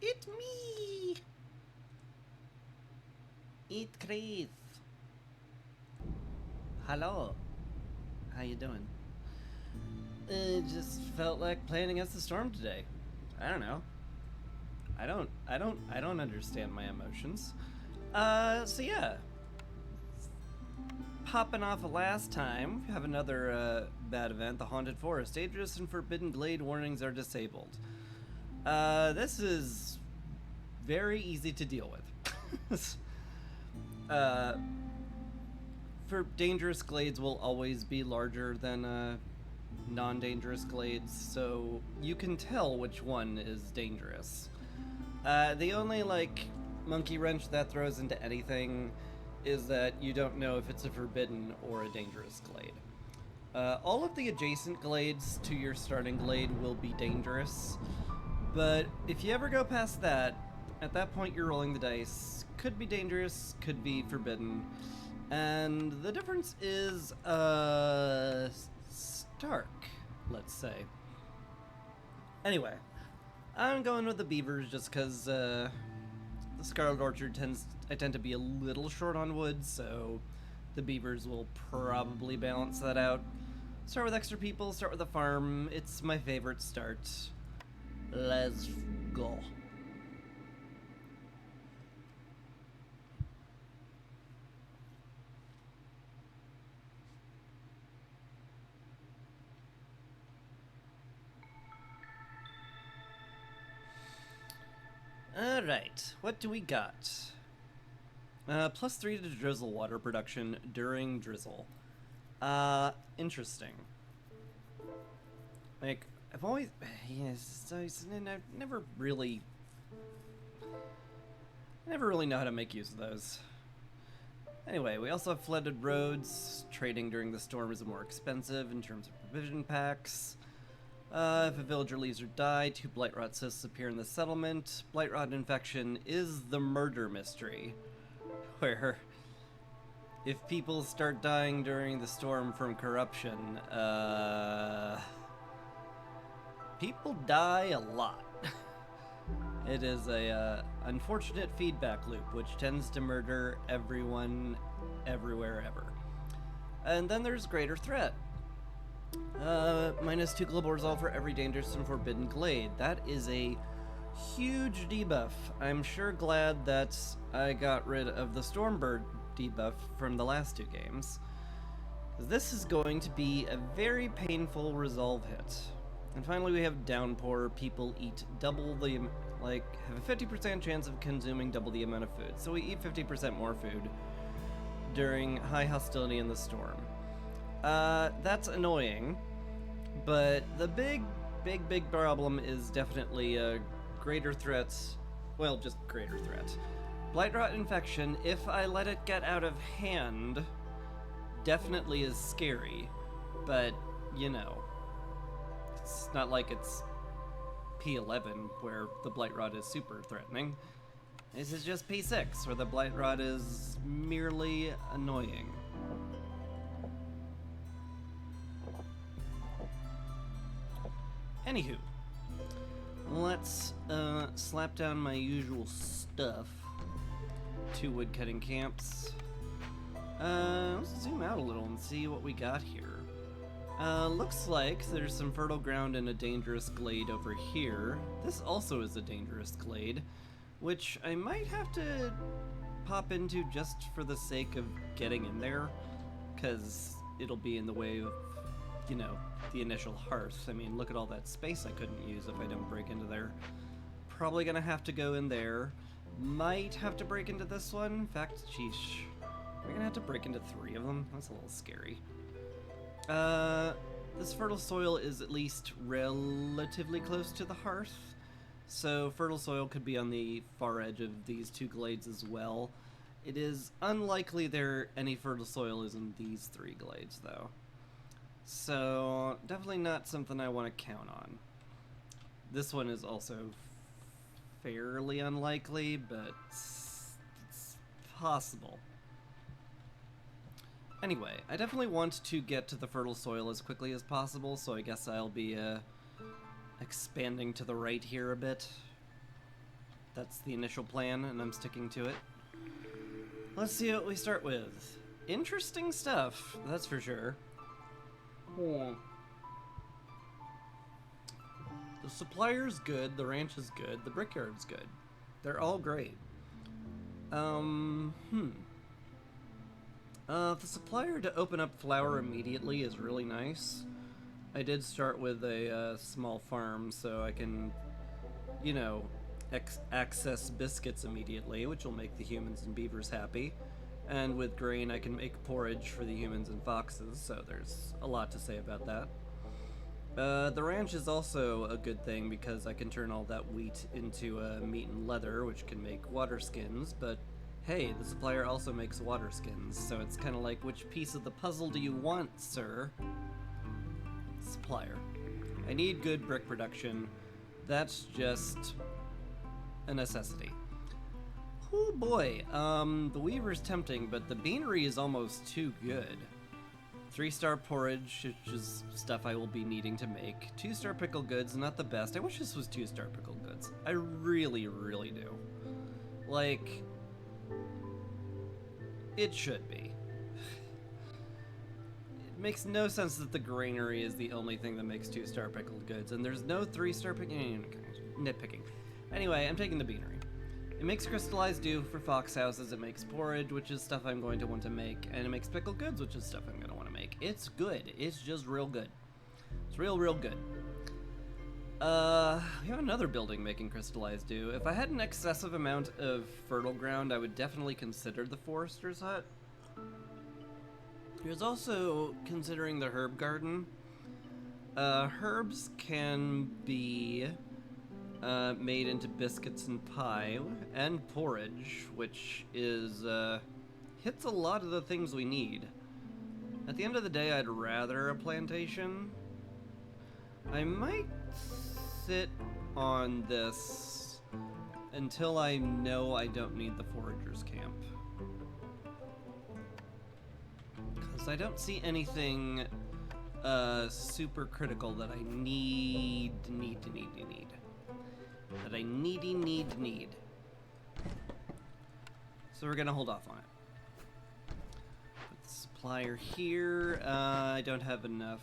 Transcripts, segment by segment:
It's me! It's Chris. Hello. How you doing? It just felt like playing against the storm today. I don't know. I don't understand my emotions. So yeah. Popping off of last time, we have another bad event, the Haunted Forest. Dangerous and Forbidden Glade warnings are disabled. This is very easy to deal with. uh, for dangerous glades will always be larger than non-dangerous glades, so you can tell which one is dangerous. The only monkey wrench that throws into anything is that you don't know if it's a forbidden or a dangerous glade. All of the adjacent glades to your starting glade will be dangerous, but if you ever go past that, at that point you're rolling the dice. Could be dangerous, could be forbidden, and the difference is stark, let's say. Anyway, I'm going with the beavers just because the Scarlet Orchard I tend to be a little short on wood, so the beavers will probably balance that out. Start with extra people, start with a farm. It's my favorite start. Let's go. Alright, what do we got? +3 to drizzle water production during drizzle. Interesting. Like, I've always... Yes, I've never really... I never really know how to make use of those. Anyway, we also have flooded roads. Trading during the storm is more expensive in terms of provision packs. If a villager leaves or dies, 2 blight rot cysts appear in the settlement. Blight rot infection is the murder mystery, where if people start dying during the storm from corruption, people die a lot. It is a unfortunate feedback loop, which tends to murder everyone, everywhere, ever. And then there's greater threat. -2 global resolve for every dangerous and forbidden glade. That is a huge debuff. I'm sure glad that I got rid of the Stormbird debuff from the last 2 games. This is going to be a very painful resolve hit. And finally we have Downpour. People eat double the, have a 50% chance of consuming double the amount of food. So we eat 50% more food during high hostility in the storm. That's annoying, but the big problem is definitely greater threats. Well, just greater threat. Blight rot infection, if I let it get out of hand, definitely is scary, but, you know, it's not like it's P11 where the blight rot is super threatening. This is just P6 where the blight rot is merely annoying. Anywho, let's slap down my usual stuff. 2 woodcutting camps. Let's zoom out a little and see what we got here. Looks like there's some fertile ground in a dangerous glade over here. This also is a dangerous glade, which I might have to pop into just for the sake of getting in there, because it'll be in the way of, you know, the initial hearth. I mean, look at all that space I couldn't use if I don't break into there. Probably gonna have to go in there. Might have to break into this one. In fact, sheesh. We're gonna have to break into 3 of them. That's a little scary. This fertile soil is at least relatively close to the hearth. So fertile soil could be on the far edge of these 2 glades as well. It is unlikely any fertile soil is in these 3 glades, though. So, definitely not something I want to count on. This one is also fairly unlikely, but it's possible. Anyway, I definitely want to get to the fertile soil as quickly as possible, so I guess I'll be expanding to the right here a bit. That's the initial plan, and I'm sticking to it. Let's see what we start with. Interesting stuff, that's for sure. The supplier's good, the ranch is good, the brickyard's good. They're all great. The supplier to open up flour immediately is really nice. I did start with a small farm, so I can, you know, access biscuits immediately, which will make the humans and beavers happy. And with grain, I can make porridge for the humans and foxes, so there's a lot to say about that. The ranch is also a good thing because I can turn all that wheat into meat and leather, which can make water skins, but hey, the supplier also makes water skins, so it's kind of like, which piece of the puzzle do you want, sir? Supplier. I need good brick production. That's just a necessity. Oh boy, the weaver's tempting, but the beanery is almost too good. 3-star porridge, which is stuff I will be needing to make. 2-star pickled goods, not the best. I wish this was 2-star pickled goods. I really, really do. Like, it should be. It makes no sense that the granary is the only thing that makes 2-star pickled goods, and there's no 3-star nitpicking. Anyway, I'm taking the beanery. It makes crystallized dew for fox houses, it makes porridge, which is stuff I'm going to want to make, and it makes pickled goods, which is stuff I'm going to want to make. It's good. It's just real good. It's real, real good. We have another building making crystallized dew. If I had an excessive amount of fertile ground, I would definitely consider the forester's hut. There's also considering the herb garden. Herbs can be made into biscuits and pie and porridge, which is hits a lot of the things we need. At the end of the day, I'd rather a plantation. I might sit on this until I know I don't need the foragers camp, because I don't see anything super critical that I need. That I need. So we're gonna hold off on it. Put the supplier here. I don't have enough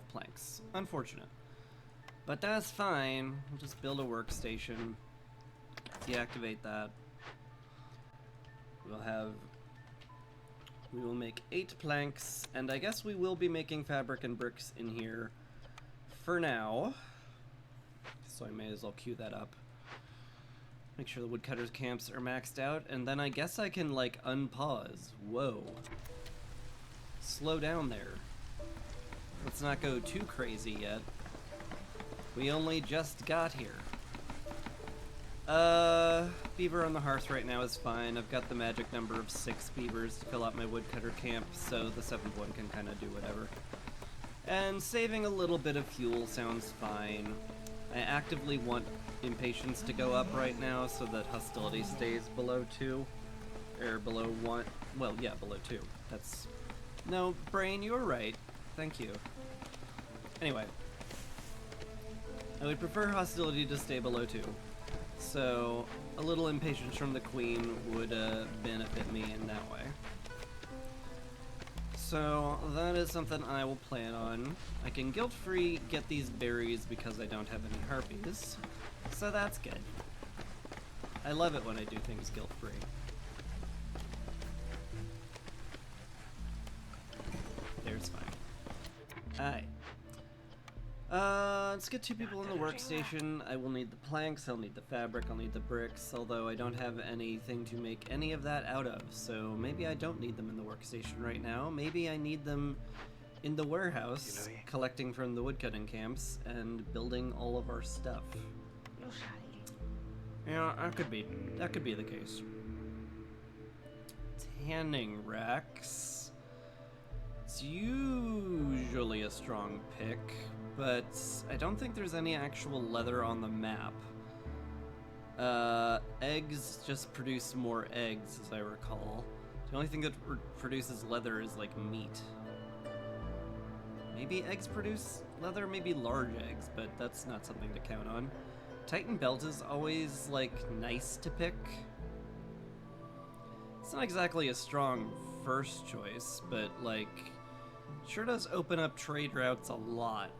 planks. Unfortunate. But that's fine. We'll just build a workstation. Deactivate that. We will make 8 planks, and I guess we will be making fabric and bricks in here for now. So I may as well queue that up. Make sure the woodcutters camps are maxed out, and then I guess I can, like, unpause. Whoa. Slow down there. Let's not go too crazy yet. We only just got here. Beaver on the hearth right now is fine. I've got the magic number of 6 beavers to fill out my woodcutter camp, so the 7th one can kind of do whatever. And saving a little bit of fuel sounds fine. I actively want impatience to go up right now so that hostility stays below 2. Or below 1. Well, yeah, below 2. That's... No, Brain, you're right. Thank you. Anyway. I would prefer hostility to stay below 2. So, a little impatience from the queen would benefit me in that way. So, that is something I will plan on. I can guilt-free get these berries because I don't have any harpies. So that's good. I love it when I do things guilt-free. There's fine. Alright. Let's get 2 people in the workstation. I will need the planks, I'll need the fabric, I'll need the bricks, although I don't have anything to make any of that out of, so maybe I don't need them in the workstation right now. Maybe I need them in the warehouse, collecting from the woodcutting camps and building all of our stuff. Yeah, that could be the case. Tanning racks. It's usually a strong pick, but I don't think there's any actual leather on the map. Eggs just produce more eggs, as I recall. The only thing that produces leather is, like, meat. Maybe eggs produce leather, maybe large eggs, but that's not something to count on. Titan Belt is always, like, nice to pick. It's not exactly a strong first choice, but, like, sure does open up trade routes a lot.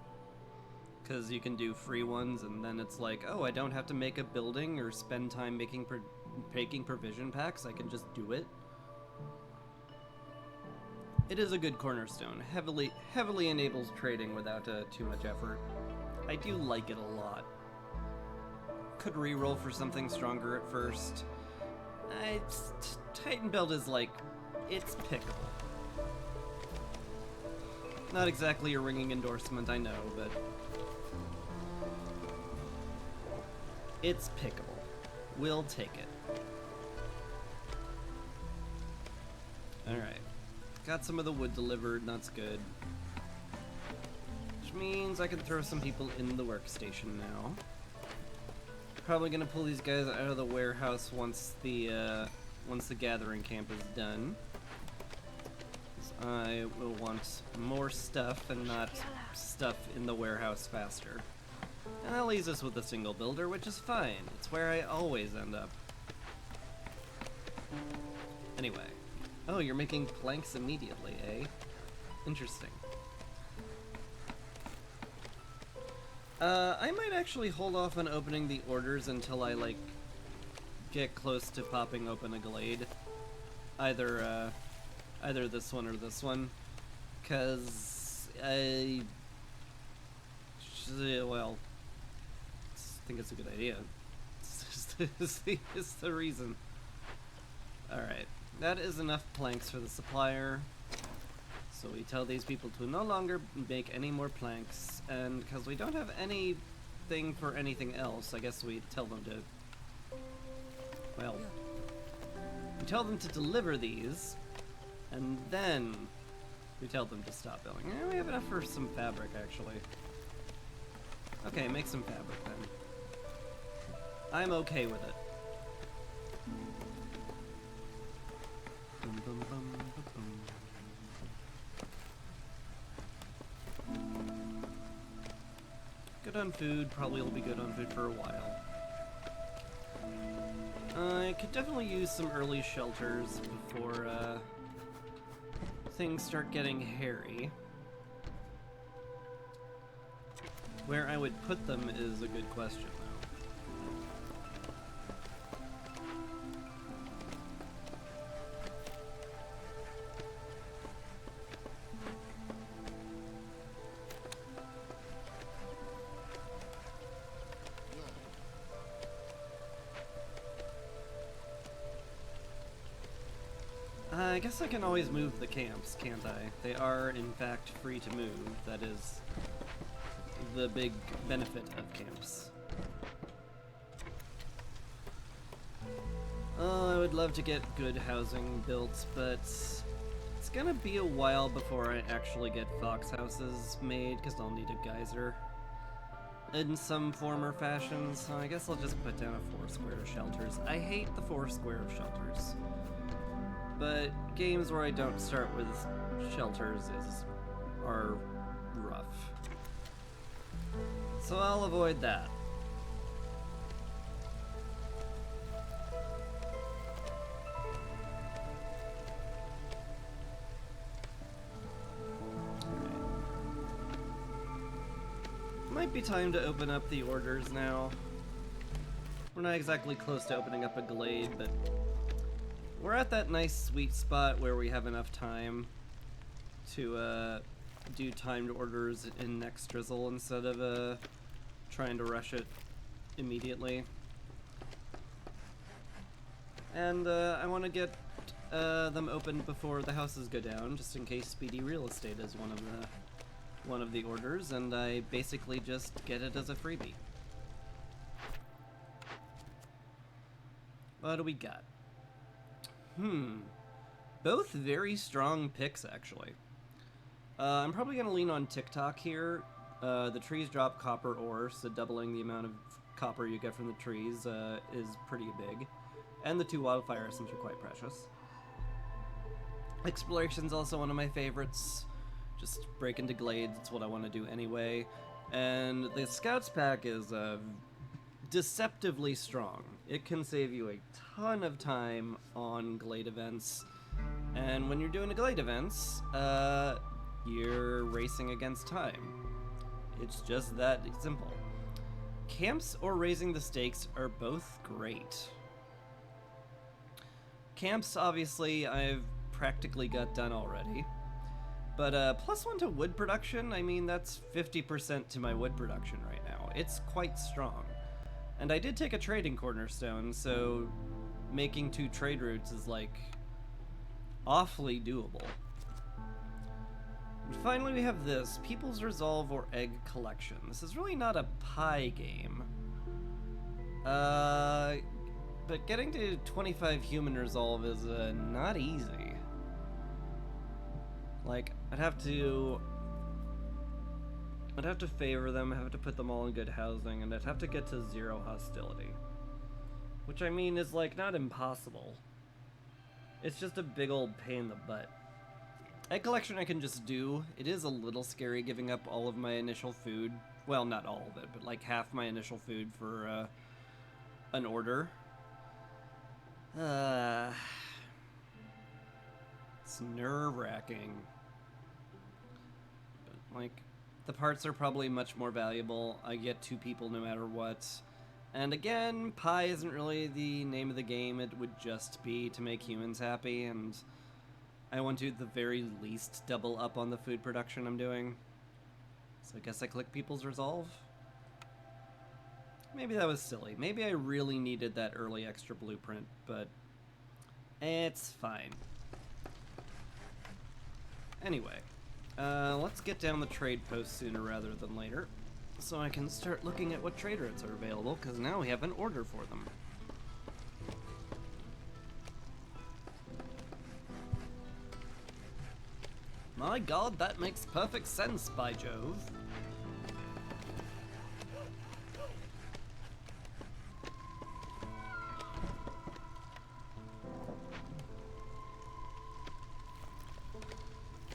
Because you can do free ones, and then it's like, oh, I don't have to make a building or spend time making provision packs, I can just do it. It is a good cornerstone. Heavily enables trading without too much effort. I do like it a lot. Could reroll for something stronger at first. Titan Belt is like, it's pickable. Not exactly a ringing endorsement, I know, but it's pickable. We'll take it. Alright. Got some of the wood delivered, that's good. Which means I can throw some people in the workstation now. Probably gonna pull these guys out of the warehouse once the gathering camp is done. So I will want more stuff and not stuff in the warehouse faster. And that leaves us with a single builder, which is fine. It's where I always end up. Anyway. Oh, you're making planks immediately, eh? Interesting. I might actually hold off on opening the orders until I, like, get close to popping open a glade. Either this one or this one. 'Cause well, I think it's a good idea. It's the reason. Alright. That is enough planks for the supplier. So we tell these people to no longer make any more planks, and because we don't have anything for anything else, I guess we tell them to, well, we tell them to deliver these, and then we tell them to stop building. We have enough for some fabric, actually. Okay, make some fabric then. I'm okay with it. Good on food, probably will be good on food for a while. I could definitely use some early shelters before things start getting hairy. Where I would put them is a good question, though. I guess I can always move the camps, can't I? They are, in fact, free to move. That is the big benefit of camps. Oh, I would love to get good housing built, but it's gonna be a while before I actually get fox houses made, because I'll need a geyser in some form or fashion, so I guess I'll just put down a 4 square of shelters. I hate the 4 square of shelters. But games where I don't start with shelters are rough. So I'll avoid that. Might be time to open up the orders now. We're not exactly close to opening up a glade, but we're at that nice sweet spot where we have enough time to do timed orders in next drizzle instead of trying to rush it immediately. And I want to get them open before the houses go down, just in case speedy real estate is one of the orders, and I basically just get it as a freebie. What do we got? Both very strong picks, actually. I'm probably going to lean on TikTok here. The trees drop copper ore, so doubling the amount of copper you get from the trees is pretty big. And the 2 wildfire items are quite precious. Exploration's also one of my favorites. Just break into glades, it's what I want to do anyway. And the Scouts pack is deceptively strong. It can save you a ton of time on Glade events. And when you're doing the Glade events, you're racing against time. It's just that simple. Camps or raising the stakes are both great. Camps, obviously, I've practically got done already. But +1 to wood production, I mean, that's 50% to my wood production right now. It's quite strong. And I did take a trading cornerstone, so making 2 trade routes is, like, awfully doable. And finally, we have this, People's Resolve or Egg Collection. This is really not a pie game. But getting to 25 human resolve is not easy. Like, I'd have to favor them, have to put them all in good housing, and I'd have to get to 0 hostility. Which, I mean, is, like, not impossible. It's just a big old pain in the butt. Egg collection I can just do. It is a little scary giving up all of my initial food. Well, not all of it, but like half my initial food for an order. It's nerve-wracking. But, like, the parts are probably much more valuable. I get 2 people no matter what. And again, pie isn't really the name of the game. It would just be to make humans happy, and I want to, at the very least, double up on the food production I'm doing. So I guess I click People's Resolve. Maybe that was silly. Maybe I really needed that early extra blueprint, but it's fine. Anyway, let's get down the trade post sooner rather than later, so I can start looking at what trade routes are available, because now we have an order for them. My god, that makes perfect sense, by Jove.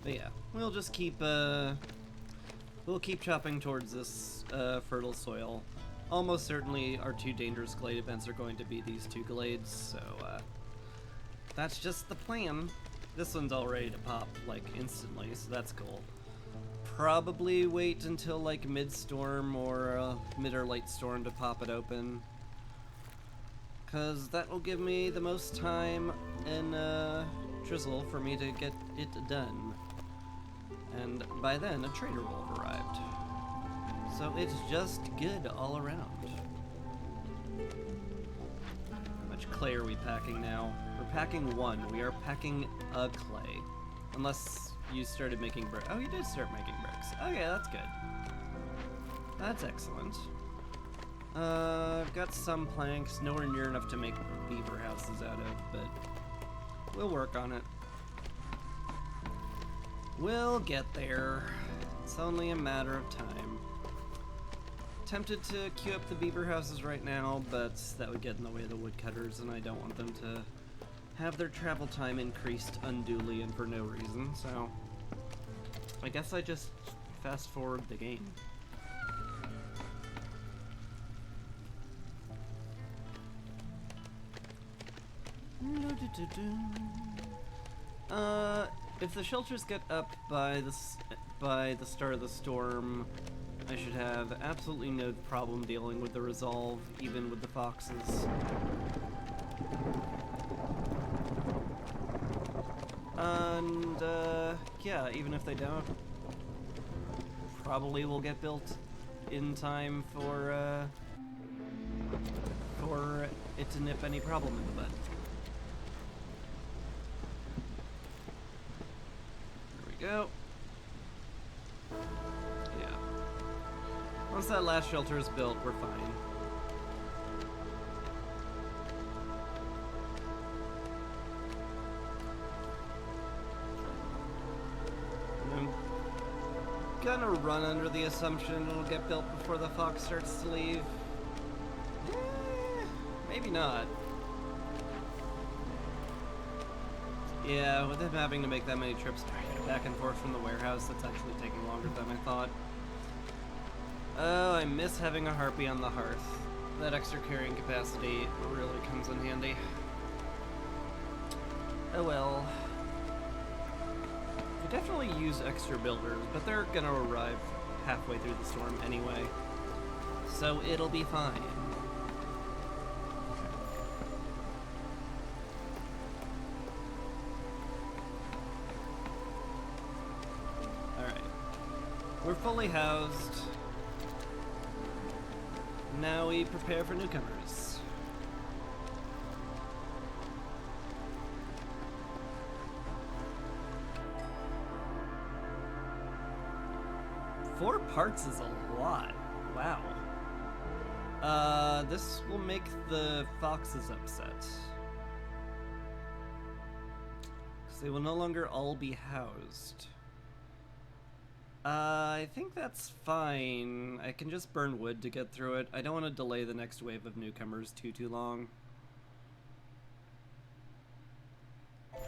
But yeah, we'll just keep, we'll keep chopping towards this, fertile soil. Almost certainly our 2 dangerous glade events are going to be these 2 glades, so, that's just the plan. This one's all ready to pop, like, instantly, so that's cool. Probably wait until, like, mid-storm or mid or late storm to pop it open. Because that will give me the most time in drizzle for me to get it done. And by then, a trader will have arrived. So it's just good all around. How much clay are we packing now? We're packing 1. We are packing a clay. Unless you started making bricks. Oh, you did start making bricks. Okay, that's good. That's excellent. I've got some planks, nowhere near enough to make beaver houses out of, but we'll work on it. We'll get there. It's only a matter of time. Tempted to queue up the beaver houses right now, but that would get in the way of the woodcutters, and I don't want them to have their travel time increased unduly and for no reason, so I guess I just fast forward the game. If the shelters get up by the start of the storm, I should have absolutely no problem dealing with the resolve, even with the foxes. And, yeah, even if they don't, probably will get built in time for it to nip any problem in the bud. Go. Yeah. Once that last shelter is built, we're fine. I'm gonna run under the assumption it'll get built before the fox starts to leave. Maybe not. Yeah, with him having to make that many trips back and forth from the warehouse, that's actually taking longer than I thought. Oh, I miss having a harpy on the hearth. that extra carrying capacity really comes in handy. Oh well. We definitely use extra builders, but they're gonna arrive halfway through the storm anyway. So it'll be fine. Alright. We're fully housed. Now we prepare for newcomers. Four parts is a lot. Wow. This will make the foxes upset. Because they will no longer all be housed. I think that's fine. I can just burn wood to get through it. I don't want to delay the next wave of newcomers too long. So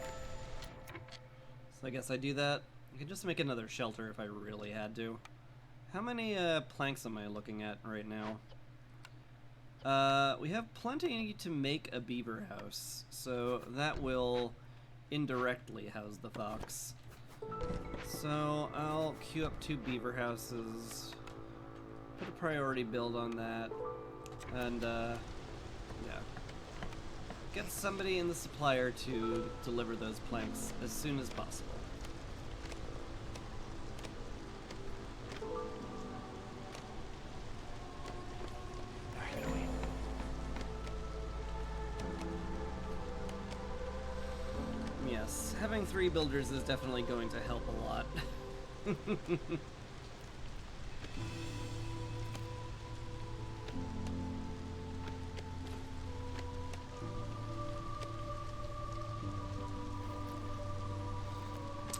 I guess I do that. I could just make another shelter if I really had to. How many planks am I looking at right now? We have plenty to make a beaver house, so that will indirectly house the fox. So I'll queue up 2 beaver houses, put a priority build on that, and yeah. Get somebody in the supplier to deliver those planks as soon as possible. Yes, having 3 builders is definitely going to help a lot.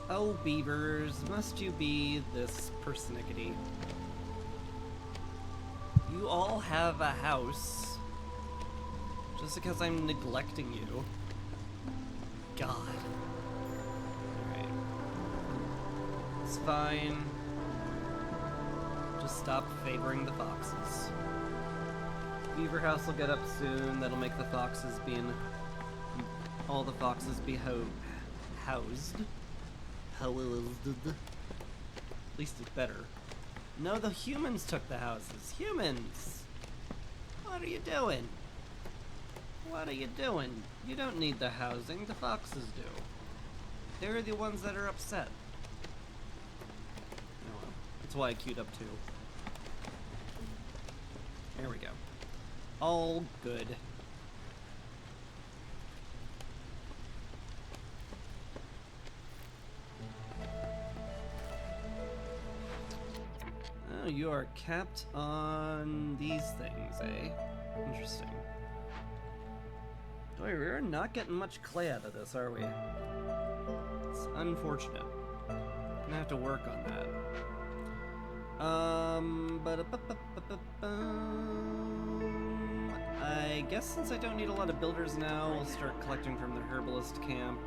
Oh, beavers, must you be this persnickety? You all have a house just because I'm neglecting you. God. Alright. It's fine. Just stop favoring the foxes. Beaver house will get up soon. That'll make the foxes all the foxes be housed. At least it's better. No, the humans took the houses. Humans! What are you doing? What are you doing? You don't need the housing, the foxes do. They're the ones that are upset. Oh well. That's why I queued up 2. There we go. All good. Oh, you are capped on these things, eh? Interesting. Boy, we're not getting much clay out of this, are we? It's unfortunate. Gonna have to work on that. I guess since I don't need a lot of builders now, we'll start collecting from the herbalist camp.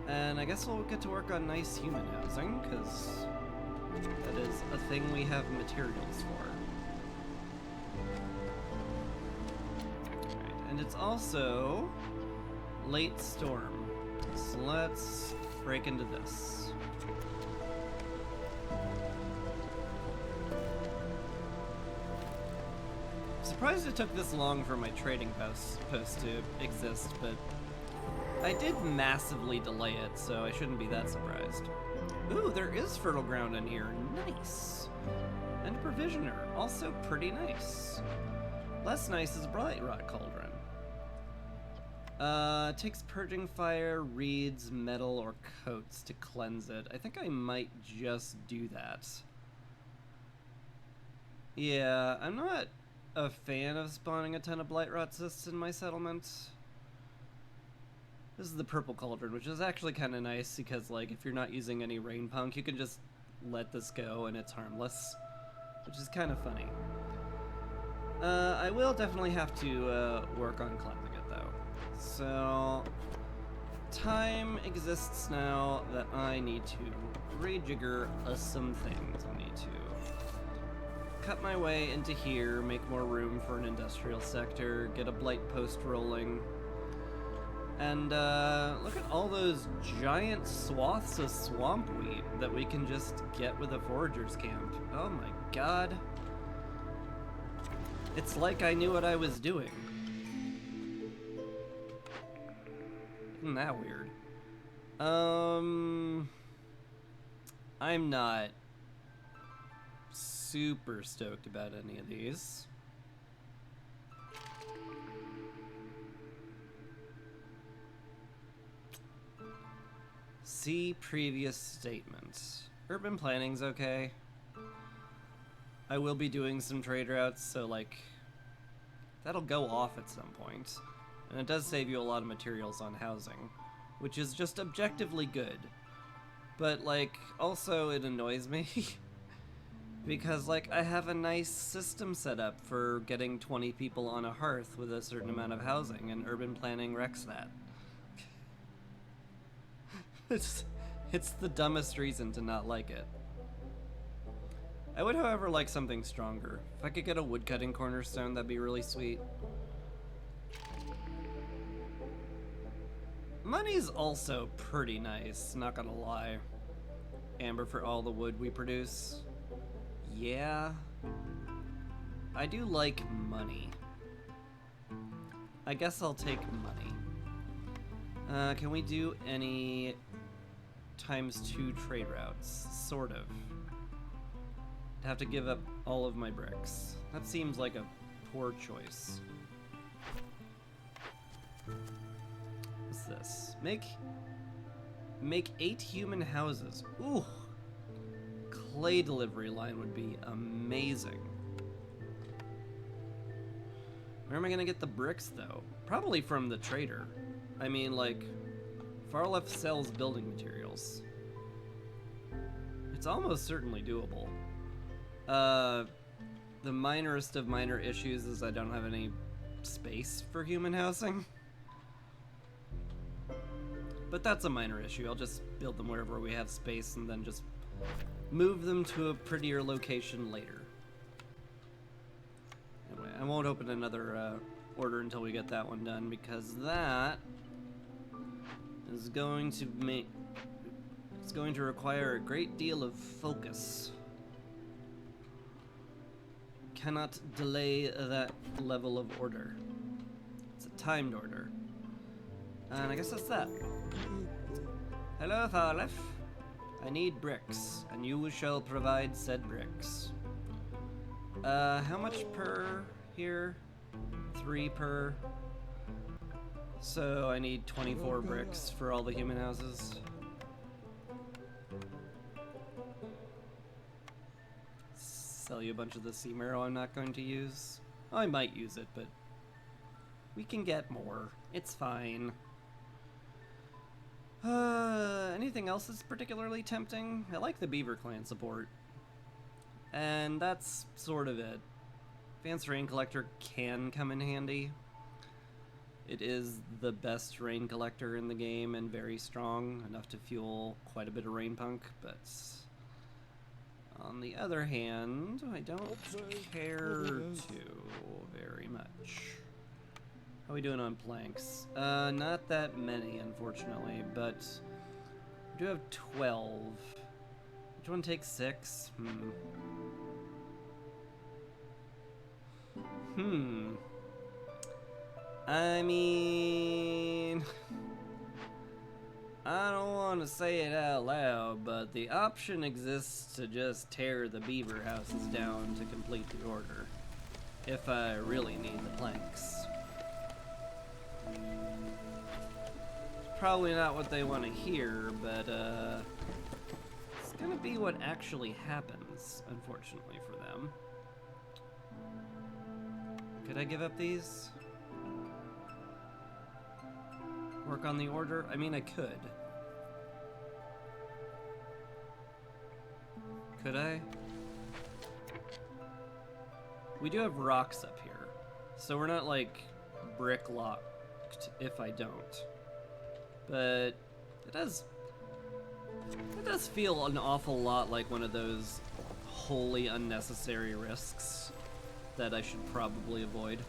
And I guess we'll get to work on nice human housing, because that is a thing we have materials for. And it's also late storm. So let's break into this. I'm surprised it took this long for my trading post to exist, but I did massively delay it, so I shouldn't be that surprised. Ooh, there is fertile ground in here. Nice. And a provisioner. Also pretty nice. Less nice is Bright Rot Cauldron. Takes purging fire, reeds, metal, or coats to cleanse it. I think I might just do that. Yeah, I'm not a fan of spawning a ton of blight rot cysts in my settlement. This is the purple cauldron, which is actually kind of nice because, like, if you're not using any rain punk, you can just let this go and it's harmless, which is kind of funny. I will definitely have to work on cleansing it, though. So, time exists now that I need to rejigger some things. I need to cut my way into here, make more room for an industrial sector, get a blight post rolling. And look at all those giant swaths of swamp wheat that we can just get with a forager's camp. Oh my god. It's like I knew what I was doing. Isn't that weird? I'm not super stoked about any of these. See previous statements. Urban planning's okay. I will be doing some trade routes, so like that'll go off at some point. And it does save you a lot of materials on housing, which is just objectively good. But like also it annoys me because like I have a nice system set up for getting 20 people on a hearth with a certain amount of housing, and urban planning wrecks that. It's the dumbest reason to not like it. I would, however, like something stronger. If I could get a woodcutting cornerstone, that'd be really sweet. Money's also pretty nice, not gonna lie. Amber for all the wood we produce. Yeah. I do like money. I guess I'll take money. Can we do any ×2 trade routes? Sort of. I'd have to give up all of my bricks. That seems like a poor choice. What's this? Make 8 human houses. Ooh! Clay delivery line would be amazing. Where am I gonna get the bricks, though? Probably from the trader. I mean, like, Far Left sells building materials. It's almost certainly doable. The minorest of minor issues is I don't have any space for human housing. But that's a minor issue. I'll just build them wherever we have space and then just move them to a prettier location later. Anyway, I won't open another order until we get that one done, because that is going to it's going to require a great deal of focus. Cannot delay that level of order. It's a timed order. And I guess that's that. Hello, Tharlef. I need bricks, and you shall provide said bricks. How much per here? 3 per. So I need 24 bricks for all the human houses. Sell you a bunch of the sea marrow I'm not going to use. I might use it, but we can get more. It's fine. Anything else that's particularly tempting? I like the Beaver Clan support. And that's sort of it. Advanced Rain Collector can come in handy. It is the best rain collector in the game and very strong, enough to fuel quite a bit of rain punk, but on the other hand, I don't care to very much. How are we doing on planks? Not that many, unfortunately, but we do have 12. Which one takes 6? I mean, I don't want to say it out loud, but the option exists to just tear the beaver houses down to complete the order, if I really need the planks. Probably not what they want to hear, but it's gonna be what actually happens, unfortunately for them. Could I give up these? Work on the order? I mean, I could. Could I? We do have rocks up here, so we're not like brick locked if I don't. But it does feel an awful lot like one of those wholly unnecessary risks that I should probably avoid.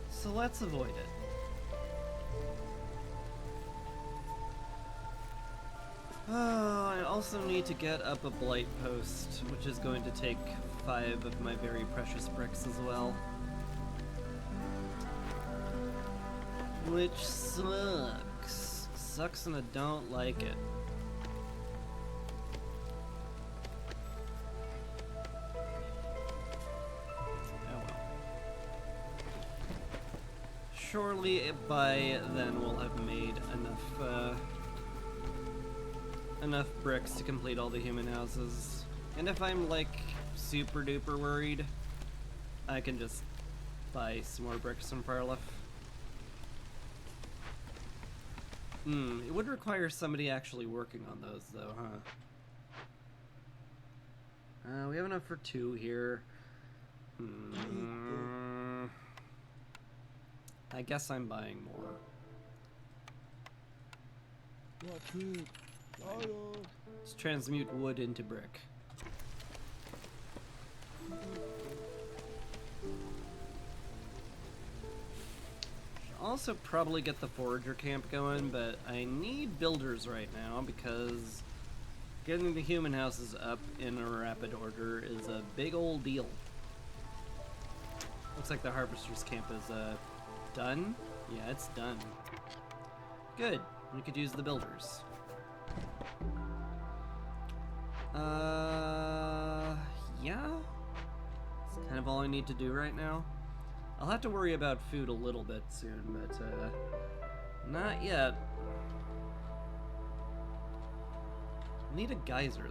So let's avoid it. Oh, I also need to get up a blight post, which is going to take 5 of my very precious bricks as well. Which sucks. Sucks and I don't like it. Oh well. Surely by then we'll have made enough bricks to complete all the human houses. And if I'm like super duper worried, I can just buy some more bricks from Farliff. It would require somebody actually working on those though, huh? We have enough for 2 here. I guess I'm buying more. Let's transmute wood into brick. Also probably get the forager camp going, but I need builders right now because getting the human houses up in a rapid order is a big old deal. Looks like the harvester's camp is done. Yeah, it's done. Good. We could use the builders. Yeah. That's kind of all I need to do right now. I'll have to worry about food a little bit soon, but not yet. Need a geyser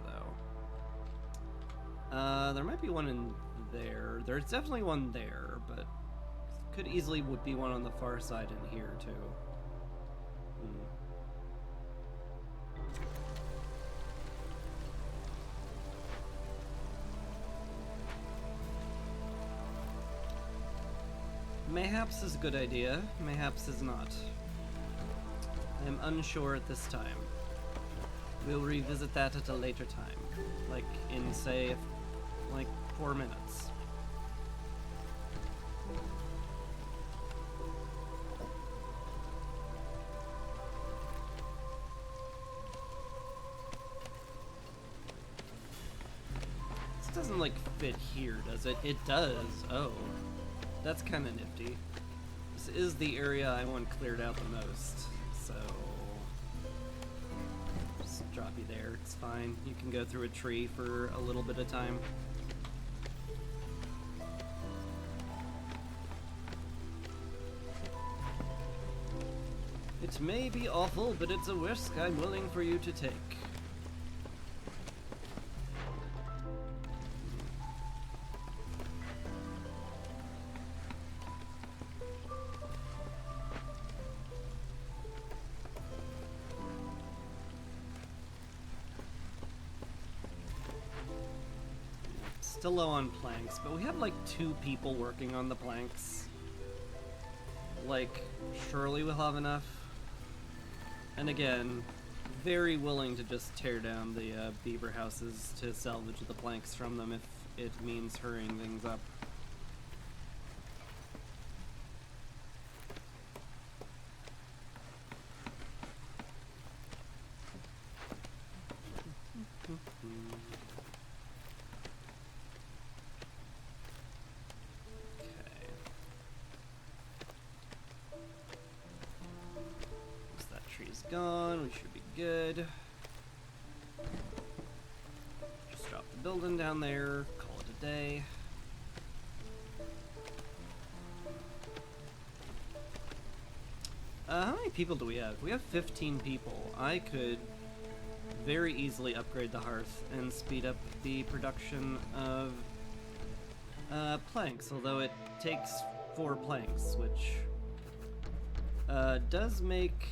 though. There might be one in there. There's definitely one there, but could easily would be one on the far side in here too. Mayhaps is a good idea, mayhaps is not. I'm unsure at this time. We'll revisit that at a later time. Like in, say, like 4 minutes. This doesn't, like, fit here, does it? It does. Oh. That's kind of nifty. This is the area I want cleared out the most, so just drop you there. It's fine. You can go through a tree for a little bit of time. It may be awful, but it's a risk I'm willing for you to take. Still low on planks, but we have like 2 people working on the planks. Like, surely we'll have enough. And again, very willing to just tear down the beaver houses to salvage the planks from them if it means hurrying things up. Gone, we should be good. Just drop the building down there, call it a day. How many people do we have? We have 15 people. I could very easily upgrade the hearth and speed up the production of planks, although it takes 4 planks, which does make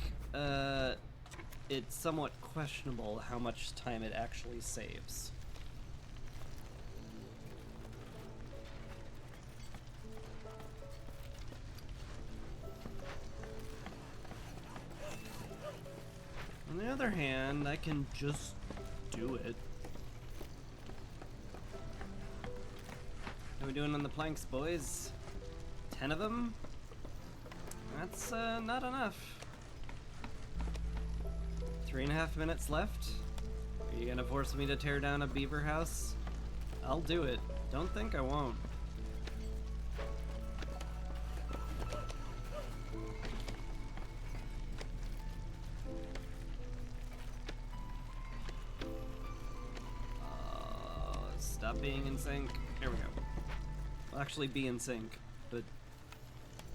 it's somewhat questionable how much time it actually saves. other hand, I can just do it. How we doing on the planks, boys? 10 of them? That's not enough. 3.5 minutes left. Are you gonna force me to tear down a beaver house? I'll do it. Don't think I won't. Stop being in sync. There we go. I'll actually be in sync, but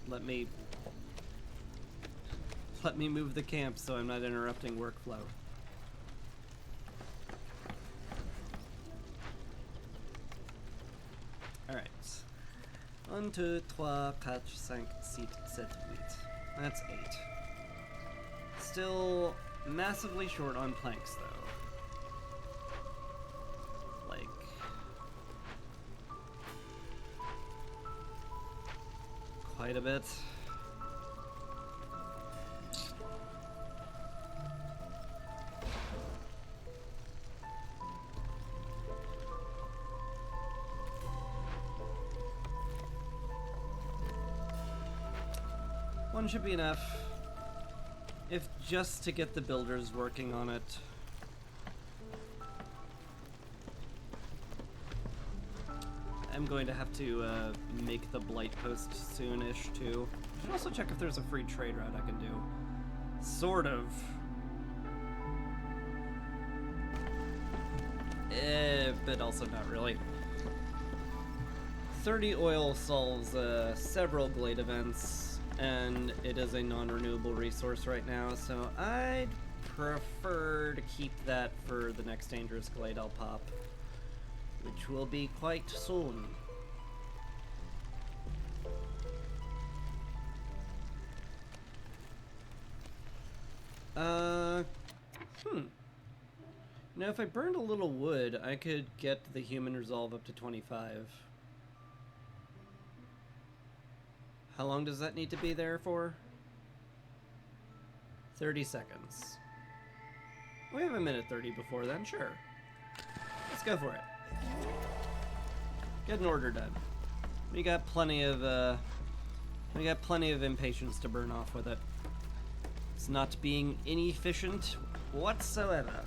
let me move the camp so I'm not interrupting workflow. Alright. 1, 2, 3, 4, 5, 6, 7, 8. That's 8. Still massively short on planks, though. Like... quite a bit. One should be enough, if just to get the builders working on it. I'm going to have to make the blight post soon-ish too. I should also check if there's a free trade route I can do. Sort of. But also not really. 30 oil solves several Glade events. And it is a non-renewable resource right now, so I'd prefer to keep that for the next dangerous glade I'll pop, which will be quite soon. Now if I burned a little wood, I could get the human resolve up to 25. How long does that need to be there for? 30 seconds. We have a minute 30 before then, sure. Let's go for it. Get an order done. We got plenty of impatience to burn off with it. It's not being inefficient whatsoever.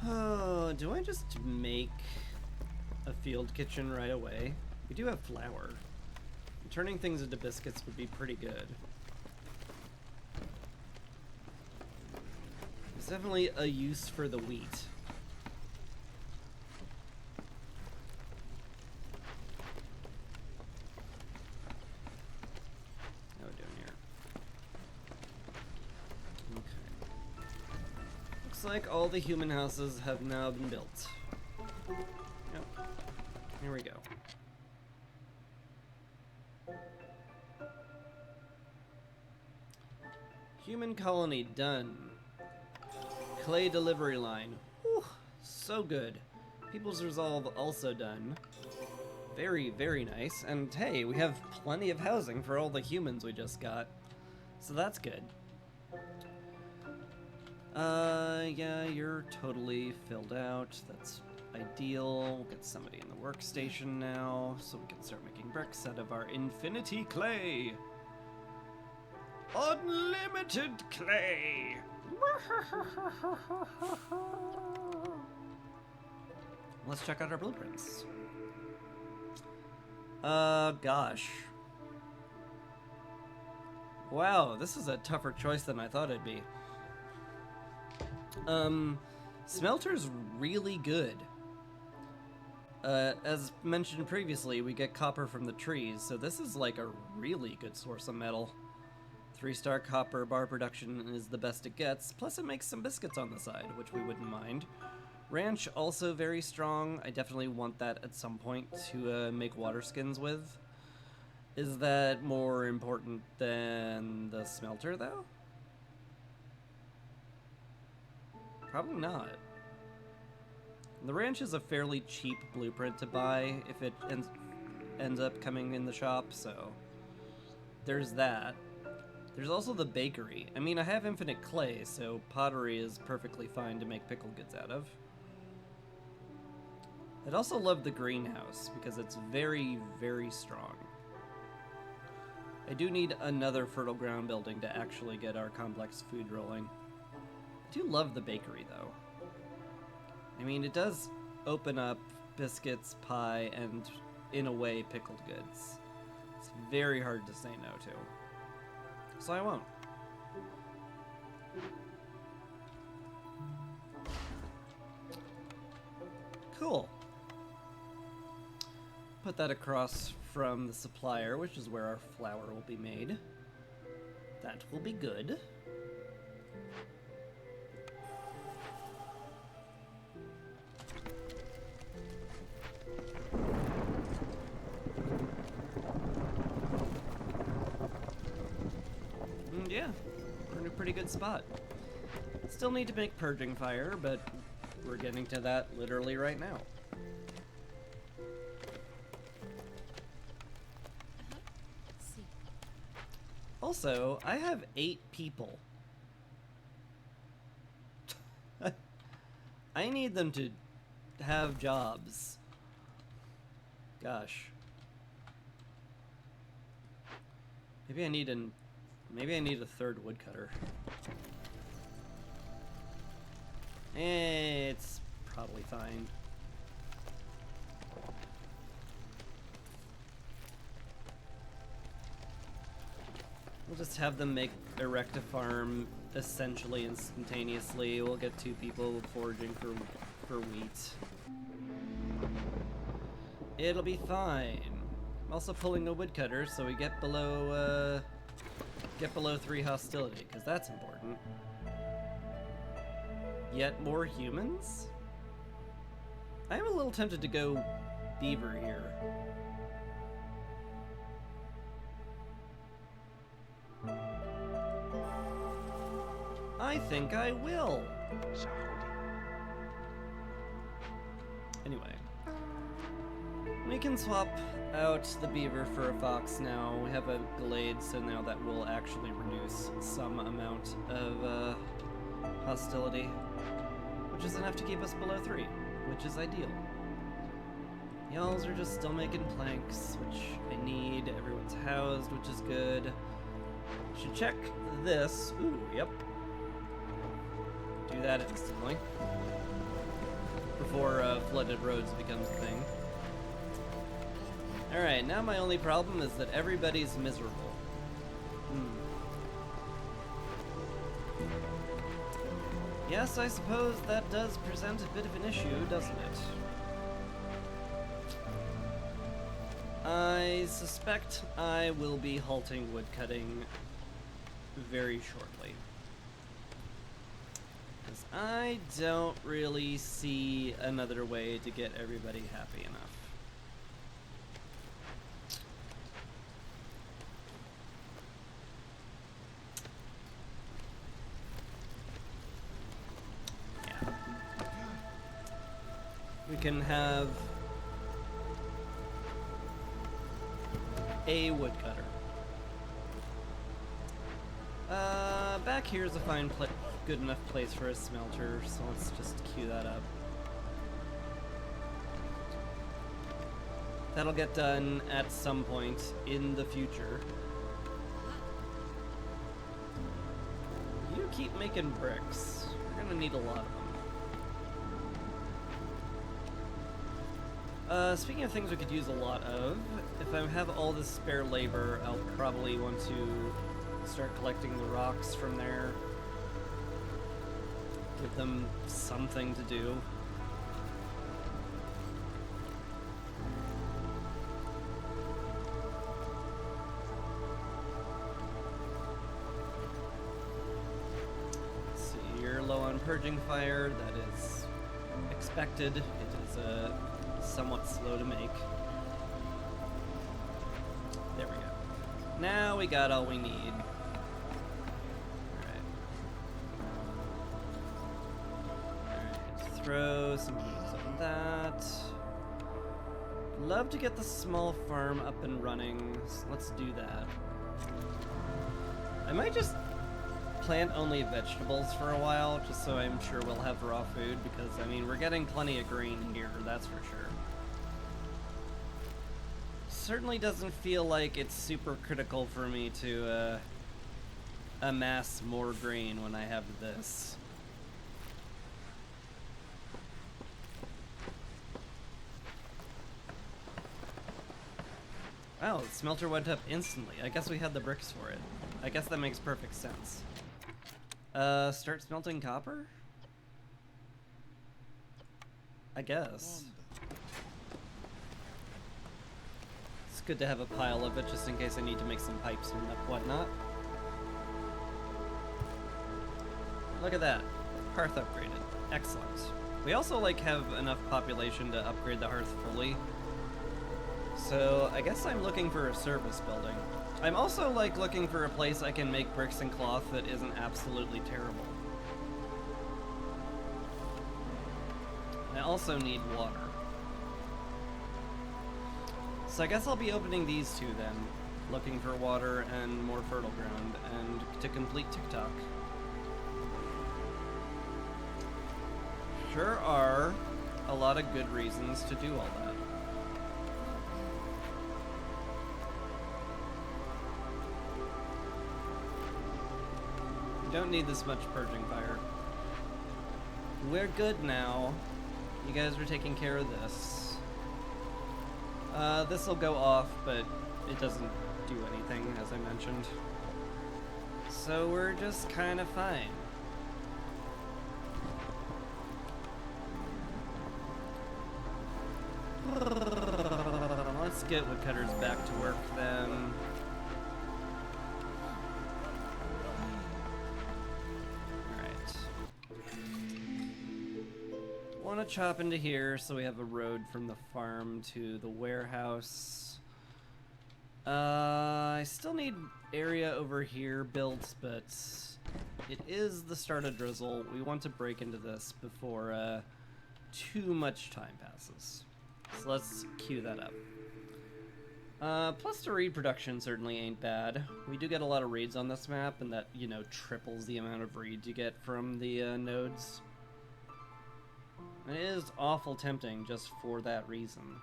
Oh, do I just make a field kitchen right away? We do have flour. Turning things into biscuits would be pretty good. There's definitely a use for the wheat. How are we doing here? Okay. Looks like all the human houses have now been built. Yep. Here we go. Human colony done. Clay delivery line. Whew, so good. People's resolve also done. Very, very nice. And hey, we have plenty of housing for all the humans we just got. So that's good. Yeah, you're totally filled out. That's ideal. We'll get somebody in the workstation now, so we can start making bricks out of our infinity clay. Unlimited clay! Let's check out our blueprints. Gosh. Wow, this is a tougher choice than I thought it'd be. Smelter's really good. As mentioned previously, we get copper from the trees, so this is like a really good source of metal. 3-star copper bar production is the best it gets, plus it makes some biscuits on the side, which we wouldn't mind. Ranch also very strong. I definitely want that at some point to make water skins with. Is that more important than the smelter, though? Probably not. The ranch is a fairly cheap blueprint to buy if it ends... ends up coming in the shop, so there's that. There's also the bakery. I mean, I have infinite clay, so pottery is perfectly fine to make pickle goods out of. I'd also love the greenhouse, because it's very, very strong. I do need another fertile ground building to actually get our complex food rolling. I do love the bakery, though. I mean, it does open up biscuits, pie, and, in a way, pickled goods. It's very hard to say no to. So I won't. Cool. Put that across from the supplier, which is where our flour will be made. That will be good. Yeah, we're in a pretty good spot. Still need to make purging fire, but we're getting to that literally right now. Also, I have 8 people. I need them to have jobs. Gosh. Maybe I need a third woodcutter. It's probably fine. We'll just have them erect a farm essentially instantaneously. We'll get 2 people foraging for wheat. It'll be fine. I'm also pulling a woodcutter so we get below 3 hostility, because that's important. Yet more humans? I am a little tempted to go beaver here. I think I will. Anyway. We can swap out the beaver for a fox now. We have a glade, so now that will actually reduce some amount of hostility, which is enough to keep us below 3, which is ideal. Y'alls are just still making planks, which I need. Everyone's housed, which is good. Should check this. Ooh, yep. Do that instantly. Before flooded roads becomes a thing. Alright, now my only problem is that everybody's miserable. Yes, I suppose that does present a bit of an issue, doesn't it? I suspect I will be halting woodcutting very shortly. Because I don't really see another way to get everybody happy enough. We can have a woodcutter. Back here is a fine good enough place for a smelter, so let's just queue that up. That'll get done at some point in the future. You keep making bricks. We're gonna need a lot of them. Speaking of things we could use a lot of, if I have all this spare labor, I'll probably want to start collecting the rocks from there. Give them something to do. Let's see, you're low on purging fire, that is expected. It is somewhat slow to make. There we go. Now we got all we need. Alright, throw some beans on that. Love to get the small farm up and running, so let's do that. I might just plant only vegetables for a while, just so I'm sure we'll have raw food, because, I mean, we're getting plenty of green here, that's for sure. Certainly doesn't feel like it's super critical for me to amass more grain when I have this. Wow, the smelter went up instantly. I guess we had the bricks for it. I guess that makes perfect sense. Start smelting copper? I guess. It's good to have a pile of it just in case I need to make some pipes and whatnot. Look at that. Hearth upgraded. Excellent. We also, like, have enough population to upgrade the hearth fully. So, I guess I'm looking for a service building. I'm also, like, looking for a place I can make bricks and cloth that isn't absolutely terrible. I also need water. So I guess I'll be opening these two then. Looking for water and more fertile ground, and to complete TikTok. Sure are a lot of good reasons to do all that. Don't need this much purging fire. We're good now. You guys are taking care of this. This will go off, but it doesn't do anything, as I mentioned. So we're just kind of fine. Let's get woodcutters back to work then. Want to chop into here so we have a road from the farm to the warehouse. I still need area over here built, but it is the start of drizzle. We want to break into this before too much time passes. So let's queue that up. Plus the reed production certainly ain't bad. We do get a lot of reeds on this map, and that, you know, triples the amount of reeds you get from the nodes. It is awful tempting just for that reason.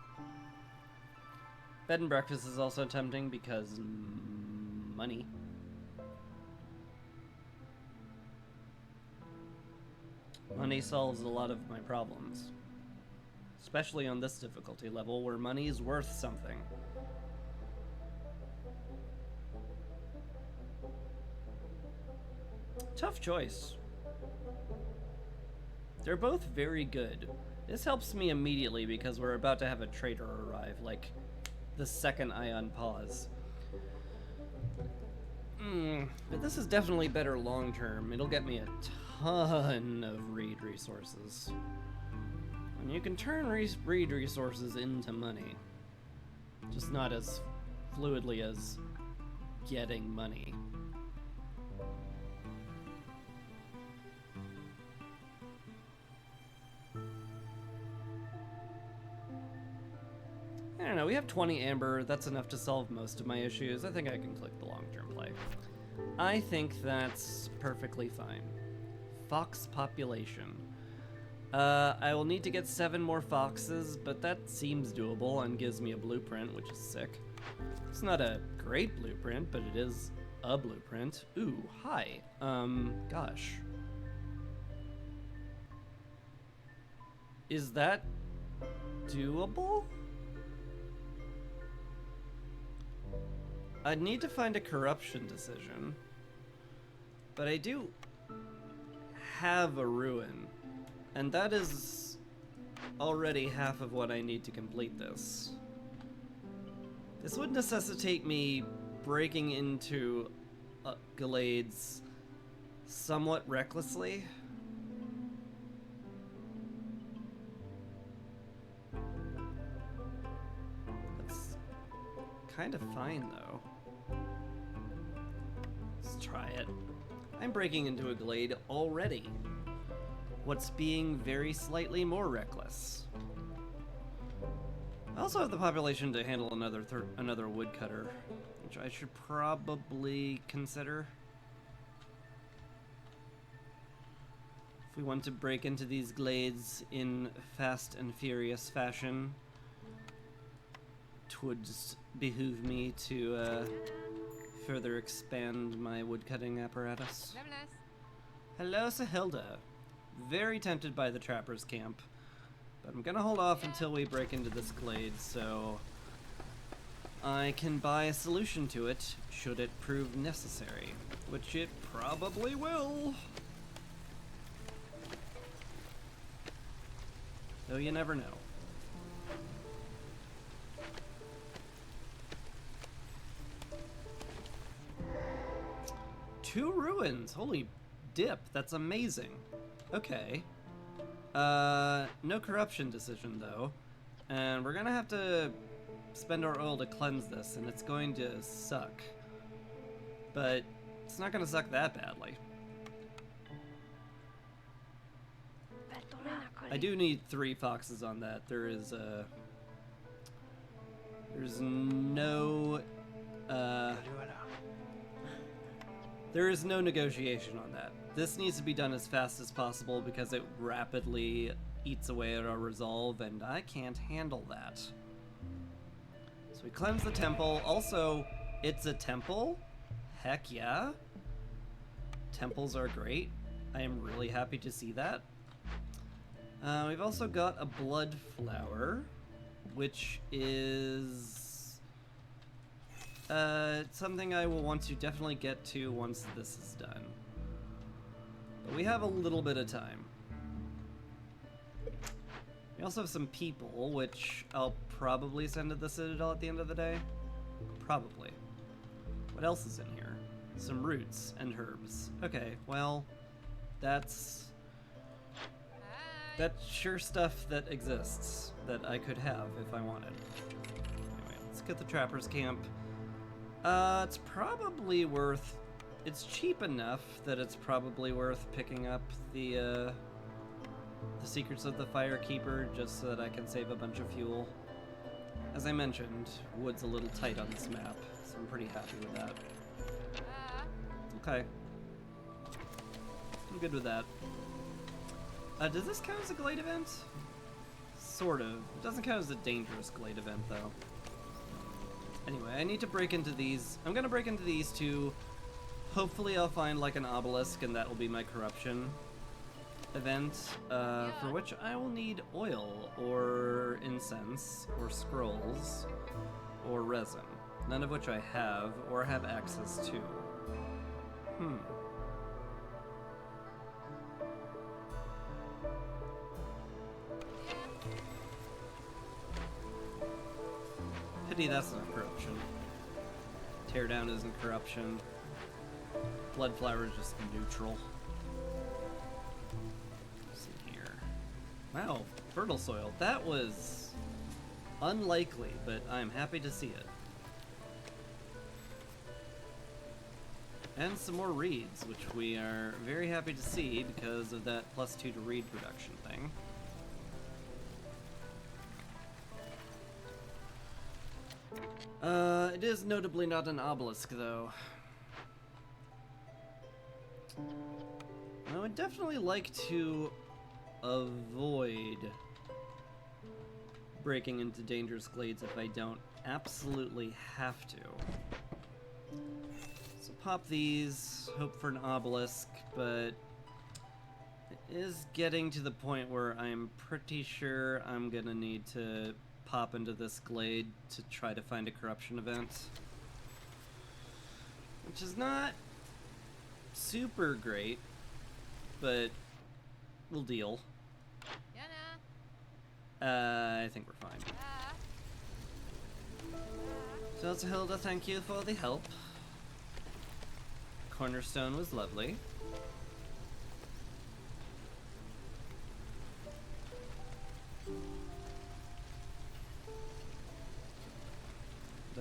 Bed and breakfast is also tempting because money. Money solves a lot of my problems. Especially on this difficulty level where money is worth something. Tough choice. They're both very good. This helps me immediately because we're about to have a trader arrive, like, the second I unpause. But this is definitely better long term. It'll get me a ton of reed resources. And you can turn reed resources into money. Just not as fluidly as getting money. I don't know, we have 20 amber, that's enough to solve most of my issues. I think I can click the long-term play. I think that's perfectly fine. Fox population. I will need to get 7 more foxes, but that seems doable and gives me a blueprint, which is sick. It's not a great blueprint, but it is a blueprint. Ooh, hi. Gosh. Is that doable? I need to find a corruption decision, but I do have a ruin, and that is already half of what I need to complete this. This would necessitate me breaking into glades somewhat recklessly. That's kind of fine, though. Let's try it. I'm breaking into a glade already. What's being very slightly more reckless? I also have the population to handle another woodcutter, which I should probably consider. If we want to break into these glades in fast and furious fashion, it would behoove me to further expand my woodcutting apparatus. Hello, Sahilda. Very tempted by the trapper's camp, but I'm gonna hold off until we break into this glade so I can buy a solution to it should it prove necessary, which it probably will. Though you never know. Two ruins! Holy dip, that's amazing. Okay. No corruption decision though. And we're gonna have to spend our oil to cleanse this, and it's going to suck. But it's not gonna suck that badly. I do need 3 foxes on that. There's no there is no negotiation on that. This needs to be done as fast as possible because it rapidly eats away at our resolve, and I can't handle that. So we cleanse the temple. Also, it's a temple. Heck yeah. Temples are great. I am really happy to see that. We've also got a blood flower, which is something I will want to definitely get to once this is done. But we have a little bit of time. We also have some people, which I'll probably send to the Citadel at the end of the day. Probably. What else is in here? Some roots and herbs. Okay, well, that's sure stuff that exists that I could have if I wanted. Anyway, let's get the trapper's camp. It's probably worth... It's cheap enough that it's probably worth picking up the Secrets of the Firekeeper just so that I can save a bunch of fuel. As I mentioned, wood's a little tight on this map, so I'm pretty happy with that. Okay. I'm good with that. Does this count as a glade event? Sort of. It doesn't count as a dangerous glade event, though. Anyway, I need to break into these. I'm gonna break into these two. Hopefully I'll find, like, an obelisk, and that will be my corruption event, for which I will need oil, or incense, or scrolls, or resin. None of which I have, or have access to. Pity that's not corruption. Teardown isn't corruption. Bloodflower is just neutral. What's in here? Wow, fertile soil. That was unlikely, but I'm happy to see it. And some more reeds, which we are very happy to see because of that +2 to reed production thing. It is notably not an obelisk, though. I would definitely like to avoid breaking into dangerous glades if I don't absolutely have to. So pop these, hope for an obelisk, but it is getting to the point where I'm pretty sure I'm gonna need to pop into this glade to try to find a corruption event. Which is not super great, but we'll deal. I think we're fine. So Hilda, thank you for the help. Cornerstone was lovely.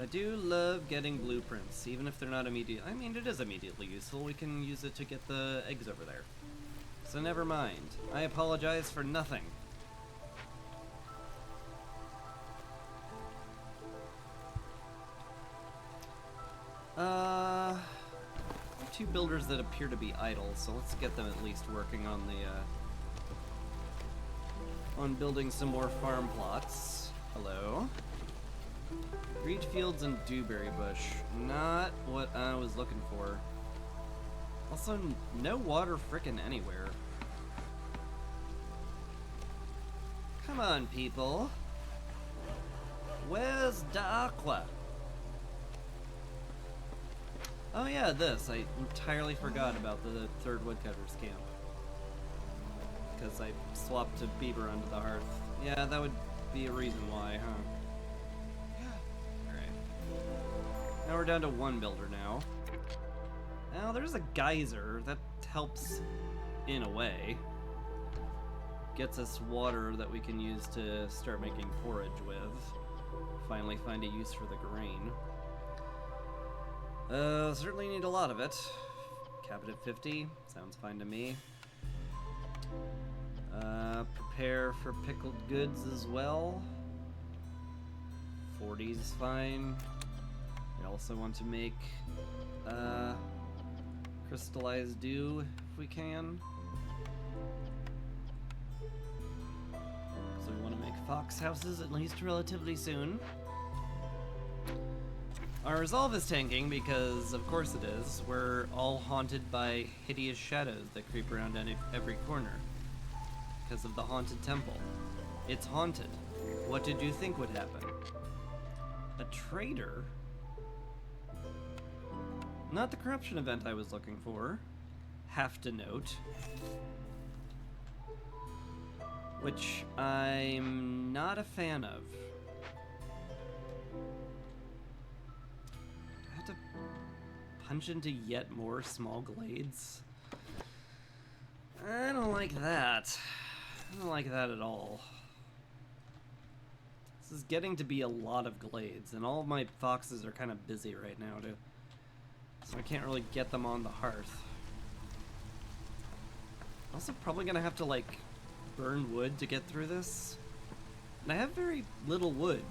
I do love getting blueprints, even if they're not immediate. I mean, it is immediately useful. We can use it to get the eggs over there. So never mind. I apologize for nothing. Uh, two builders that appear to be idle, so let's get them at least working on the, on building some more farm plots. Hello. Reed fields and dewberry bush. Not what I was looking for. Also, no water frickin' anywhere. Come on, people. Where's the aqua? Oh yeah, this. I entirely forgot about the third woodcutter's camp. Because I swapped a beaver onto the hearth. Yeah, that would be a reason why, huh? Alright. Now we're down to one builder now. Now there's a geyser. That helps in a way. Gets us water that we can use to start making forage with. Finally find a use for the grain. Certainly need a lot of it. Cabinet 50, sounds fine to me. Prepare for pickled goods as well. 40 is fine. We also want to make, crystallized dew if we can. So we want to make fox houses at least relatively soon. Our resolve is tanking because, of course it is, we're all haunted by hideous shadows that creep around every corner. Because of the haunted temple. It's haunted. What did you think would happen? A traitor? Not the corruption event I was looking for. Have to note. Which I'm not a fan of. Punch into yet more small glades? I don't like that. I don't like that at all. This is getting to be a lot of glades, and all of my foxes are kind of busy right now, too. So I can't really get them on the hearth. Also probably gonna have to, like, burn wood to get through this. And I have very little wood,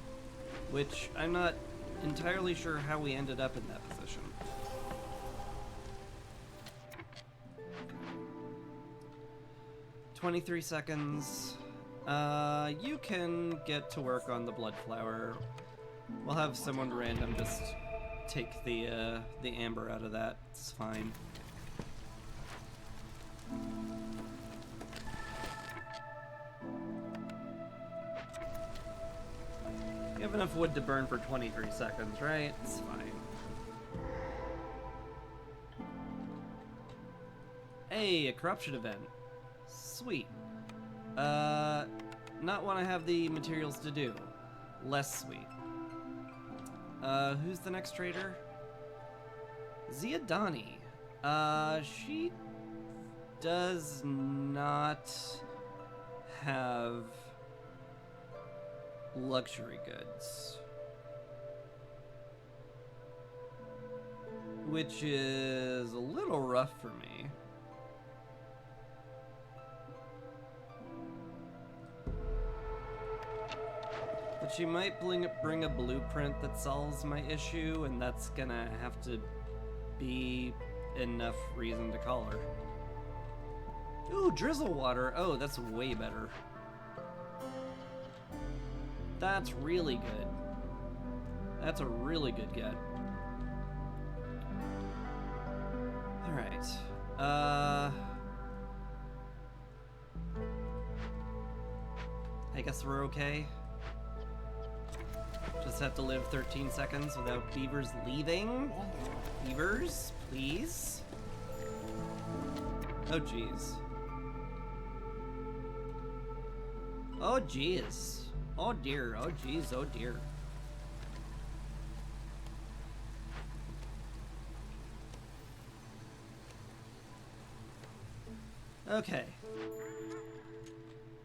which I'm not entirely sure how we ended up in that position. 23 seconds. You can get to work on the blood flower. We'll have someone random just take the amber out of that. It's fine. You have enough wood to burn for 23 seconds, right? It's fine. Hey, a corruption event. Sweet. Not when I have the materials to do. Less sweet. Who's the next trader? Ziadani. She does not have luxury goods. Which is a little rough for me. But she might bring a blueprint that solves my issue, and that's gonna have to be enough reason to call her. Ooh, drizzle water. Oh, that's way better. That's really good. That's a really good get. Alright. I guess we're okay. Just have to live 13 seconds without beavers leaving. Beavers, please. Oh, jeez. Oh, jeez. Oh, dear. Oh, jeez. Oh, dear. Okay.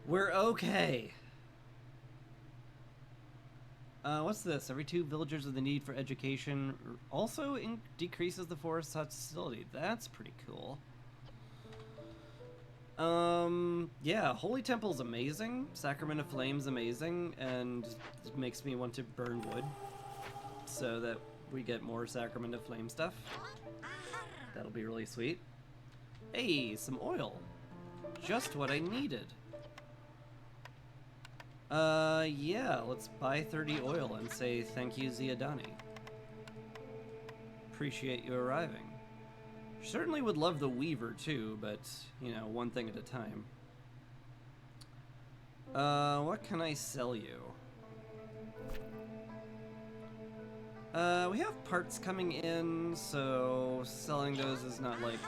We're okay. What's this? Every 2 villagers with the need for education also decreases the forest hostility. That's pretty cool. Yeah, Holy Temple's amazing. Sacrament of Flame's amazing, and it makes me want to burn wood so that we get more Sacrament of Flame stuff. That'll be really sweet. Hey, some oil. Just what I needed. Yeah, let's buy 30 oil and say thank you, Ziadani. Appreciate you arriving. Certainly would love the Weaver too, but, you know, one thing at a time. What can I sell you? We have parts coming in, so selling those is not like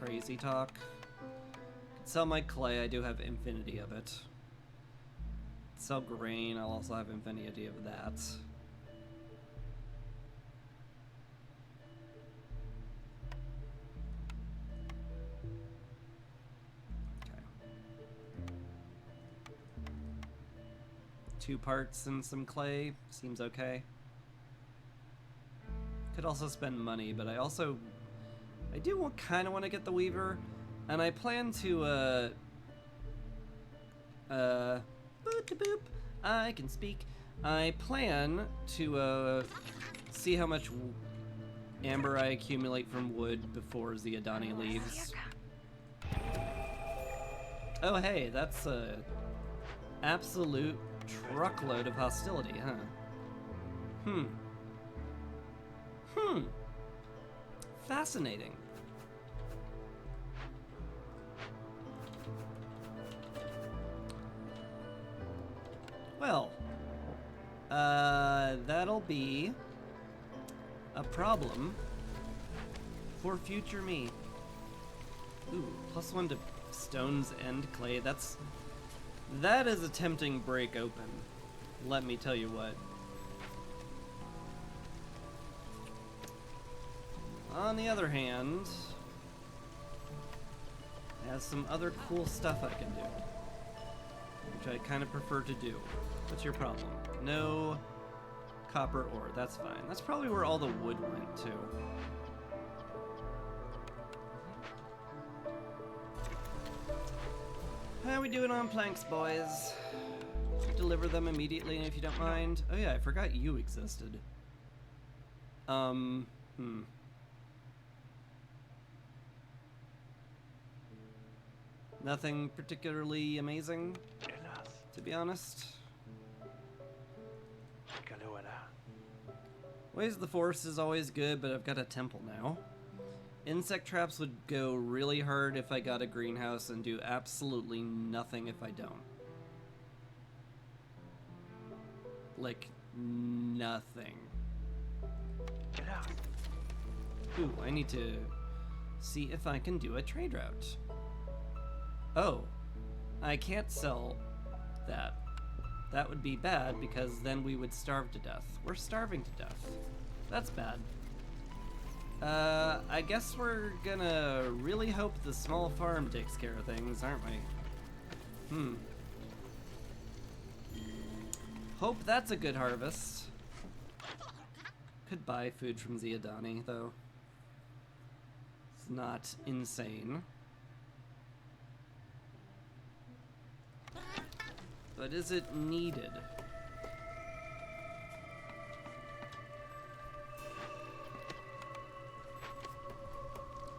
crazy talk. Could sell my clay, I do have infinity of it. Sell grain, I'll also have infinity of that. Okay. 2 parts and some clay, seems okay. Could also spend money, but I do kind of want to get the Weaver, and I plan to, boop, I can speak. I plan to, see how much amber I accumulate from wood before Ziadani leaves. Oh hey, that's a absolute truckload of hostility, huh? Fascinating. Well, that'll be a problem for future me. Ooh, +1 to stones and clay. That is a tempting break open. Let me tell you what. On the other hand, it has some other cool stuff I can do, which I kind of prefer to do. What's your problem? No copper ore, that's fine. That's probably where all the wood went to. How we doing on planks, boys? Deliver them immediately if you don't mind. Oh yeah, I forgot you existed. Nothing particularly amazing, to be honest. Ways of the Forest is always good, but I've got a temple now. Insect traps would go really hard if I got a greenhouse and do absolutely nothing if I don't. Like, nothing. Ooh, I need to see if I can do a trade route. Oh, I can't sell that. That would be bad because then we would starve to death. We're starving to death. That's bad. I guess we're gonna really hope the small farm takes care of things, aren't we? Hope that's a good harvest. Could buy food from Ziadani, though. It's not insane. But is it needed?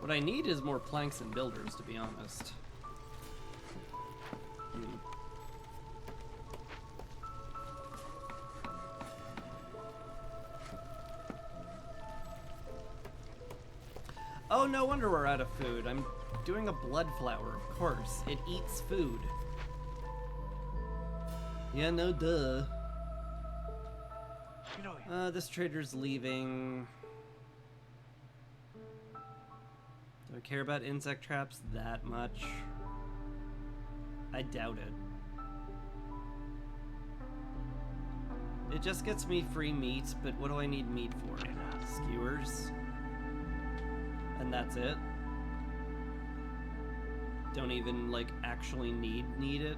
What I need is more planks and builders, to be honest. Oh, no wonder we're out of food. I'm doing a blood flower, of course. It eats food. Yeah, no duh. This trader's leaving. Do I care about insect traps that much? I doubt it. It just gets me free meat, but what do I need meat for? Skewers? And that's it? Don't even, like, actually need it?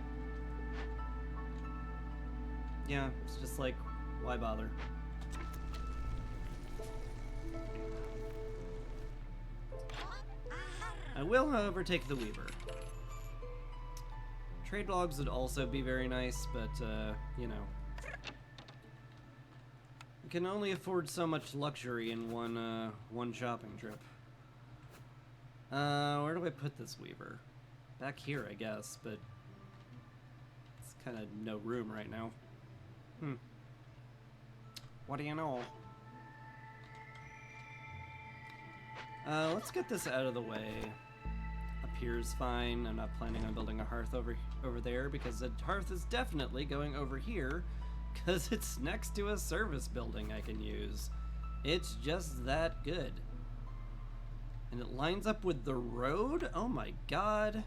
Yeah, it's just like, why bother? I will, however, take the Weaver. Trade logs would also be very nice, but, you know. You can only afford so much luxury in one shopping trip. Where do I put this weaver? Back here, I guess, but it's kind of no room right now. What do you know? Let's get this out of the way. Up here's fine. I'm not planning on building a hearth over there because the hearth is definitely going over here because it's next to a service building I can use. It's just that good. And it lines up with the road? Oh my god.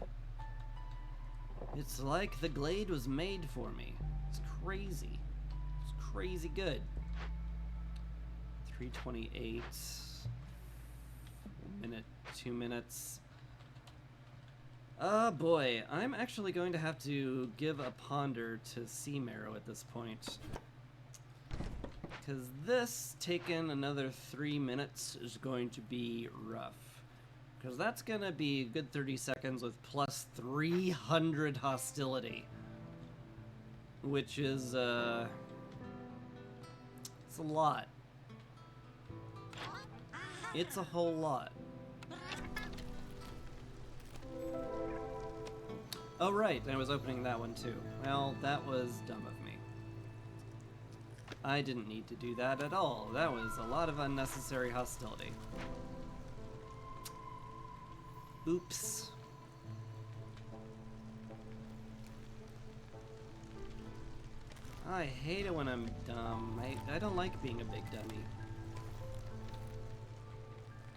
It's like the glade was made for me. It's crazy. It's crazy good. 3:28. Minute, 2 minutes. Oh boy, I'm actually going to have to give a ponder to Sea Marrow at this point. Because this, taking another 3 minutes, is going to be rough. Because that's going to be a good 30 seconds with plus 300 hostility. Which is, it's a lot. It's a whole lot. Oh right, I was opening that one too. Well, that was dumb of me. I didn't need to do that at all. That was a lot of unnecessary hostility. Oops. I hate it when I'm dumb. I don't like being a big dummy.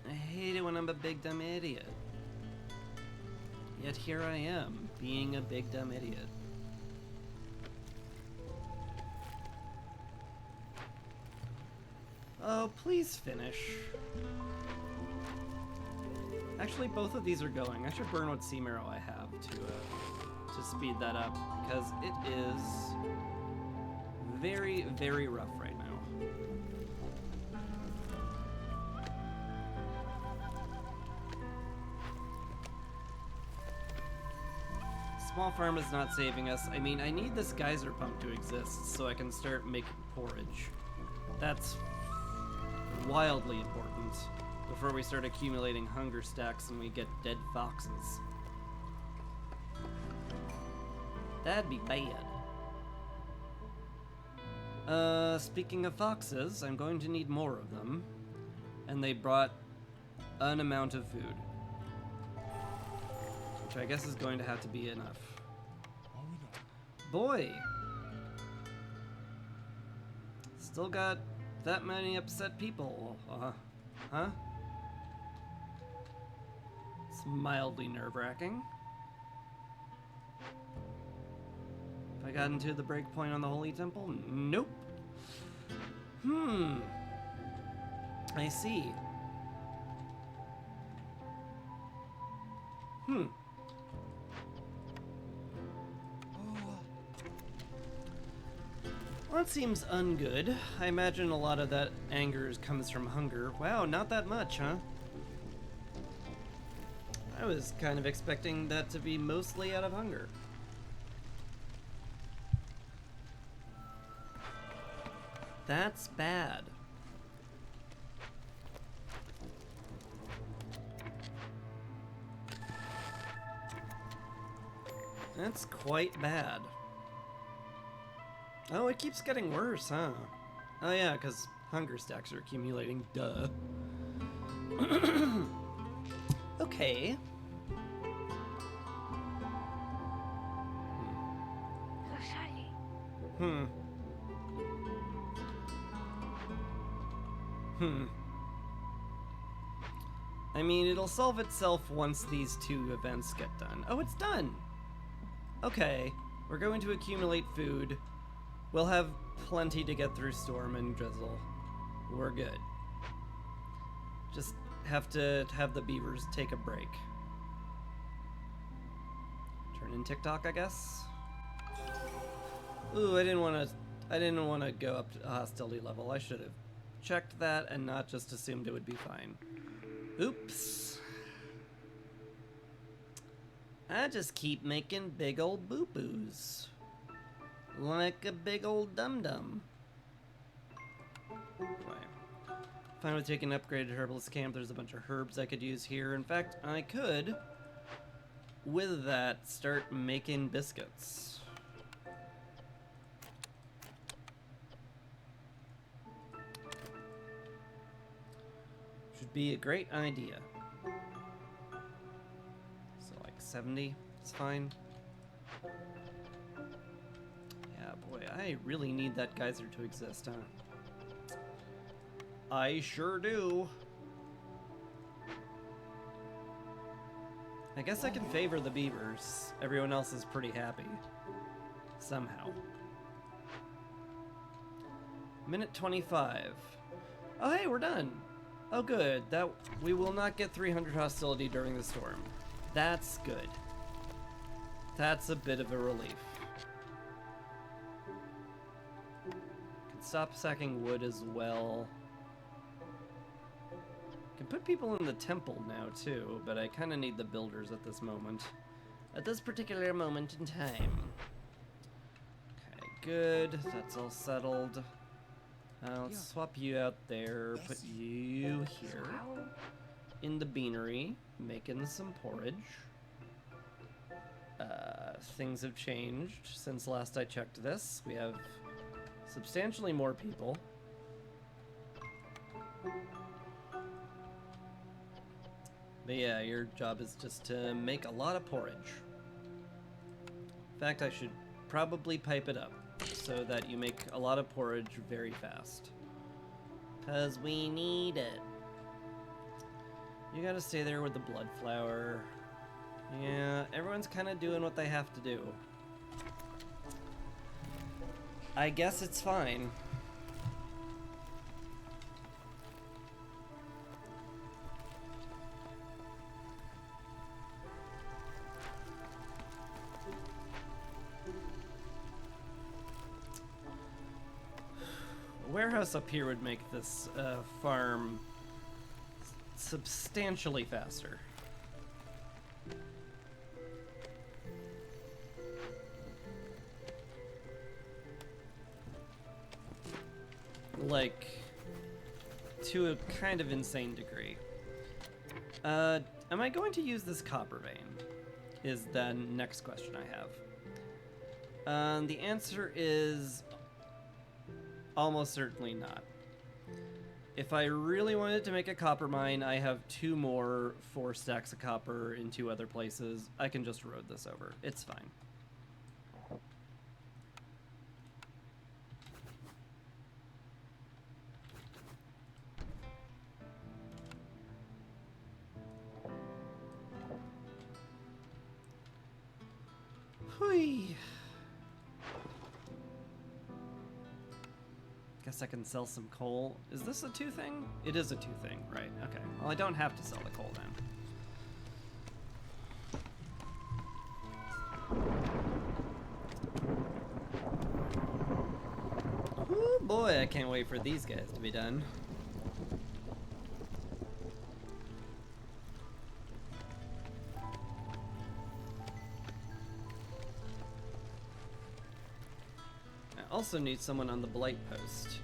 I hate it when I'm a big dumb idiot. Yet here I am, being a big dumb idiot. Oh, please finish. Actually, both of these are going. I should burn what Sea Marrow I have to speed that up, because it is very, very rough right now. Small farm is not saving us. I mean, I need this geyser pump to exist so I can start making porridge. That's wildly important before we start accumulating hunger stacks and we get dead foxes. That'd be bad. Speaking of foxes, I'm going to need more of them. And they brought an amount of food. Which I guess is going to have to be enough. Boy! Still got that many upset people. Huh? It's mildly nerve-wracking. Have I gotten to the break point on the Holy Temple? Nope. I see. Well, that seems ungood. I imagine a lot of that anger comes from hunger. Wow, not that much, huh? I was kind of expecting that to be mostly out of hunger. That's bad. That's quite bad. Oh, it keeps getting worse, huh? Oh yeah, because hunger stacks are accumulating, duh. Okay. I mean, it'll solve itself once these two events get done. Oh, it's done! Okay, we're going to accumulate food. We'll have plenty to get through storm and drizzle. We're good. Just have to have the beavers take a break. Turn in TikTok, I guess. Ooh, I didn't want to go up to hostility level. I should have checked that and not just assumed it would be fine. Oops. I just keep making big old boo-boos. Like a big old dum-dum. Anyway. Fine with taking an upgraded herbalist camp. There's a bunch of herbs I could use here. In fact, I could, with that, start making biscuits. Should be a great idea. So like 70 is fine. Yeah, boy, I really need that geyser to exist, huh? I sure do. I guess I can favor the beavers. Everyone else is pretty happy. Somehow. Minute 25. Oh, hey, we're done. Oh, good. That we will not get 300 hostility during the storm. That's good. That's a bit of a relief. Can stop sacking wood as well. Can put people in the temple now too, but I kind of need the builders at this moment. At this particular moment in time. Okay, good. That's all settled. Let's swap you out there, put you here. In the beanery, making some porridge. Things have changed since last I checked this. We have substantially more people. But yeah, your job is just to make a lot of porridge. In fact, I should probably pipe it up so that you make a lot of porridge very fast. 'Cause we need it. You gotta stay there with the blood flower. Yeah, everyone's kind of doing what they have to do. I guess it's fine. A warehouse up here would make this farm substantially faster. Like, to a kind of insane degree. Am I going to use this copper vein? Is the next question I have. The answer is almost certainly not. If I really wanted to make a copper mine, I have 2 more 4 stacks of copper in 2 other places. I can just road this over. It's fine. Hui. Guess I can sell some coal. Is this a 2 thing? It is a 2 thing, right? Okay. Well, I don't have to sell the coal then. Oh boy, I can't wait for these guys to be done. Also need someone on the blight post.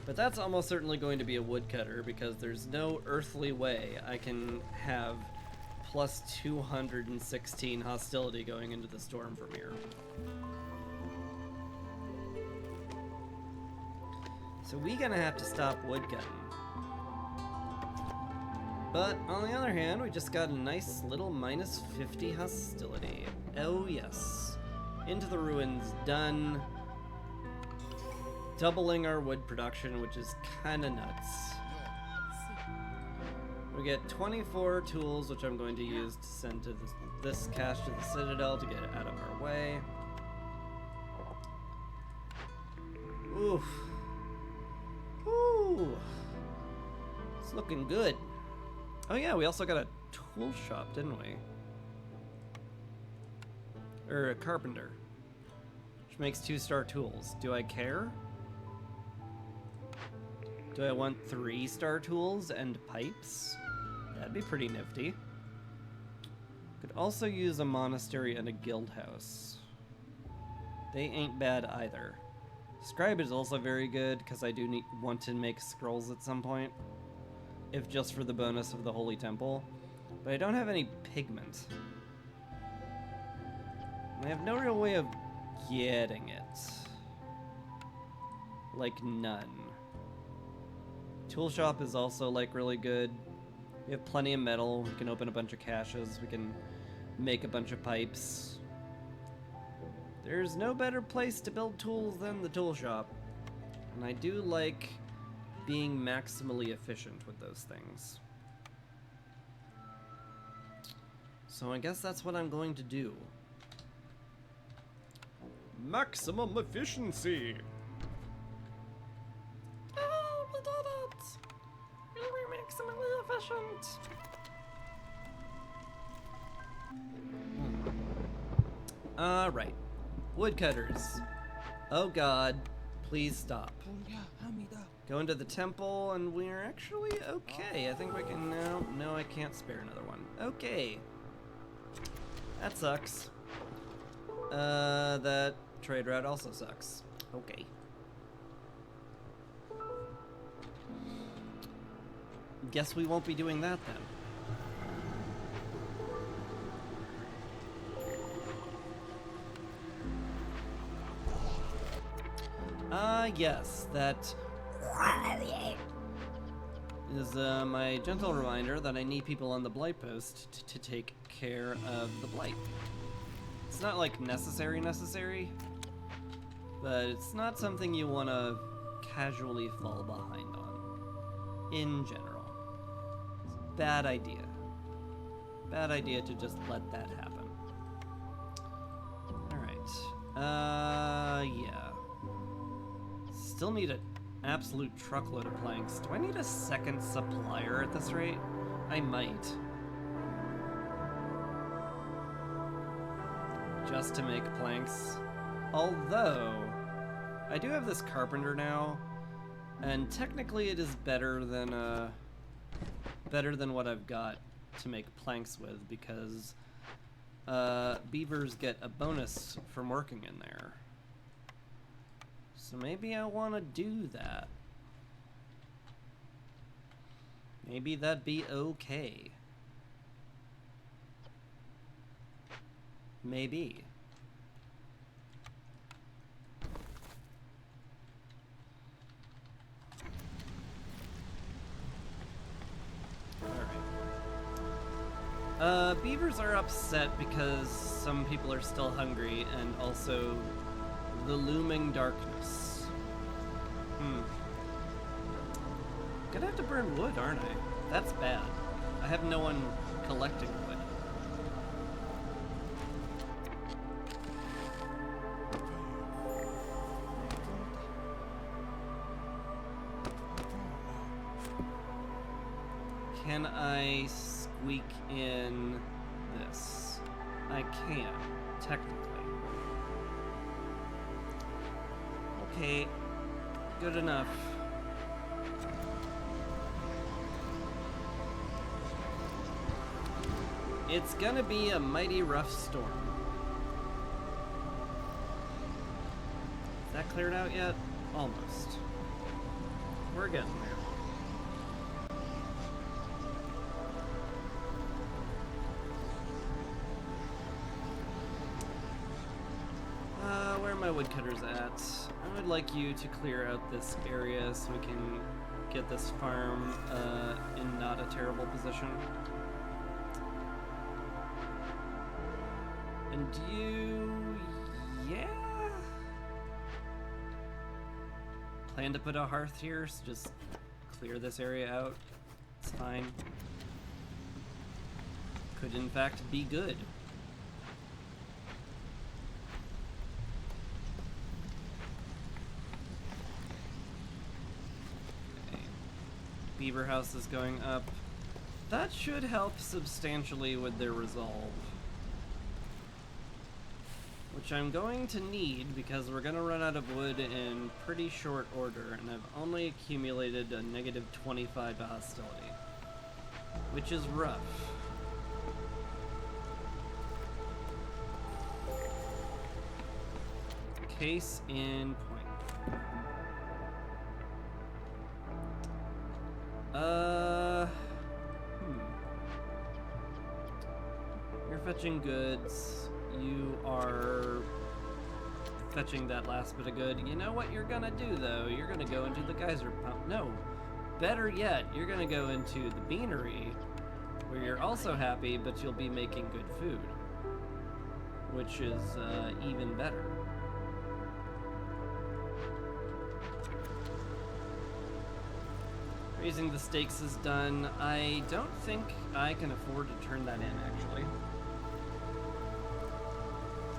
But that's almost certainly going to be a woodcutter because there's no earthly way I can have plus 216 hostility going into the storm from here. So we're gonna have to stop woodcutting. But on the other hand, we just got a nice little minus 50 hostility. Oh yes. Into the ruins, done. Doubling our wood production, which is kind of nuts. We get 24 tools, which I'm going to use to send to this cache to the Citadel to get it out of our way. Oof. Ooh. It's looking good. Oh yeah, we also got a tool shop, didn't we? Or a carpenter, which makes 2-star tools. Do I care? Do I want 3-star tools and pipes? That'd be pretty nifty. Could also use a monastery and a guild house. They ain't bad either. Scribe is also very good because I do want to make scrolls at some point, if just for the bonus of the Holy Temple. But I don't have any pigment. I have no real way of getting it. Like, none. Tool shop is also, like, really good. We have plenty of metal. We can open a bunch of caches. We can make a bunch of pipes. There's no better place to build tools than the tool shop. And I do like being maximally efficient with those things. So I guess that's what I'm going to do. Maximum efficiency! Oh, we did it! We were maximally efficient! Alright. Woodcutters. Oh god, please stop. Go into the temple, and we're actually okay. I think we can now. No, I can't spare another one. Okay. That sucks. That trade route also sucks. Okay. Guess we won't be doing that then. Yes, that is my gentle reminder that I need people on the Blight Post to take care of the Blight. It's not like necessary, but it's not something you want to casually fall behind on, in general. It's a bad idea. Bad idea to just let that happen. Alright, yeah. Still need an absolute truckload of planks. Do I need a second supplier at this rate? I might. Just to make planks. Although, I do have this carpenter now, and technically it is better than what I've got to make planks with, because beavers get a bonus from working in there. So maybe I want to do that. Maybe that'd be okay. Maybe. Alright. Beavers are upset because some people are still hungry, and also the looming darkness. Gonna have to burn wood, aren't I? That's bad. I have no one collecting wood. Can I squeak in this? I can, technically. Okay, good enough. It's gonna be a mighty rough storm. Is that cleared out yet? Almost. We're getting there. Where are my woodcutters at? I would like you to clear out this area so we can get this farm in not a terrible position. And you... yeah? Plan to put a hearth here, so just clear this area out. It's fine. Could in fact be good. Okay. Beaver house is going up. That should help substantially with their resolve. Which I'm going to need because we're going to run out of wood in pretty short order, and I've only accumulated a negative 25 to hostility, which is rough. Case in point. You're fetching goods. You are fetching that last bit of good. You know what you're gonna do, though? You're gonna go into the geyser pump. No. Better yet, you're gonna go into the beanery, where you're also happy, but you'll be making good food. Which is, even better. Raising the stakes is done. I don't think I can afford to turn that in, actually.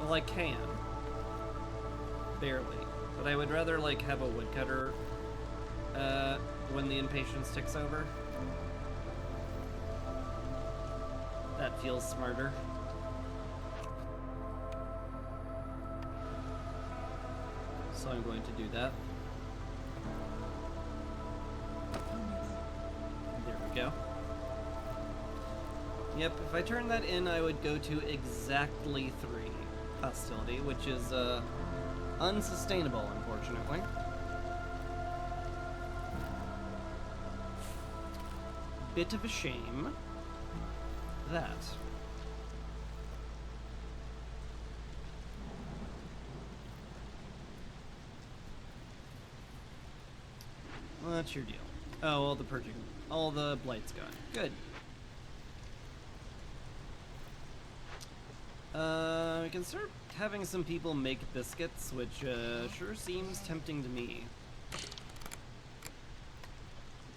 Well, I can. Barely. But I would rather, like, have a woodcutter, when the impatience ticks over. That feels smarter. So I'm going to do that. There we go. Yep, if I turn that in, I would go to exactly 3 hostility, which is, unsustainable, unfortunately. Bit of a shame. That. Well, that's your deal. Oh, all the purging. All the blight's gone. Good. We can start having some people make biscuits, which sure seems tempting to me.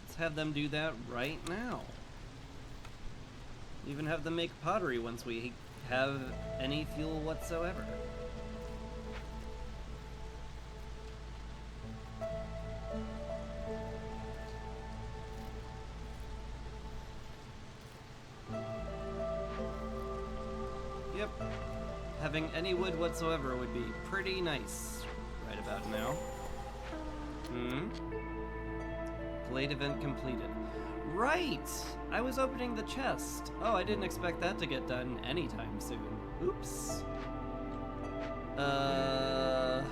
Let's have them do that right now. Even have them make pottery once we have any fuel whatsoever. Yep. Having any wood whatsoever would be pretty nice right about now. Blade event completed. Right! I was opening the chest. Oh, I didn't expect that to get done anytime soon. Oops. Huh.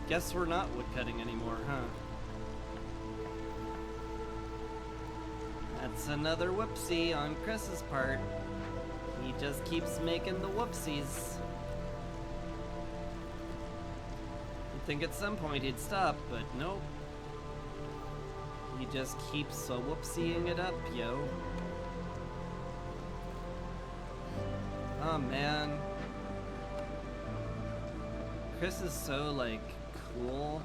Guess we're not woodcutting anymore, huh? That's another whoopsie on Chris's part. He just keeps making the whoopsies. You'd think at some point he'd stop, but nope. He just keeps whoopsieing it up, yo. Oh man. Chris is so, like, cool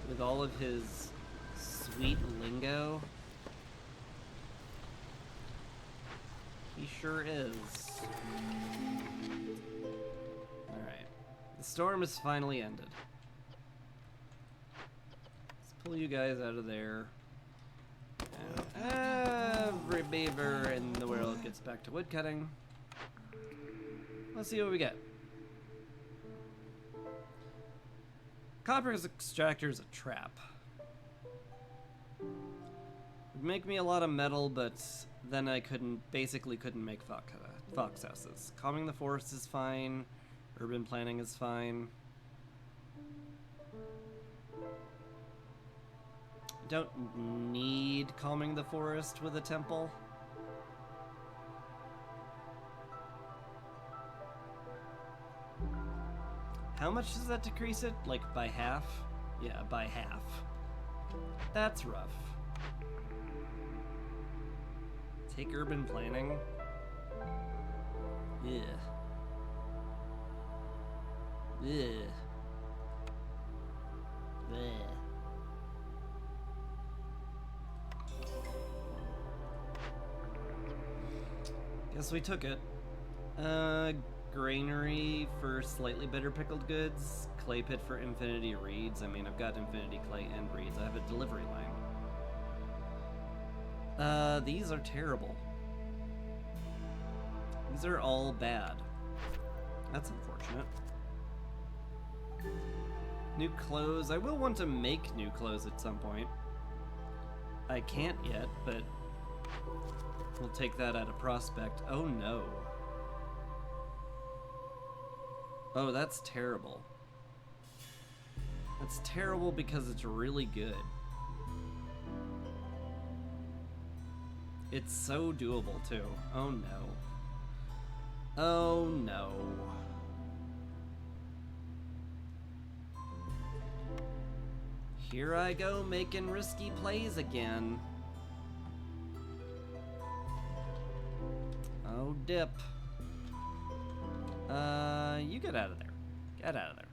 with all of his sweet lingo. He sure is. Alright. The storm has finally ended. Let's pull you guys out of there. And every beaver in the world gets back to woodcutting. Let's see what we get. Copper's extractor is a trap. Would make me a lot of metal, but then I basically couldn't make fox houses. Calming the forest is fine. Urban planning is fine. Don't need calming the forest with a temple. How much does that decrease it? Like by half? Yeah, by half. That's rough. Take urban planning. Yeah. Yeah. Yeah. Guess we took it. Granary for slightly better pickled goods. Clay pit for infinity reeds. I mean, I've got infinity clay and reeds. I have a delivery line. These are terrible. These are all bad. That's unfortunate. New clothes. I will want to make new clothes at some point. I can't yet, but we'll take that at a prospect. Oh no. Oh, that's terrible. That's terrible because it's really good. It's so doable, too. Oh, no. Oh, no. Here I go making risky plays again. Oh, dip. You get out of there. Get out of there.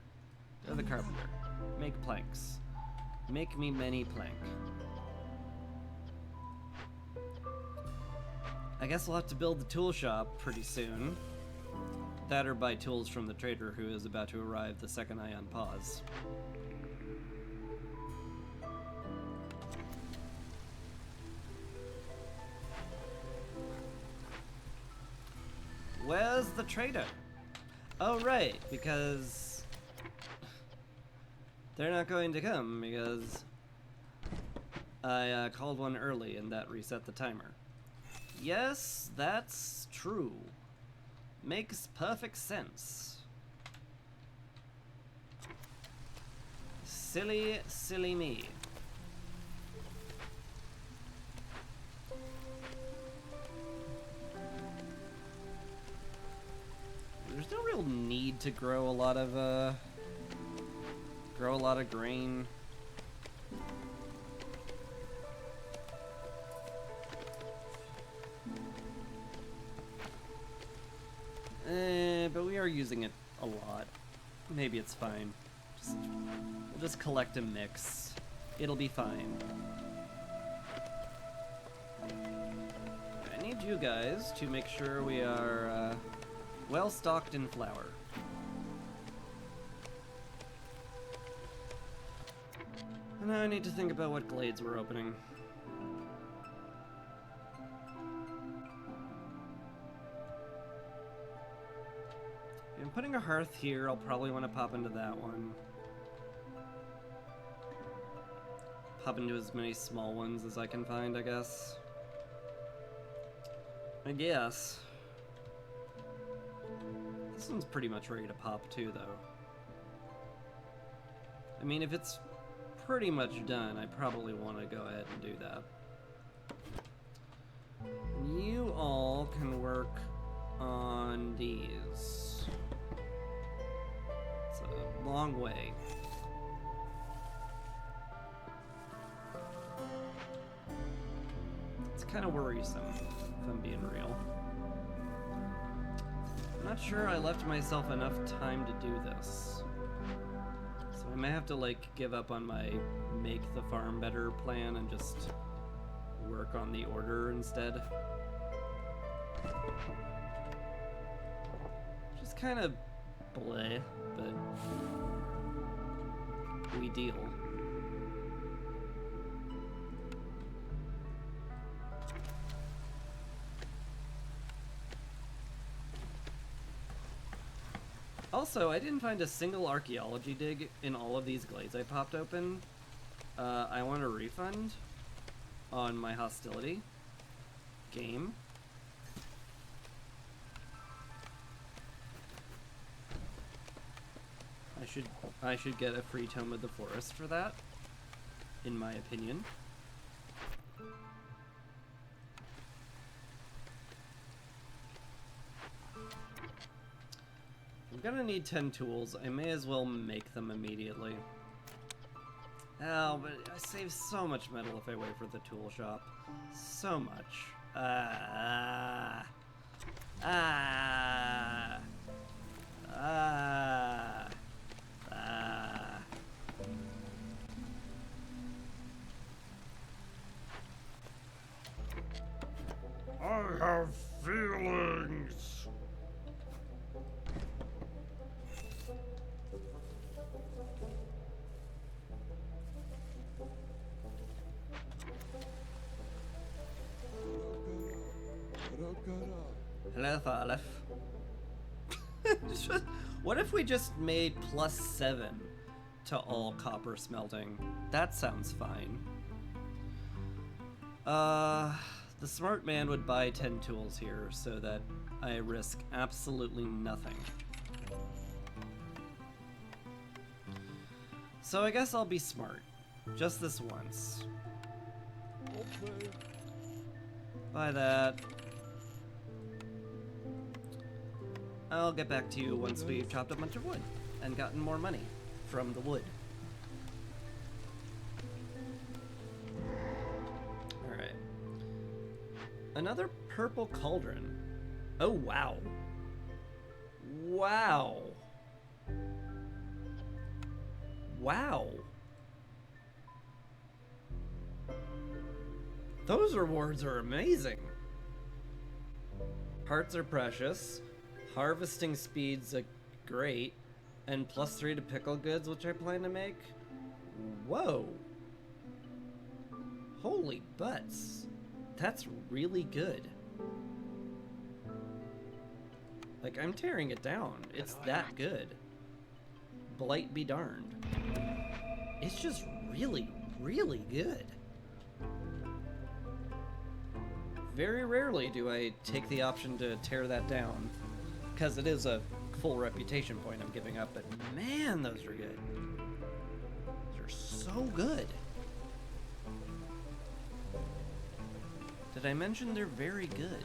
Go to the carpenter. Make planks. Make me many plank. I guess we'll have to build the tool shop pretty soon. That or buy tools from the trader who is about to arrive the second I unpause. Where's the trader? Oh, right, because they're not going to come because I called one early and that reset the timer. Yes, that's true. Makes perfect sense. Silly, silly me. There's no real need to grow a lot of grain. But we are using it a lot. Maybe it's fine. We'll just collect a mix. It'll be fine. I need you guys to make sure we are well stocked in flour. And now I need to think about what glades we're opening. I'm putting a hearth here. I'll probably want to pop into that one. Pop into as many small ones as I can find, I guess. This one's pretty much ready to pop too, though. I mean, if it's pretty much done, I probably want to go ahead and do that. You all can work on these. It's a long way. It's kind of worrisome, if I'm being real. I'm not sure I left myself enough time to do this. So I may have to, like, give up on my make the farm better plan and just work on the order instead. Just kind of bleh, but we deal. Also, I didn't find a single archaeology dig in all of these glades I popped open. I want a refund on my hostility game. I should get a free Tome of the Forest for that, in my opinion. I'm gonna need 10 tools. I may as well make them immediately. Oh, but I save so much metal if I wait for the tool shop. So much. I have feelings. Hello, Farlef. What if we just made +7 to all copper smelting? That sounds fine. The smart man would buy 10 tools here so that I risk absolutely nothing. So I guess I'll be smart. Just this once. Okay. Buy that. I'll get back to you once we've chopped a bunch of wood and gotten more money from the wood. Alright. Another purple cauldron. Oh, wow. Wow. Wow. Those rewards are amazing. Hearts are precious. Harvesting speed's great. And +3 to pickle goods, which I plan to make. Whoa. Holy butts. That's really good. Like, I'm tearing it down. It's that good. Blight be darned. It's just really, really good. Very rarely do I take the option to tear that down, because it is a full reputation point I'm giving up, but man, those are good. Those are so good. Did I mention they're very good?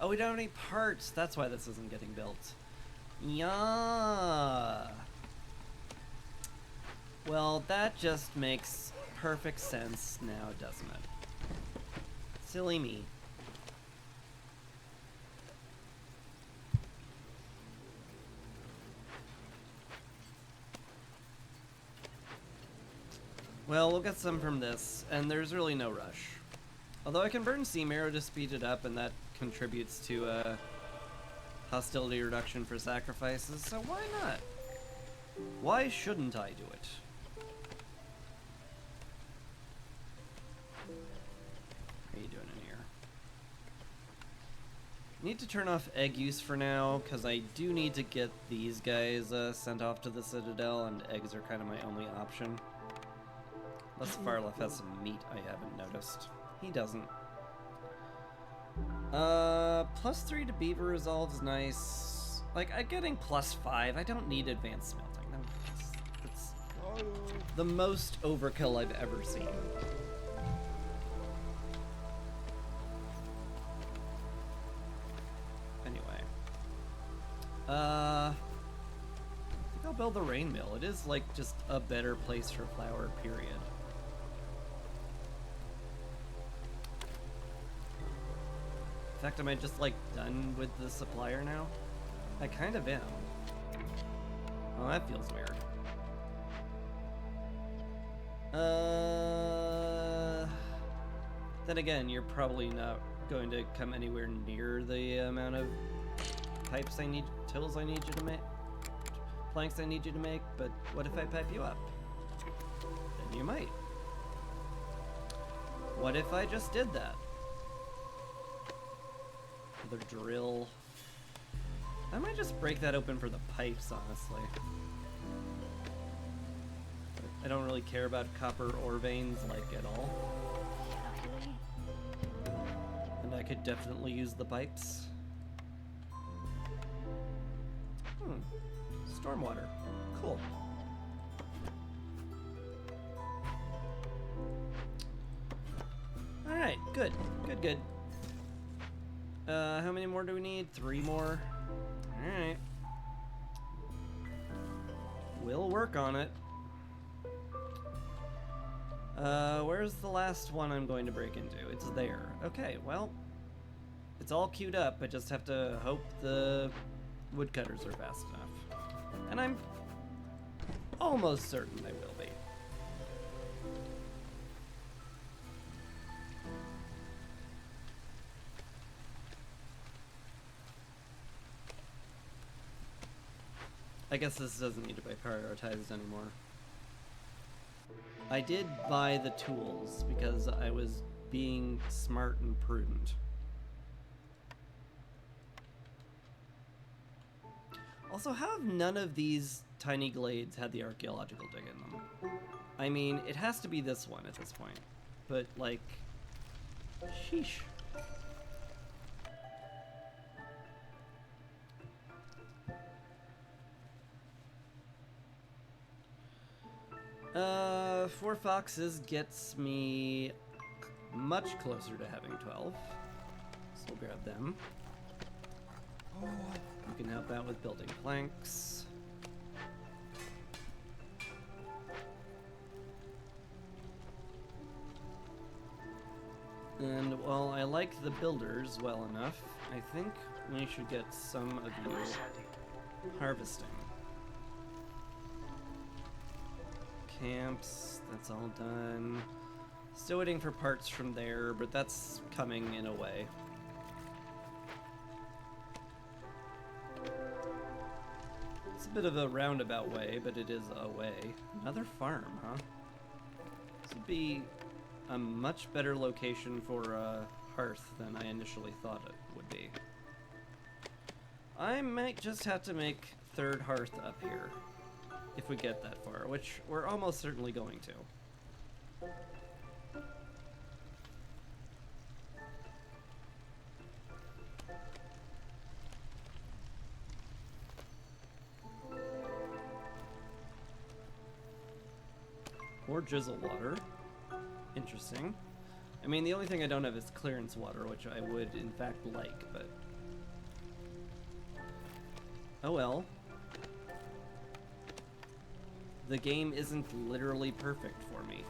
Oh, we don't have any parts. That's why this isn't getting built. Yeah. Well, that just makes perfect sense now, doesn't it? Silly me. Well, we'll get some from this, and there's really no rush. Although I can burn Seam Arrow to speed it up, and that contributes to hostility reduction for sacrifices, so why not? Why shouldn't I do it? What are you doing in here? Need to turn off egg use for now, because I do need to get these guys sent off to the Citadel, and eggs are kind of my only option. Unless Farlef has some meat I haven't noticed. He doesn't. +3 to Beaver Resolve is nice. Like, I'm getting +5. I don't need advanced smelting. That's the most overkill I've ever seen. Anyway. I think I'll build the rain mill. It is, like, just a better place for flour, period. In fact, am I just, like, done with the supplier now? I kind of am. Oh, that feels weird. Then again, you're probably not going to come anywhere near the amount of pipes I need, tills I need you to make, planks I need you to make, but what if I pipe you up? Then you might. What if I just did that? The drill. I might just break that open for the pipes, honestly. I don't really care about copper ore veins, like, at all. And I could definitely use the pipes. Stormwater. Cool. Alright, good. Good, good. How many more do we need? 3 more? Alright. We'll work on it. Where's the last one I'm going to break into? It's there. Okay, well, it's all queued up. I just have to hope the woodcutters are fast enough. And I'm almost certain they will be. I guess this doesn't need to be prioritized anymore. I did buy the tools because I was being smart and prudent. Also, how have none of these tiny glades had the archaeological dig in them? I mean, it has to be this one at this point. But, like, Sheesh. Four foxes gets me much closer to having 12. So we'll grab them. You can help out with building planks. And while I like the builders well enough, I think we should get some of you harvesting. Camps, that's all done. Still waiting for parts from there, but that's coming in a way. It's a bit of a roundabout way, but it is a way. Another farm, huh? This would be a much better location for a hearth than I initially thought it would be. I might just have to make third hearth up here, if we get that far, which we're almost certainly going to. Or drizzle water. Interesting. I mean, the only thing I don't have is clearance water, which I would in fact like, but... oh well. The game isn't literally perfect for me.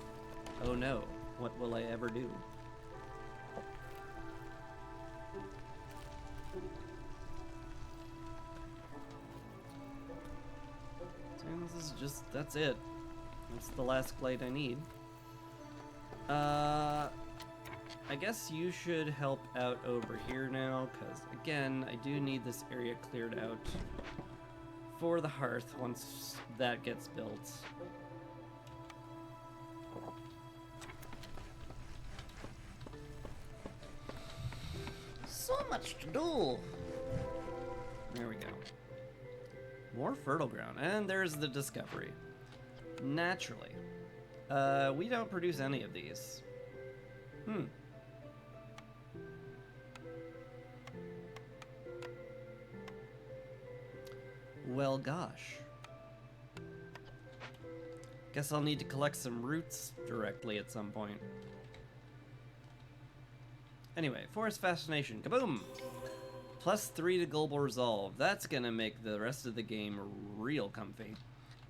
Oh no, what will I ever do? And this is just, that's it. That's the last glade I need. I guess you should help out over here now, because again, I do need this area cleared out for the hearth once that gets built. So much to do. There we go. More fertile ground, and there's the discovery. Naturally. We don't produce any of these. Well, gosh. Guess I'll need to collect some roots directly at some point. Anyway, Forest Fascination. Kaboom! +3 to Global Resolve. That's gonna make the rest of the game real comfy.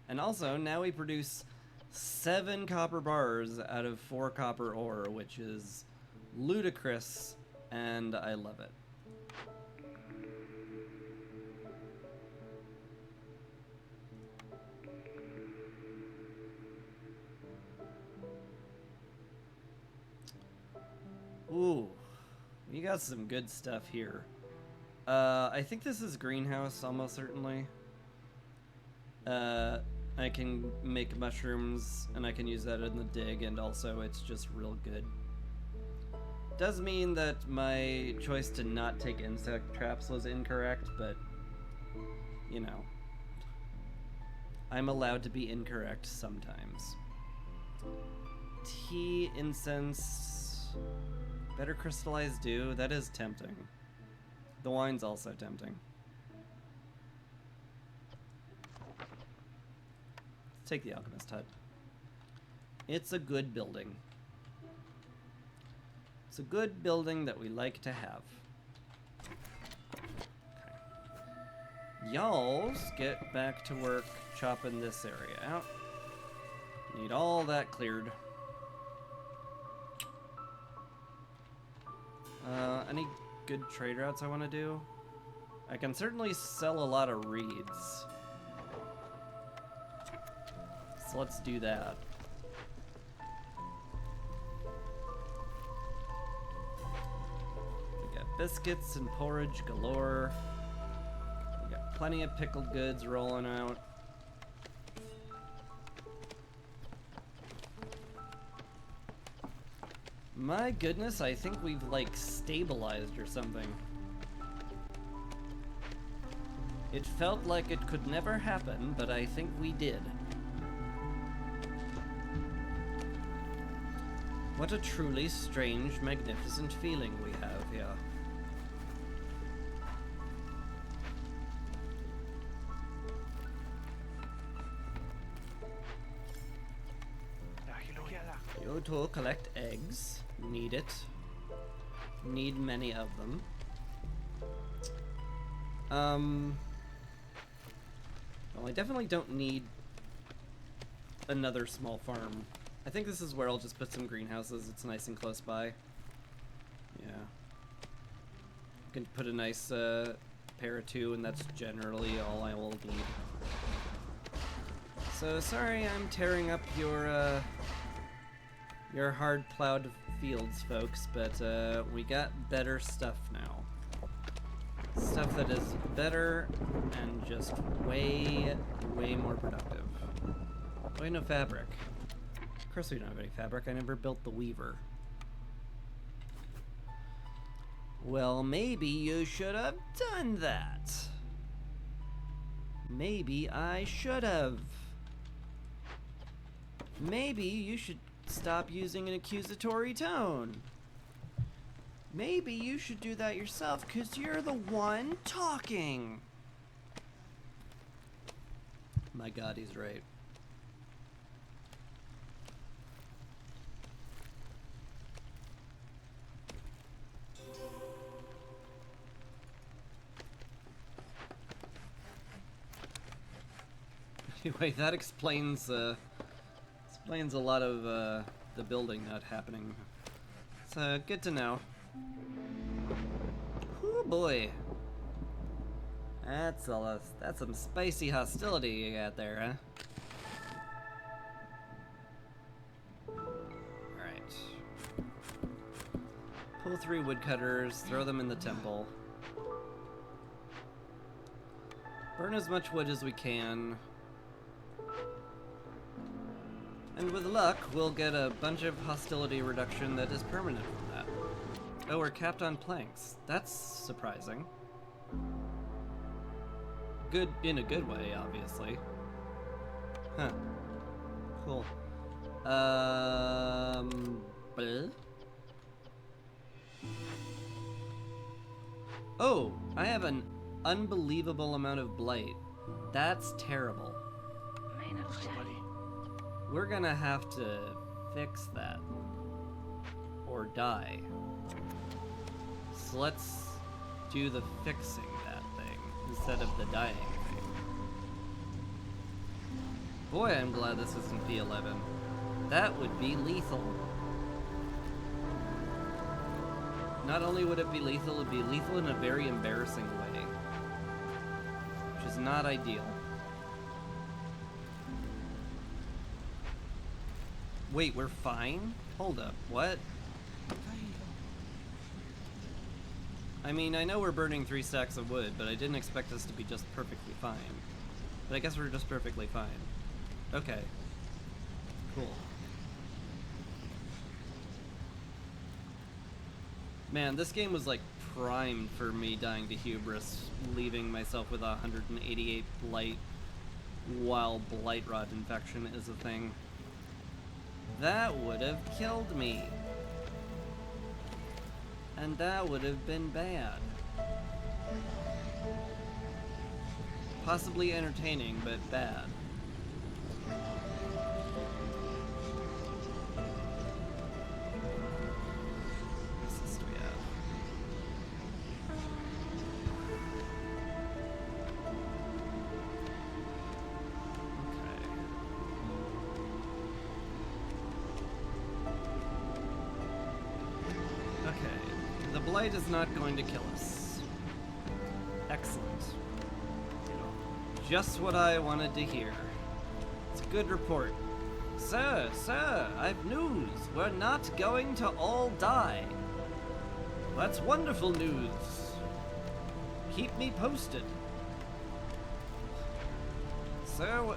And also, now we produce 7 copper bars out of 4 copper ore, which is ludicrous, and I love it. Ooh, we got some good stuff here. I think this is greenhouse, almost certainly. I can make mushrooms, and I can use that in the dig, and also it's just real good. Does mean that my choice to not take insect traps was incorrect, but, you know. I'm allowed to be incorrect sometimes. Tea, incense, better crystallized dew, that is tempting. The wine's also tempting. Let's take the alchemist hut. It's a good building. It's a good building that we like to have. Okay. Y'alls get back to work chopping this area out. Need all that cleared. Any good trade routes I want to do? I can certainly sell a lot of reeds. So let's do that. We got biscuits and porridge galore. We got plenty of pickled goods rolling out. My goodness, I think we've, like, stabilized or something. It felt like it could never happen, but I think we did. What a truly strange, magnificent feeling we have here. Go to collect eggs. Need it. Need many of them. Well, I definitely don't need another small farm. I think this is where I'll just put some greenhouses. It's nice and close by. Yeah. I can put a nice pair of two, and that's generally all I will need. So sorry I'm tearing up your hard-plowed fields, folks, but we got better stuff now. Stuff that is better and just way, way more productive. Why no fabric? Of course we don't have any fabric. I never built the weaver. Well, maybe you should have done that. Maybe I should have. Maybe you should stop using an accusatory tone. Maybe you should do that yourself, 'cause you're the one talking. My God, he's right. Anyway, that explains a lot of the building not happening. It's good to know. Oh boy, that's some spicy hostility you got there, huh? All right. Pull 3 woodcutters, throw them in the temple. Burn as much wood as we can. And with luck, we'll get a bunch of hostility reduction that is permanent from that. Oh, we're capped on planks. That's surprising. Good, in a good way, obviously. Huh. Cool. Bleh? Oh, I have an unbelievable amount of blight. That's terrible. We're gonna have to fix that. Or die. So let's do the fixing that thing instead of the dying thing. Boy, I'm glad this isn't P11. That would be lethal. Not only would it be lethal, it would be lethal in a very embarrassing way. Which is not ideal. Wait, we're fine? Hold up, what? I mean, I know we're burning 3 stacks of wood, but I didn't expect us to be just perfectly fine. But I guess we're just perfectly fine. Okay. Cool. Man, this game was like primed for me dying to hubris, leaving myself with 188 blight while blight rot infection is a thing. That would have killed me. And that would have been bad. Possibly entertaining, but bad. What assist do we have? Okay. The blight is not going to kill us. Excellent. Just what I wanted to hear. It's a good report. Sir, I've news. We're not going to all die. That's wonderful news. Keep me posted. Sir,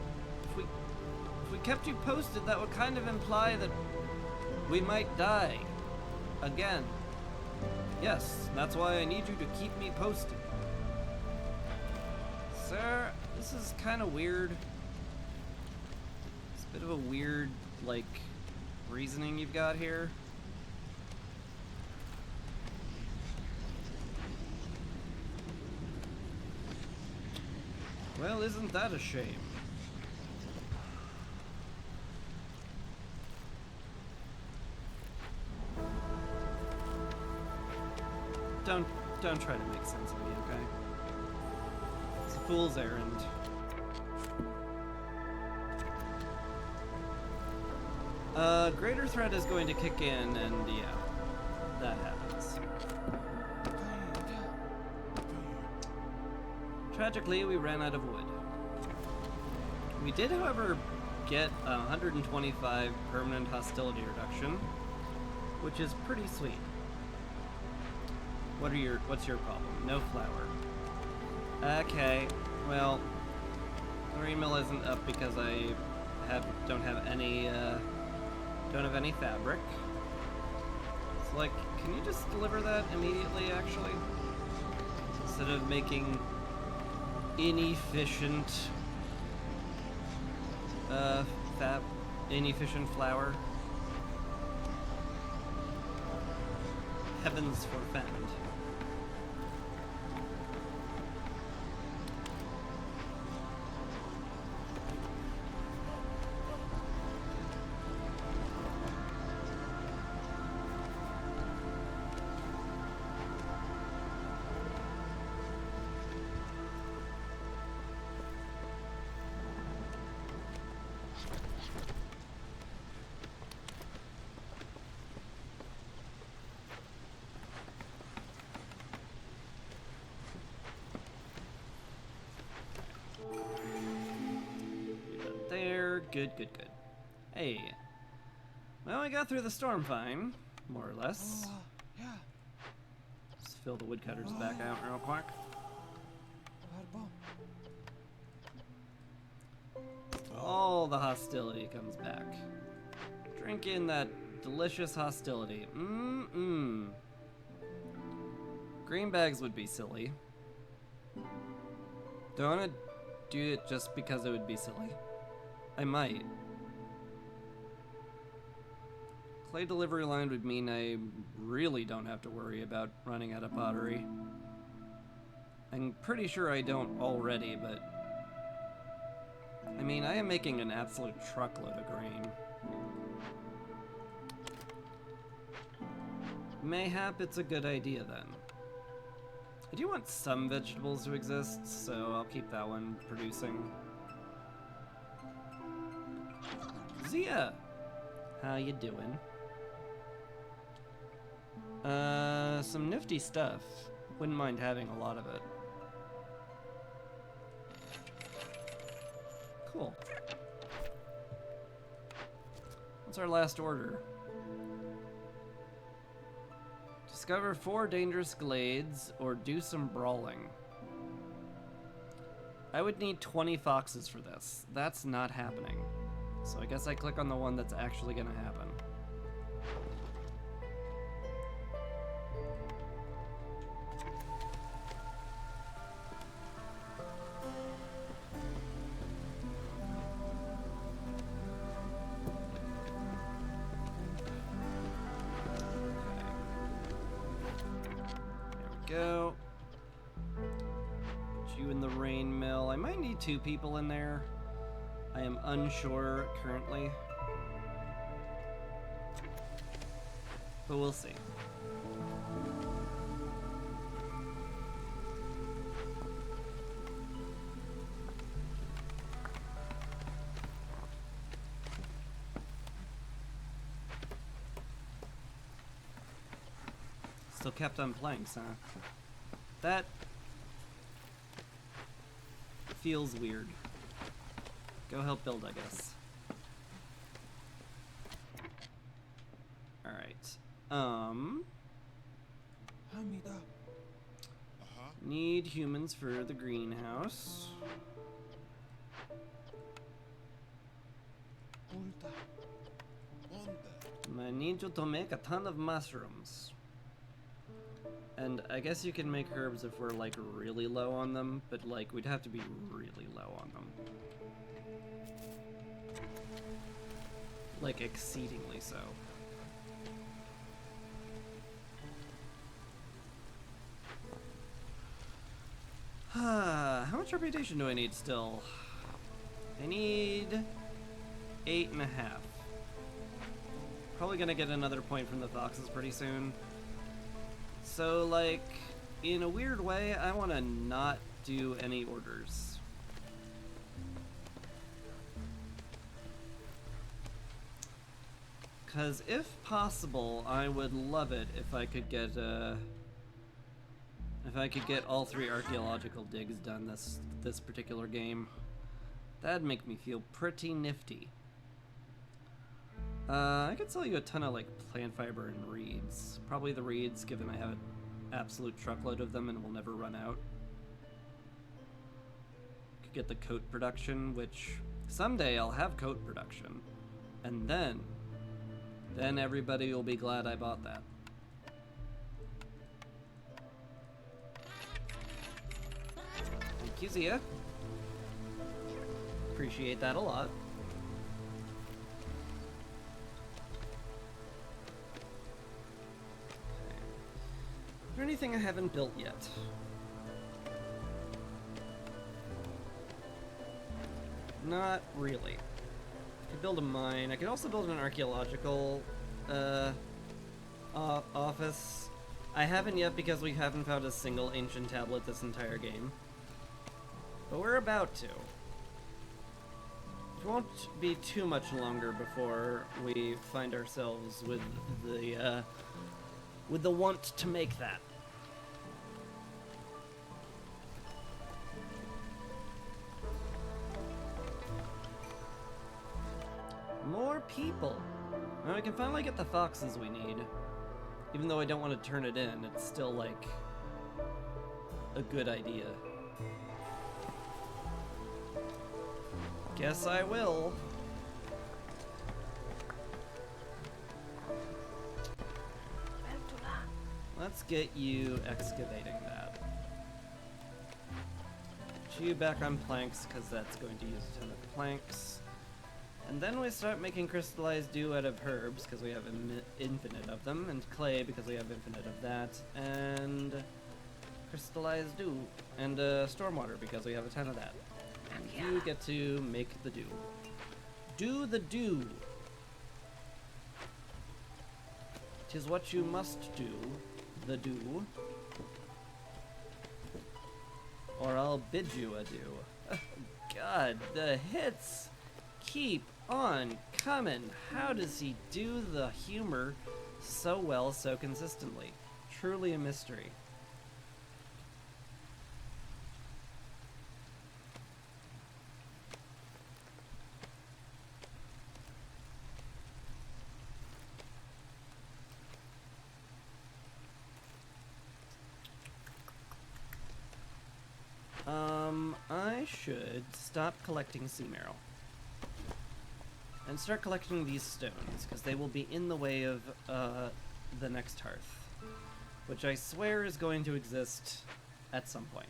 if we kept you posted, that would kind of imply that we might die. Again. Yes, that's why I need you to keep me posted. Sir, this is kind of weird. It's a bit of a weird, like, reasoning you've got here. Well, isn't that a shame? Don't try to make sense of me, okay? It's a fool's errand. Greater threat is going to kick in, and yeah, that happens. Tragically, we ran out of wood. We did, however, get 125 permanent hostility reduction, which is pretty sweet. What's your problem? No flour. Okay, well, the marine mill isn't up because I don't have any fabric. So, like, can you just deliver that immediately, actually? Instead of making inefficient flour. Heavens forfend. Good. Hey. Well, I got through the storm fine, more or less. Yeah. Just fill the woodcutters back out real quick. All the hostility comes back. Drink in that delicious hostility. Green bags would be silly. Do I want to do it just because it would be silly? I might. Clay delivery line would mean I really don't have to worry about running out of pottery. I'm pretty sure I don't already, but... I mean, I am making an absolute truckload of grain. Mayhap it's a good idea then. I do want some vegetables to exist, so I'll keep that one producing. Zia! How you doing? Some nifty stuff. Wouldn't mind having a lot of it. Cool. What's our last order? Discover 4 dangerous glades or do some brawling. I would need 20 foxes for this. That's not happening. So I guess I click on the one that's actually gonna happen. Go. Put you in the rain mill. I might need 2 people in there. I am unsure currently. But we'll see. Still kept on planks, huh? That feels weird. Go help build, I guess. Alright. Need humans for the greenhouse. I need you to make a ton of mushrooms. And I guess you can make herbs if we're like really low on them, but like we'd have to be really low on them. Like exceedingly so. How much reputation do I need still? I need 8.5. Probably gonna get another point from the foxes pretty soon. So, like, in a weird way, I want to not do any orders. Because if possible, I would love it if I could get all 3 archaeological digs done this particular game. That'd make me feel pretty nifty. I could sell you a ton of like plant fiber and reeds. Probably the reeds, given I have an absolute truckload of them and will never run out. Could get the coat production, which someday I'll have coat production, and then everybody will be glad I bought that. Thank you, Zia. Appreciate that a lot. Is there anything I haven't built yet? Not really. I could build a mine. I could also build an archaeological office. I haven't yet because we haven't found a single ancient tablet this entire game. But we're about to. It won't be too much longer before we find ourselves with the want to make that. More people. Now we can finally get the foxes we need. Even though I don't want to turn it in, it's still like a good idea. Guess I will. Let's get you excavating that. Put you back on planks, because that's going to use a ton of planks. And then we start making crystallized dew out of herbs, because we have infinite of them, and clay, because we have infinite of that, and crystallized dew, and stormwater, because we have a ton of that. And you get to make the dew. Do the dew. 'Tis what you must do, the dew. Or I'll bid you adieu. God, the hits keep on coming. How does he do the humor so well, so consistently? Truly a mystery. I should stop collecting sea marrow. And start collecting these stones, because they will be in the way of the next hearth. Which I swear is going to exist at some point.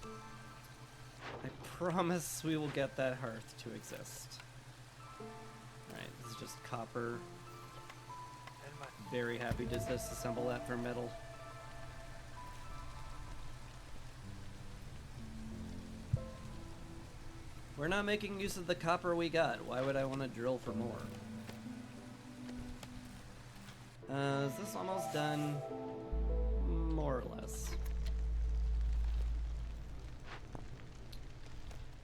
I promise we will get that hearth to exist. Alright, this is just copper. Very happy to disassemble that for metal. We're not making use of the copper we got. Why would I want to drill for more? Is this almost done? More or less.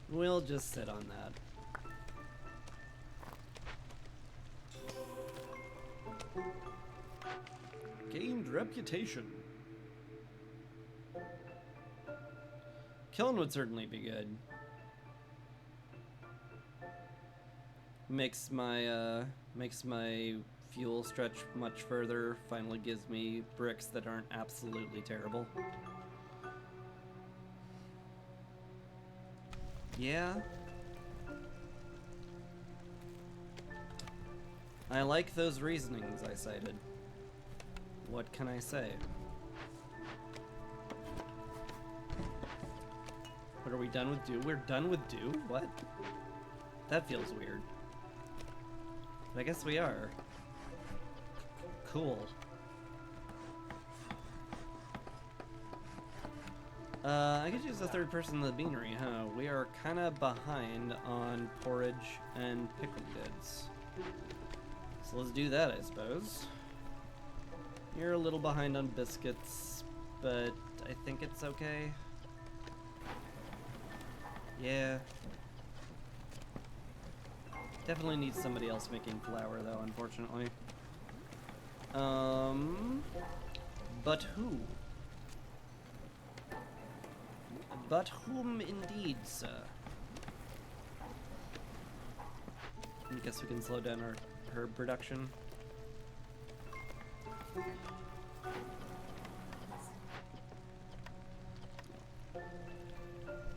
We'll just sit on that. Gained reputation. Kiln would certainly be good. Makes my fuel stretch much further, finally gives me bricks that aren't absolutely terrible. Yeah. I like those reasonings I cited. What can I say? What, are we done with dew? We're done with dew? What? That feels weird. But I guess we are. Cool. I could use the third person in the beanery, huh? We are kind of behind on porridge and pickled goods. So let's do that, I suppose. You're a little behind on biscuits, but I think it's okay. Yeah. Definitely need somebody else making flour, though, unfortunately. But who? But whom indeed, sir? I guess we can slow down our herb production.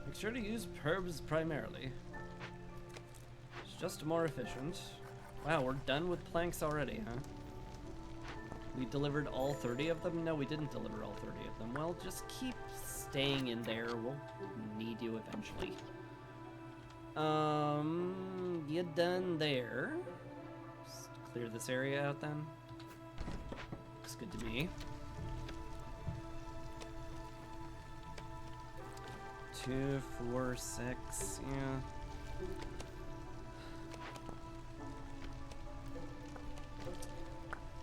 Make sure to use herbs primarily. It's just more efficient. Wow, we're done with planks already, huh? We delivered all 30 of them? No, we didn't deliver all 30 of them. Well, just keep staying in there. We'll need you eventually. You done there. Just clear this area out then. Looks good to me. 2, 4, 6, yeah.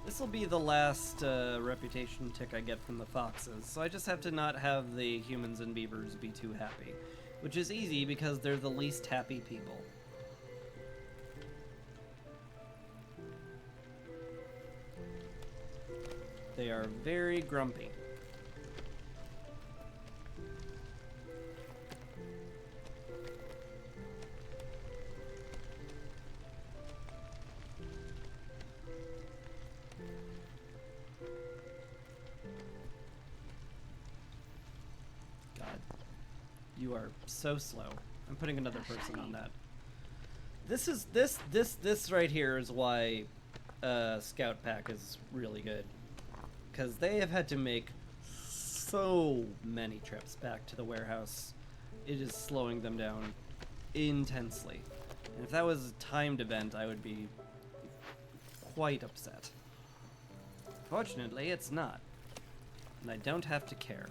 This will be the last reputation tick I get from the foxes, so I just have to not have the humans and beavers be too happy. Which is easy because they're the least happy people. They are very grumpy. You are so slow. I'm putting another person on that. This right here is why Scout Pack is really good. Because they have had to make so many trips back to the warehouse. It is slowing them down intensely. And if that was a timed event, I would be quite upset. Fortunately, it's not. And I don't have to care.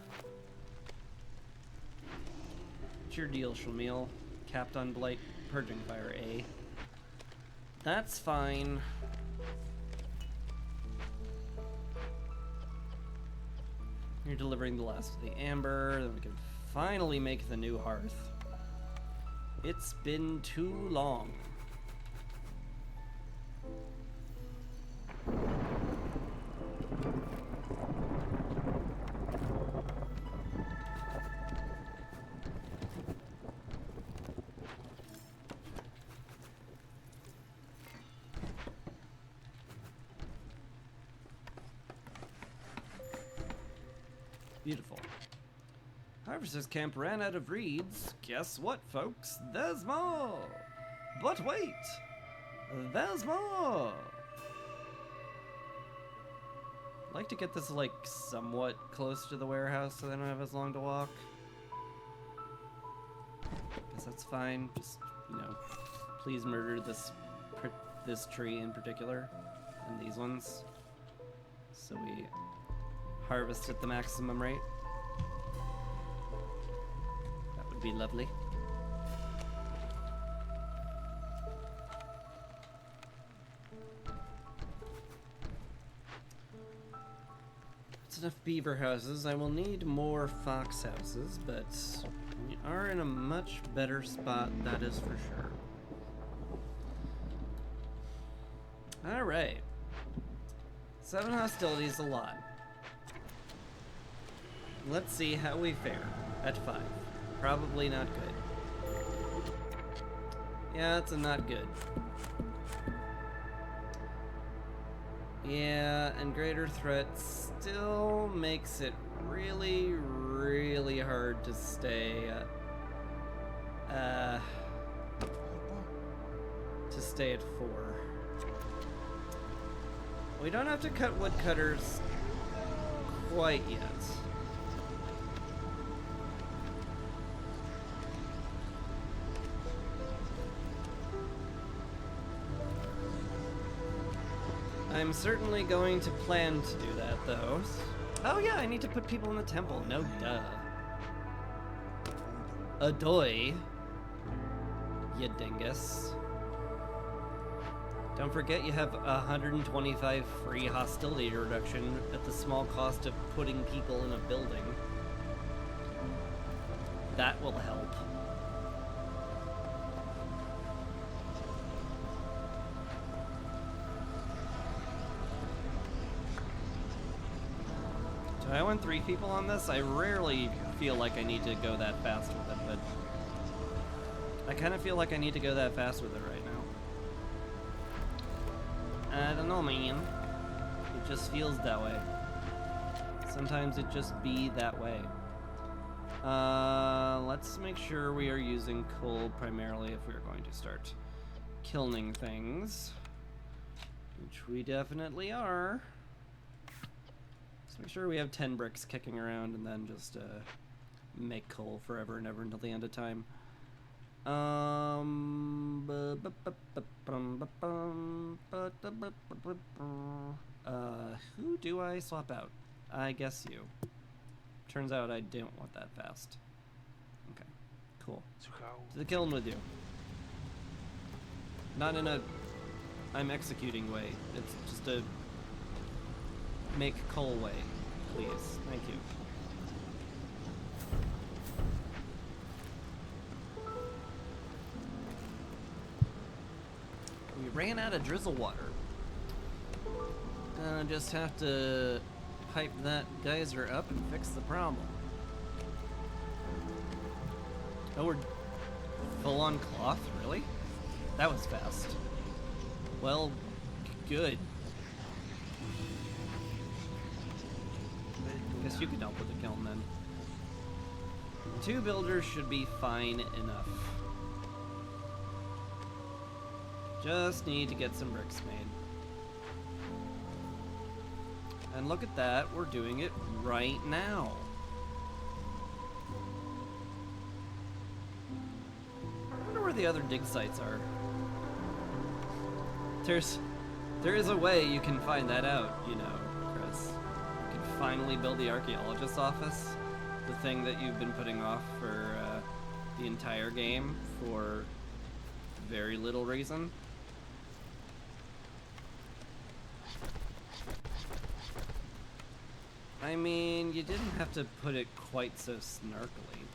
What's your deal, Shlemiel? Capped on Blight, Purging Fire, eh? That's fine. You're delivering the last of the amber, then we can finally make the new hearth. It's been too long. Beautiful. Harvester's camp ran out of reeds. Guess what, folks? There's more! But wait! There's more! I'd like to get this, like, somewhat close to the warehouse so they don't have as long to walk. Guess that's fine. Just, you know, please murder this tree in particular, and these ones, so we harvest at the maximum rate. That would be lovely. That's enough beaver houses. I will need more fox houses, but we are in a much better spot, that is for sure. Alright. 7 hostilities a lot. Let's see how we fare at 5. Probably not good. Yeah, it's a not good. Yeah, and greater threat still makes it really, really hard to stay at 4. We don't have to cut woodcutters quite yet. I'm certainly going to plan to do that, though. Oh yeah, I need to put people in the temple. No duh. Adoy, you dingus. Don't forget you have 125 free hostility reduction at the small cost of putting people in a building. That will help. Do I want 3 people on this? I rarely feel like I need to go that fast with it, but I kind of feel like I need to go that fast with it right now. I don't know, man. It just feels that way. Sometimes it just be that way. Let's make sure we are using coal primarily if we're going to start kilning things. Which we definitely are. Let's make sure we have 10 bricks kicking around and then just make coal forever and ever until the end of time. Who do I swap out? I guess you. Turns out I don't want that fast. Okay, cool. To the kiln with you. Not in a I'm executing way. It's just a make coal way, please. Thank you. We ran out of drizzle water. Just have to pipe that geyser up and fix the problem. Oh, we're full on cloth? Really? That was fast. Well, good. Guess you could help with the kiln then. 2 builders should be fine enough. Just need to get some bricks made. And look at that, we're doing it right now. I wonder where the other dig sites are. There is a way you can find that out, you know, Chris. You can finally build the archaeologist's office. The thing that you've been putting off for the entire game for very little reason. I mean, you didn't have to put it quite so snarkily,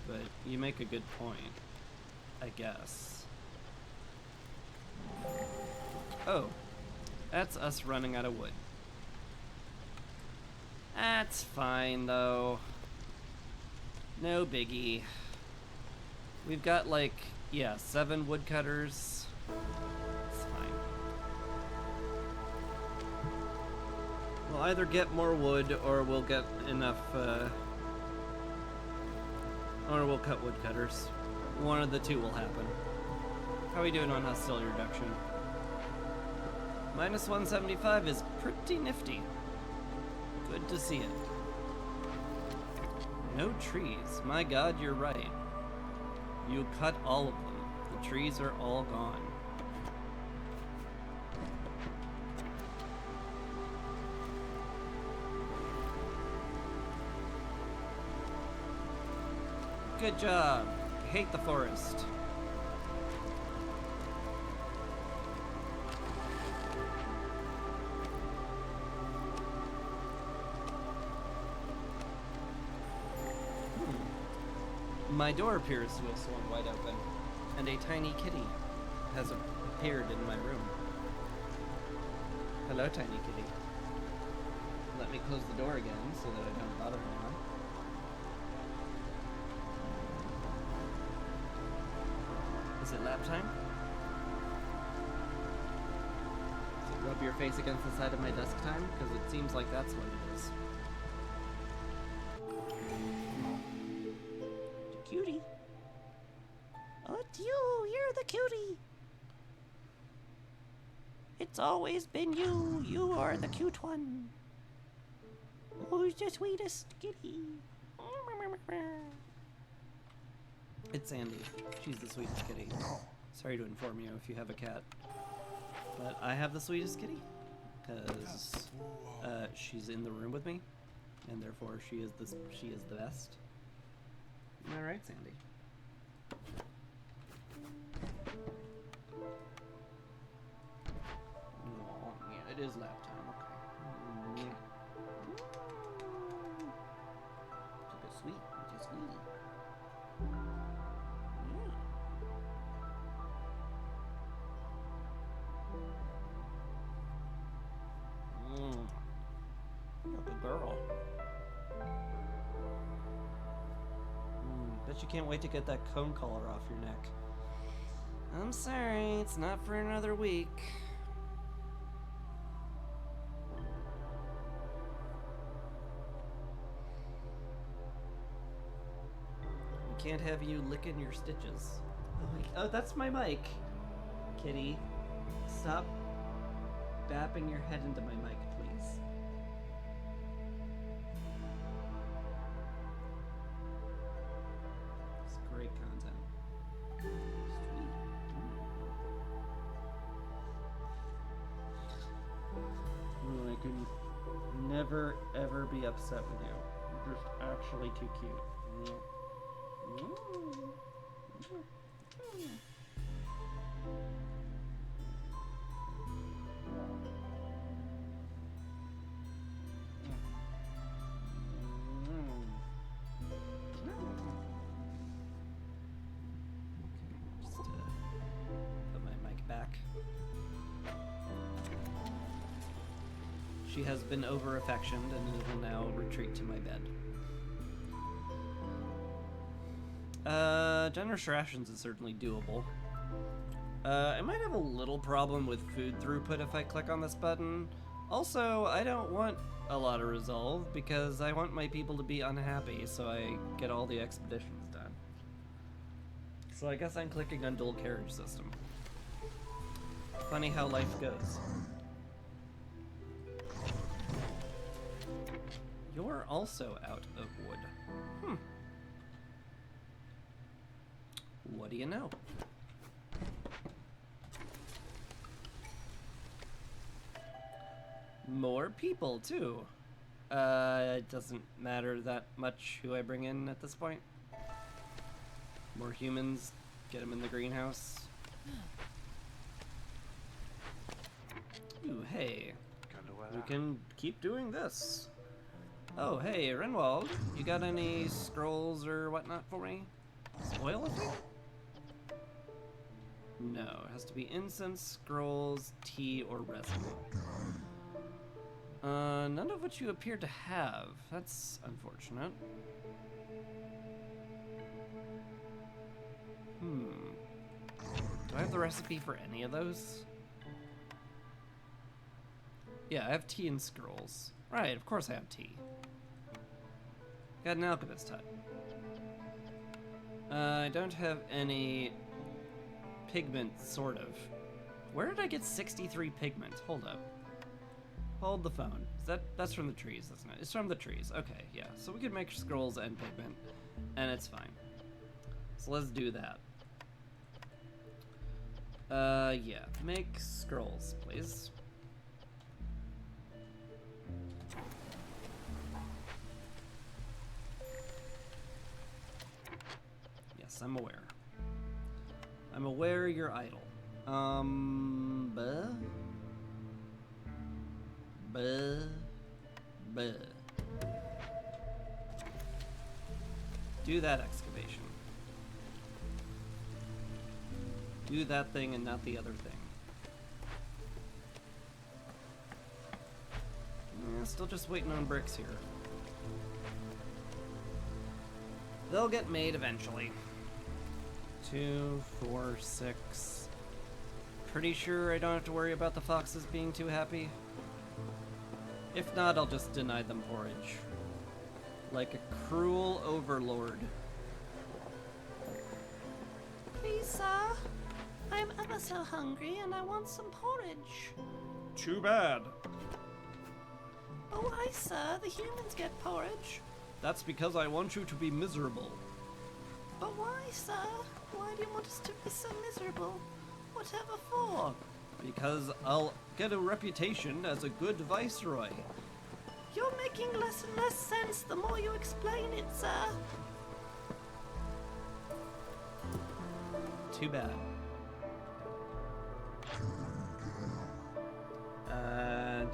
but you make a good point, I guess. Oh, that's us running out of wood. That's fine, though. No biggie. We've got, like, yeah, 7 woodcutters. It's fine. We'll either get more wood, or we'll get enough, or we'll cut woodcutters. One of the two will happen. How are we doing on hostility reduction? Minus 175 is pretty nifty. Good to see it. No trees. My god, you're right. You cut all of them. The trees are all gone. Good job. Hate the forest. My door appears to have swung wide open, and a tiny kitty has appeared in my room. Hello, tiny kitty. Let me close the door again so that I don't bother anyone. Is it lap time? Does it rub your face against the side of my desk time? Because it seems like that's what it is. Cutie. Oh, it's you. You're the cutie. It's always been you. You are the cute one. Who's the sweetest kitty? It's Sandy. She's the sweetest kitty. Sorry to inform you if you have a cat. But I have the sweetest kitty. Because she's in the room with me. And therefore she is the best. Am I right, Sandy? Oh, yeah, it is lap time. Okay. Took a sweet. It's a sweetie. Like a girl. Bet you can't wait to get that cone collar off your neck. I'm sorry, it's not for another week. We can't have you licking your stitches. Oh, that's my mic. Kitty, stop bapping your head into my mic, please. It's great content. Sweet. Oh, I can never ever be upset with you. You're just actually too cute. Just put my mic back. She has been over-affectioned and will now retreat to my bed. Generous rations is certainly doable. I might have a little problem with food throughput if I click on this button. Also, I don't want a lot of resolve because I want my people to be unhappy so I get all the expeditions done. So I guess I'm clicking on dual carriage system. Funny how life goes. You're also out of wood. What do you know? More people, too. It doesn't matter that much who I bring in at this point. More humans, get them in the greenhouse. Ooh, hey. We can keep doing this. Oh, hey, Renwald, you got any scrolls or whatnot for me? Spoil it? No, it has to be incense, scrolls, tea, or resin. None of which you appear to have. That's unfortunate. Do I have the recipe for any of those? Yeah, I have tea and scrolls. Right, of course I have tea. Got an alchemist hut. I don't have any pigment, sort of. Where did I get 63 pigment? Hold up. Hold the phone. That's from the trees, isn't it? It's from the trees. Okay, yeah. So we could make scrolls and pigment, and it's fine. So let's do that. Yeah. Make scrolls, please. Yes, I'm aware. I'm aware you're idle. Buh? Do that excavation. Do that thing and not the other thing. Still just waiting on bricks here. They'll get made eventually. 2, 4, 6. Pretty sure I don't have to worry about the foxes being too happy. If not, I'll just deny them porridge. Like a cruel overlord. Please, sir. I'm ever so hungry and I want some porridge. Too bad. Oh, why, sir? The humans get porridge. That's because I want you to be miserable. But why, sir? Why do you want us to be so miserable? Whatever for? Because I'll get a reputation as a good viceroy. You're making less and less sense the more you explain it, sir. Too bad.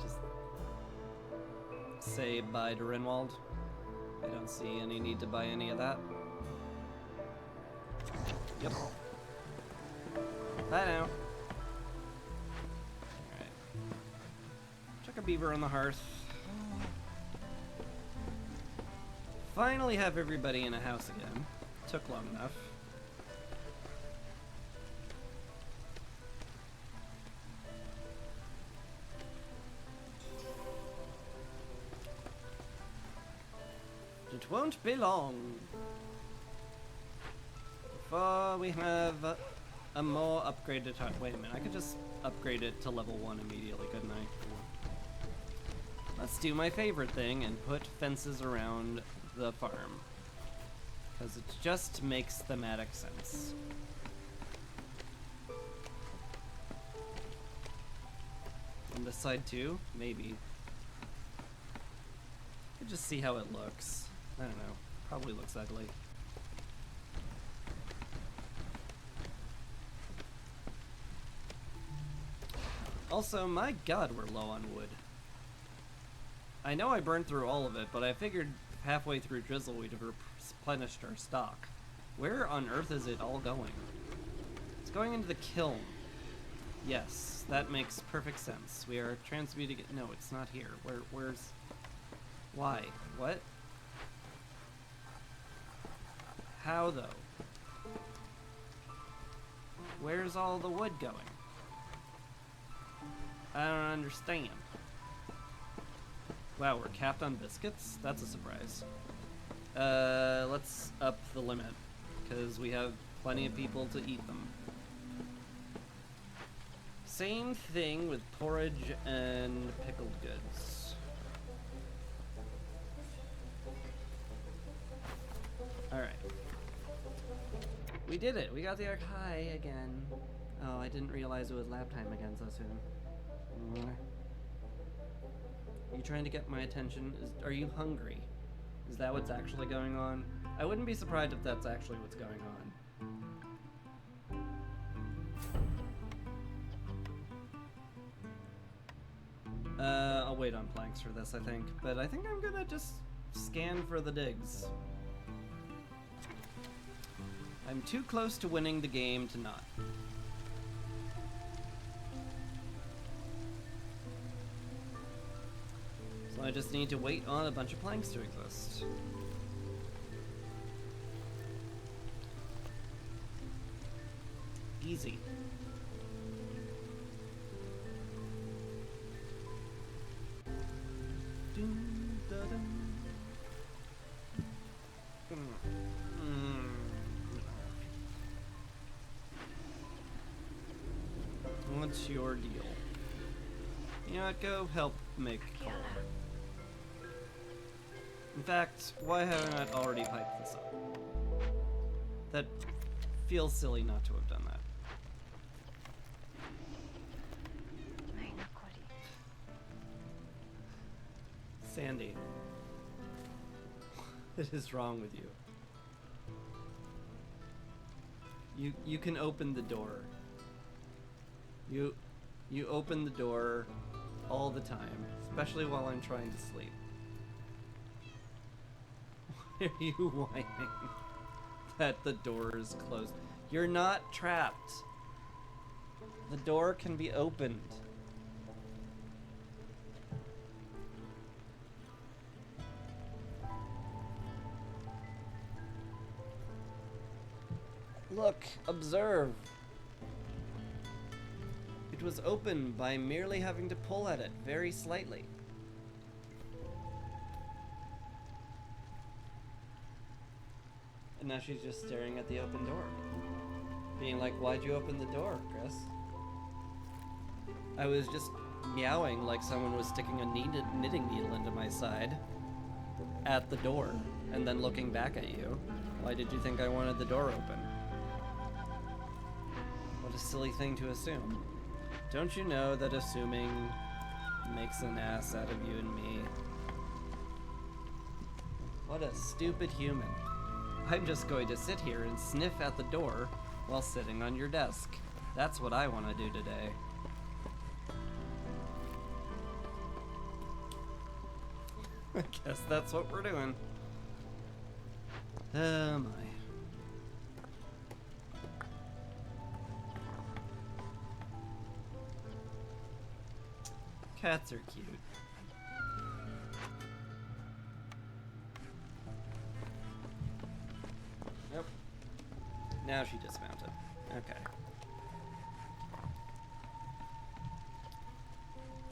Just say bye to Rinwald. I don't see any need to buy any of that. Yep. Bye now. Alright. Chuck a beaver on the hearth. Finally have everybody in a house again. Took long enough. It won't be long before we have a more upgraded hut. Wait a minute, I could just upgrade it to level 1 immediately, couldn't I? Let's do my favorite thing and put fences around the farm. Because it just makes thematic sense. On this side too? Maybe. Could just see how it looks. I don't know. Probably looks ugly. Also, my god, we're low on wood. I know I burned through all of it, but I figured halfway through Drizzle we'd have replenished our stock. Where on earth is it all going? It's going into the kiln. Yes, that makes perfect sense. We are transmuting it. No, it's not here. Where's... Why? What? How, though? Where's all the wood going? I don't understand. Wow, we're capped on biscuits? That's a surprise. Let's up the limit, because we have plenty of people to eat them. Same thing with porridge and pickled goods. Alright. We did it! We got the arc high again. Oh, I didn't realize it was lab time again so soon. Are you trying to get my attention? Are you hungry? Is that what's actually going on? I wouldn't be surprised if that's actually what's going on. I'll wait on planks for this, I think. But I think I'm gonna just scan for the digs. I'm too close to winning the game to not. So I just need to wait on a bunch of planks to exist. Easy. Dun, da, dun. What's your deal? You know what, go help make coal. In fact, why haven't I already piped this up? That feels silly not to have done that. Sandy. What is wrong with you? You can open the door. You open the door all the time, especially while I'm trying to sleep. Why are you whining that the door is closed? You're not trapped. The door can be opened. Look, observe. It was open by merely having to pull at it very slightly. And now she's just staring at the open door. Being like, why'd you open the door, Chris? I was just meowing like someone was sticking a knitting needle into my side at the door and then looking back at you. Why did you think I wanted the door open? What a silly thing to assume. Don't you know that assuming makes an ass out of you and me? What a stupid human. I'm just going to sit here and sniff at the door while sitting on your desk. That's what I want to do today. I guess that's what we're doing. Oh my. Cats are cute. Nope. Now she dismounted. Okay.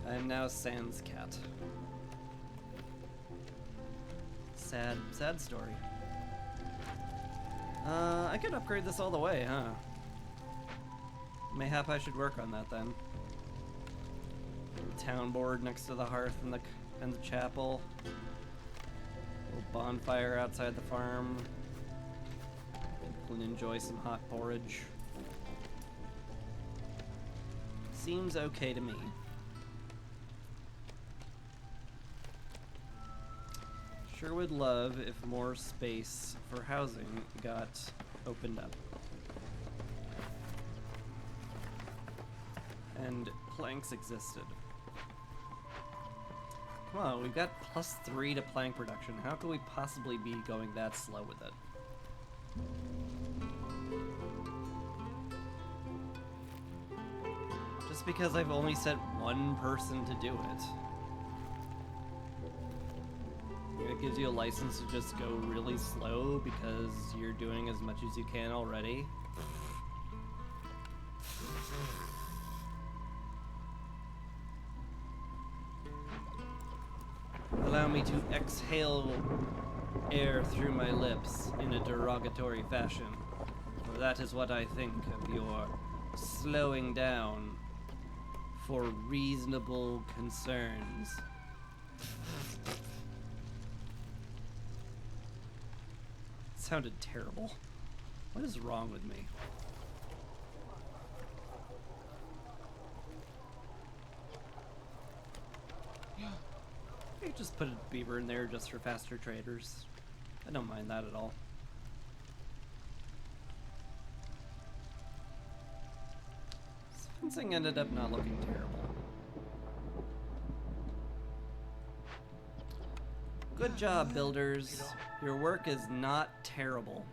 I'm now Sans cat. Sad, sad story. I could upgrade this all the way, huh? Mayhap I should work on that then. Town board next to the hearth and the chapel. Little bonfire outside the farm. People can enjoy some hot porridge. Seems okay to me. Sure would love if more space for housing got opened up. And planks existed. Come on, we've got +3 to plank production. How could we possibly be going that slow with it? Just because I've only set one person to do it. It gives you a license to just go really slow because you're doing as much as you can already. Allow me to exhale air through my lips in a derogatory fashion. For that is what I think of your slowing down for reasonable concerns. Sounded terrible. What is wrong with me? I could just put a beaver in there just for faster traders. I don't mind that at all. This fencing ended up not looking terrible. Good job, builders. Your work is not terrible.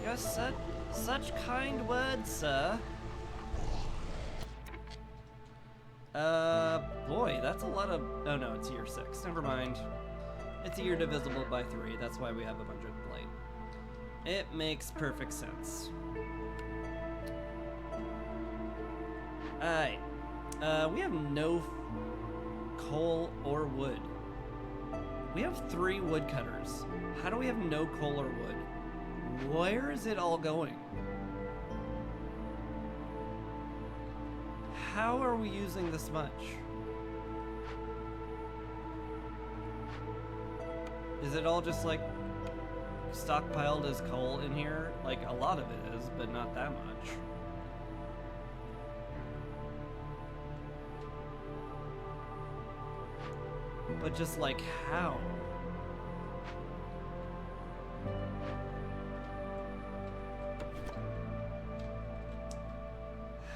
Yes, such kind words, sir. Boy, that's a lot of... Oh no, it's year 6. Never mind. It's a year divisible by 3. That's why we have a bunch of blade. It makes perfect sense. Alright. We have no coal or wood. We have 3 woodcutters. How do we have no coal or wood? Where is it all going? How are we using this much? Is it all just like stockpiled as coal in here? Like a lot of it is, but not that much. But just like how?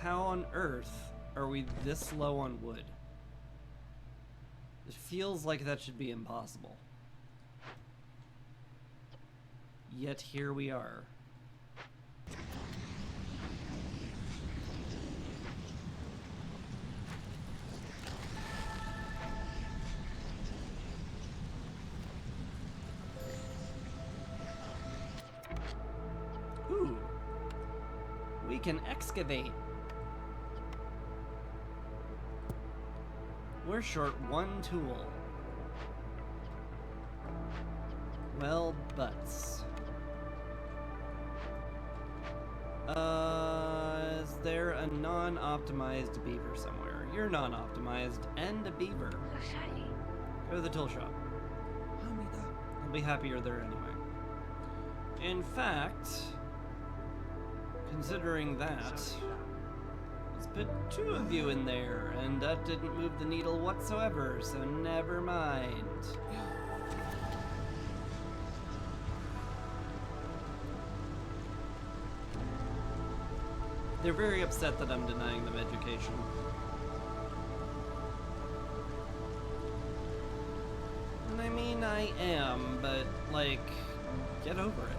How on earth are we this low on wood? It feels like that should be impossible. Yet here we are. Ooh. We can excavate. We're short 1 tool. Well, butts. Is there a non-optimized beaver somewhere? You're non-optimized and a beaver. Go to the tool shop. I'll be happier there anyway. In fact, considering that, let's put 2 of you in there, and that didn't move the needle whatsoever, so never mind. They're very upset that I'm denying them education. And I mean, I am, but, like, get over it.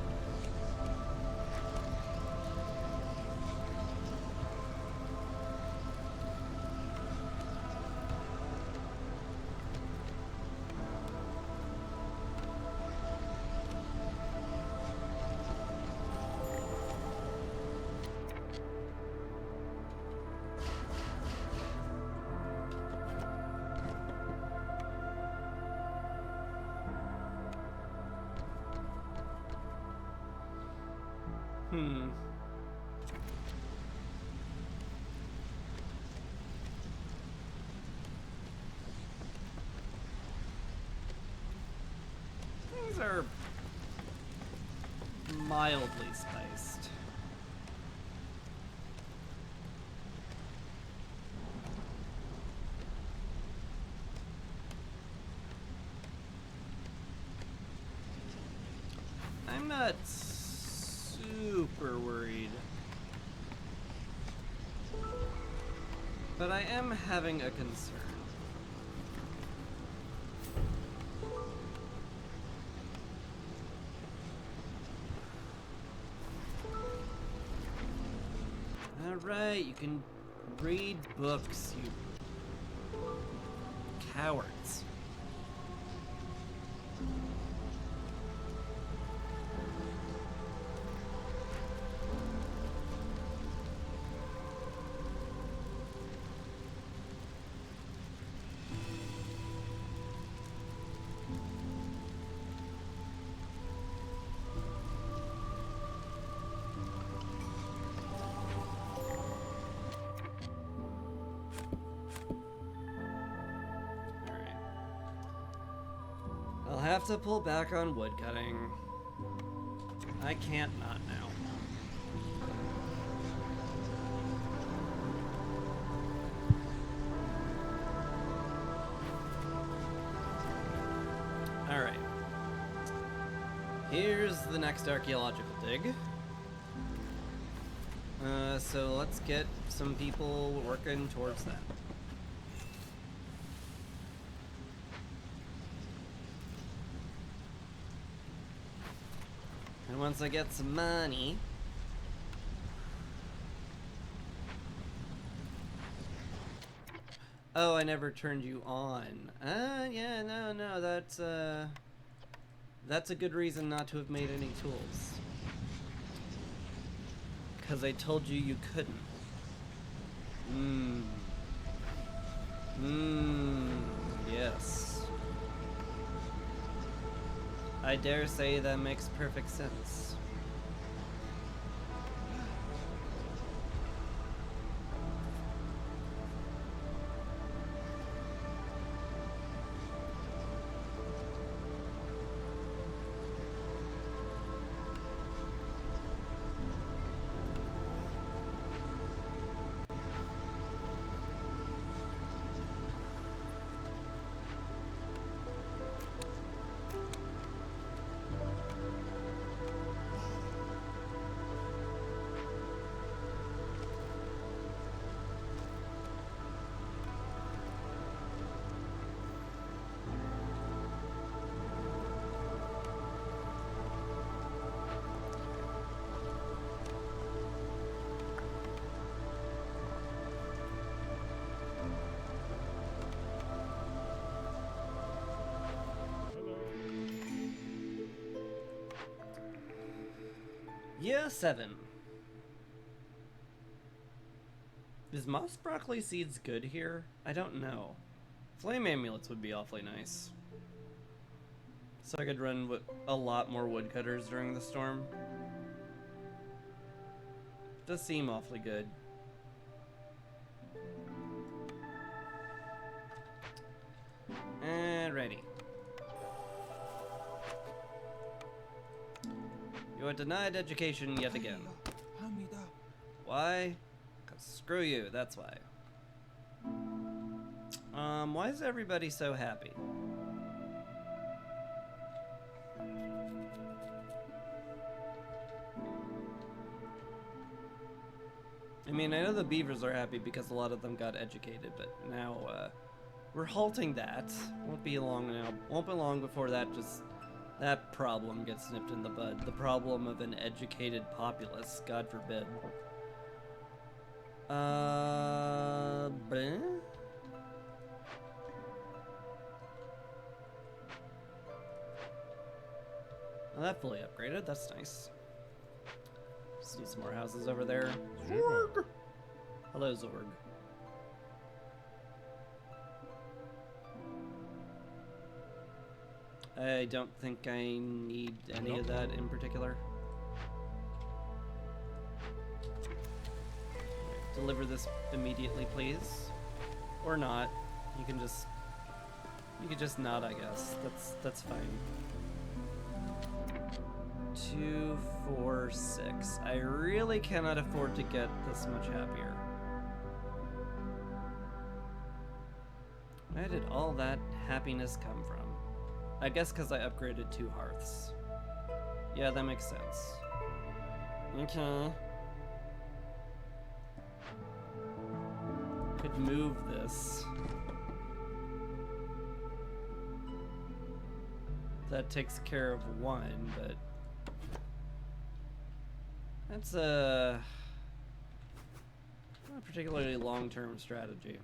Things are mildly spiced. I'm not super worried. But I am having a concern. Alright, you can read books, you cowards. I'll have to pull back on woodcutting. I can't not now. Alright. Here's the next archaeological dig. So let's get some people working towards that. And once I get some money, oh, I never turned you on. Yeah, no, that's a good reason not to have made any tools. Because I told you you couldn't. Yes. I dare say that makes perfect sense. Yeah, 7. Is moss broccoli seeds good here? I don't know. Flame amulets would be awfully nice. So I could run with a lot more woodcutters during the storm. Does seem awfully good. Alrighty. You are denied education yet again. Why? 'Cause screw you, that's why. Why is everybody so happy? I mean, I know the beavers are happy because a lot of them got educated, but now, we're halting that. Won't be long now. Won't be long before that problem gets nipped in the bud. The problem of an educated populace, God forbid. Bleh? Well, that fully upgraded. That's nice. Just need some more houses over there. Zorg! Hello, Zorg. I don't think I need any of that in particular. Deliver this immediately, please. Or not. You can just not, I guess. That's fine. 2, 4, 6. I really cannot afford to get this much happier. Where did all that happiness come from? I guess because I upgraded 2 hearths. Yeah, that makes sense. Okay. Could move this. That takes care of 1, but that's not a particularly long-term strategy.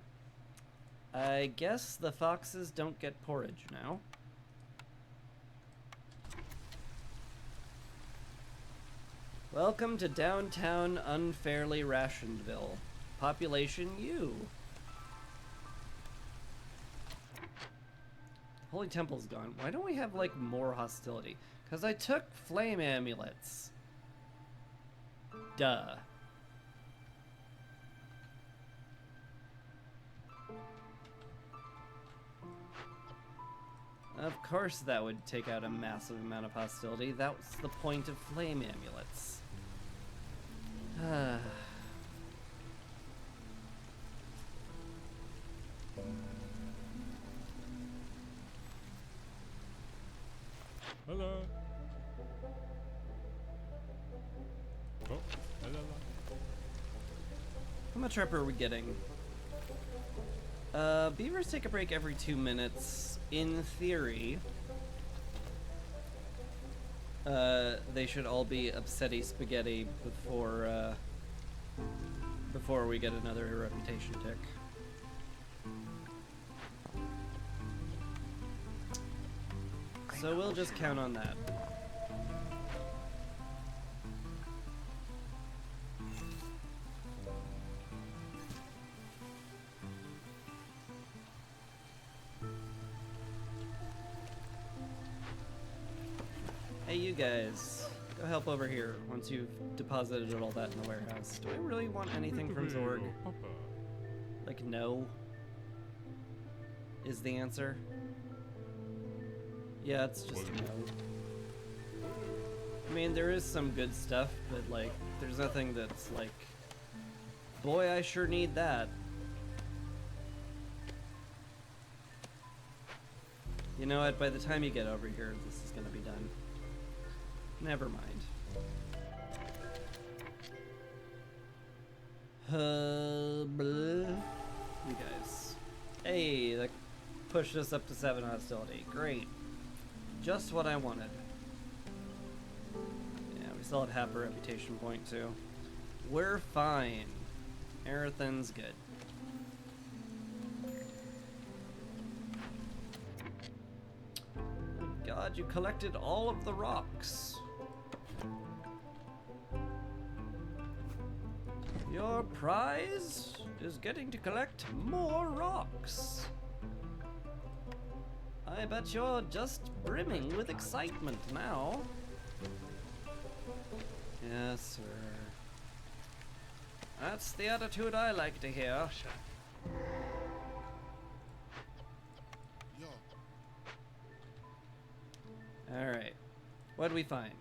I guess the foxes don't get porridge now. Welcome to downtown unfairly rationedville. Population U. Holy Temple's gone. Why don't we have, like, more hostility? Because I took flame amulets. Duh. Of course that would take out a massive amount of hostility. That was the point of flame amulets. Hello. Oh, hello. How much rep are we getting? Beavers take a break every 2 minutes. In theory, they should all be upsetty spaghetti before we get another reputation tick. So we'll just count on that. Hey, you guys, go help over here once you've deposited all that in the warehouse. Do I really want anything from Zorg? Like, no? Is the answer? Yeah, it's just no. I mean, there is some good stuff, but, like, there's nothing that's like, boy, I sure need that. You know what, by the time you get over here, this is gonna be done. Never mind. Bleh. You guys. Hey, that pushed us up to 7 hostility. Great. Just what I wanted. Yeah, we still have half a reputation point too. We're fine. Arathan's good. God, you collected all of the rocks. Your prize is getting to collect more rocks. I bet you're just brimming with excitement now. Yes, sir. That's the attitude I like to hear. Alright. What'd we find?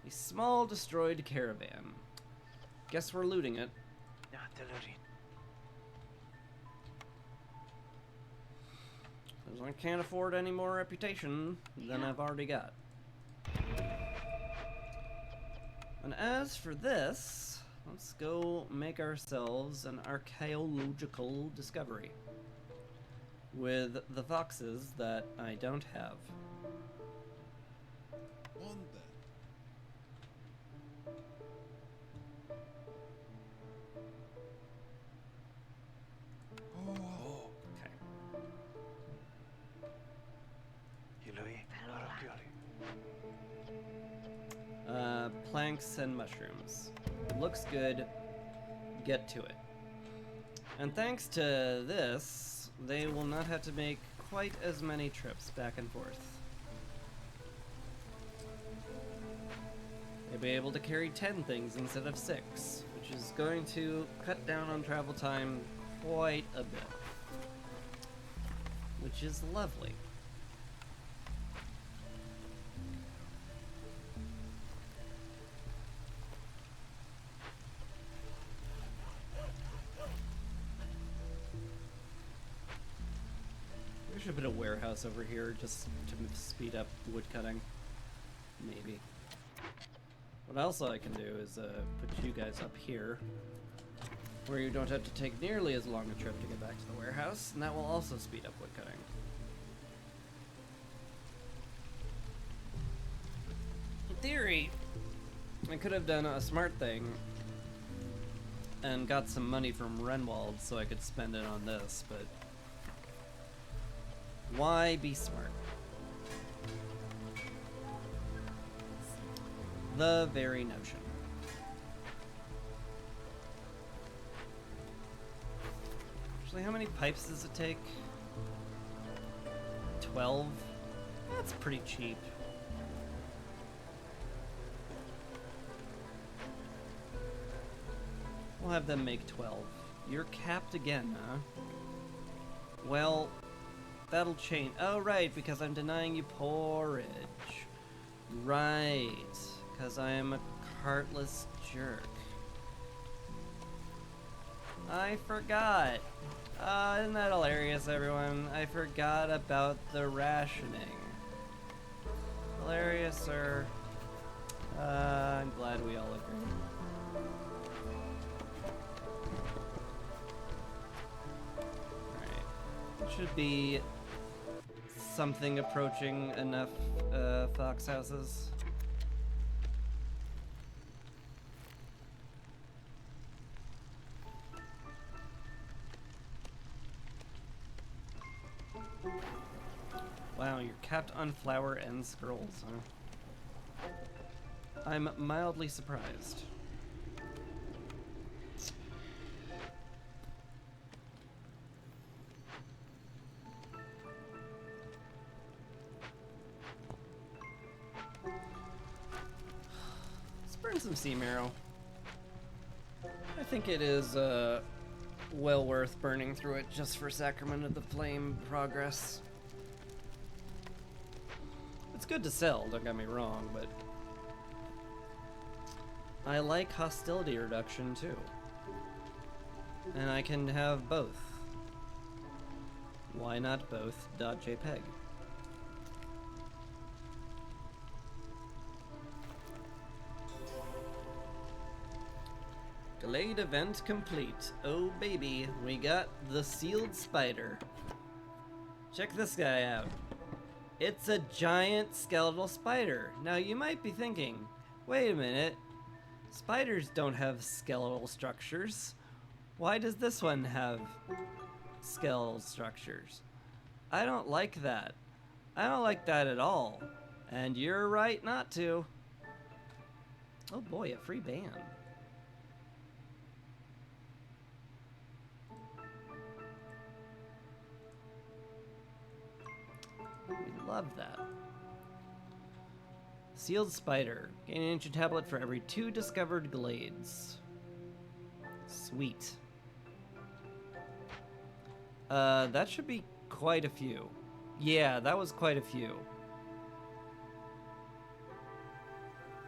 A small destroyed caravan. Guess we're looting it. Not the looting. Because I can't afford any more reputation than I've already got. And as for this, let's go make ourselves an archaeological discovery with the foxes that I don't have. On then. Oh. Okay. Planks and mushrooms. Looks good. Get to it. And thanks to this, they will not have to make quite as many trips back and forth. They'll be able to carry 10 things instead of 6, which is going to cut down on travel time quite a bit. Which is lovely. There should have been a warehouse over here just to speed up wood cutting. Maybe. What else I can do is put you guys up here, where you don't have to take nearly as long a trip to get back to the warehouse, and that will also speed up wood cutting. In theory, I could have done a smart thing and got some money from Renwald so I could spend it on this, but why be smart? The very notion. Actually, how many pipes does it take? 12? That's pretty cheap. We'll have them make 12. You're capped again, huh? Well, that'll change. Oh, right, because I'm denying you porridge. Right, because I am a cartless jerk. I forgot. Isn't that hilarious, everyone? I forgot about the rationing. Hilarious, sir. I'm glad we all agree. Alright. It should be something approaching enough fox houses. Wow, you're capped on flour and scrolls, huh? I'm mildly surprised. Let's burn some sea marrow. I think it is well worth burning through it just for Sacrament of the Flame progress. It's good to sell, don't get me wrong, but I like hostility reduction too. And I can have both. Why not both .jpg? Delayed event complete. Oh baby, we got the sealed spider. Check this guy out. It's a giant skeletal spider. Now you might be thinking, wait a minute, spiders don't have skeletal structures. Why does this one have skeletal structures? I don't like that. I don't like that at all. And you're right not to. Oh boy, a free band. We love that. Sealed spider. Gain an ancient tablet for every 2 discovered glades. Sweet. That should be quite a few. Yeah, that was quite a few.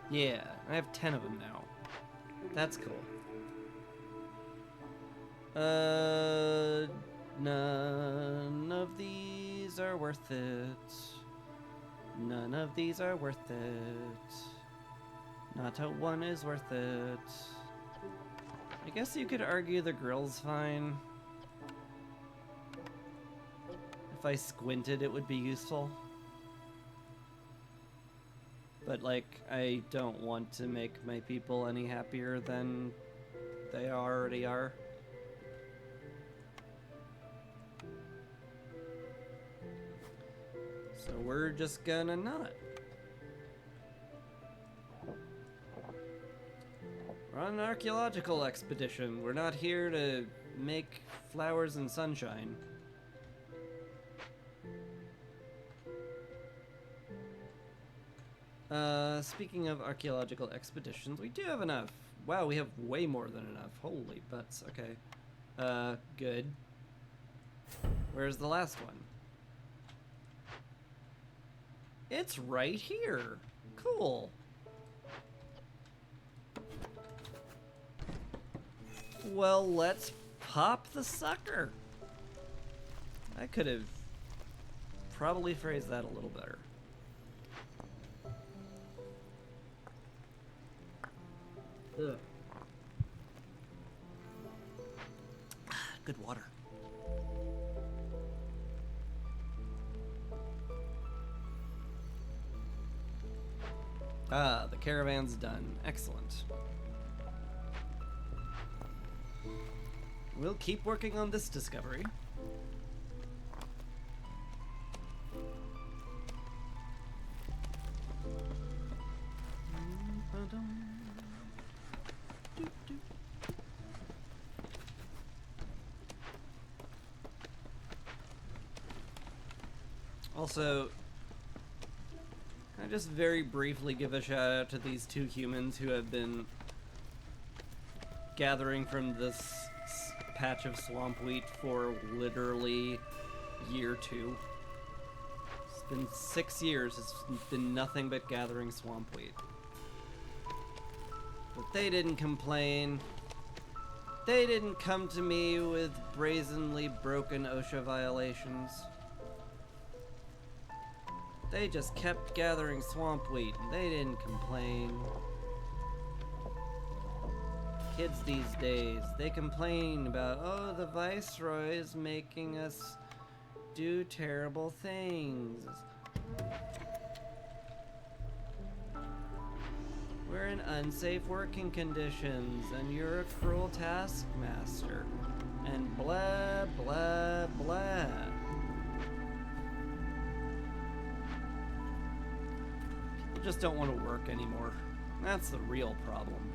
Yeah, I have 10 of them now. That's cool. None of these are worth it. None of these are worth it. Not a one is worth it. I guess you could argue the grill's fine. If I squinted, it would be useful. But, like, I don't want to make my people any happier than they already are. So we're just gonna not. We're on an archaeological expedition. We're not here to make flowers and sunshine. Speaking of archaeological expeditions, we do have enough. Wow, we have way more than enough. Holy butts. Okay. Good. Where's the last one? It's right here. Cool. Well, let's pop the sucker. I could have probably phrased that a little better. Ugh. Good water. Ah, the caravan's done. Excellent. We'll keep working on this discovery. Also, can I just very briefly give a shout out to these two humans who have been gathering from this patch of swamp wheat for literally year 2. It's been 6 years. It's been nothing but gathering swamp wheat. But they didn't complain. They didn't come to me with brazenly broken OSHA violations. They just kept gathering swamp wheat and they didn't complain. Kids these days, they complain about, oh, the Viceroy is making us do terrible things. We're in unsafe working conditions and you're a cruel taskmaster. And blah, blah, blah. People just don't want to work anymore. That's the real problem.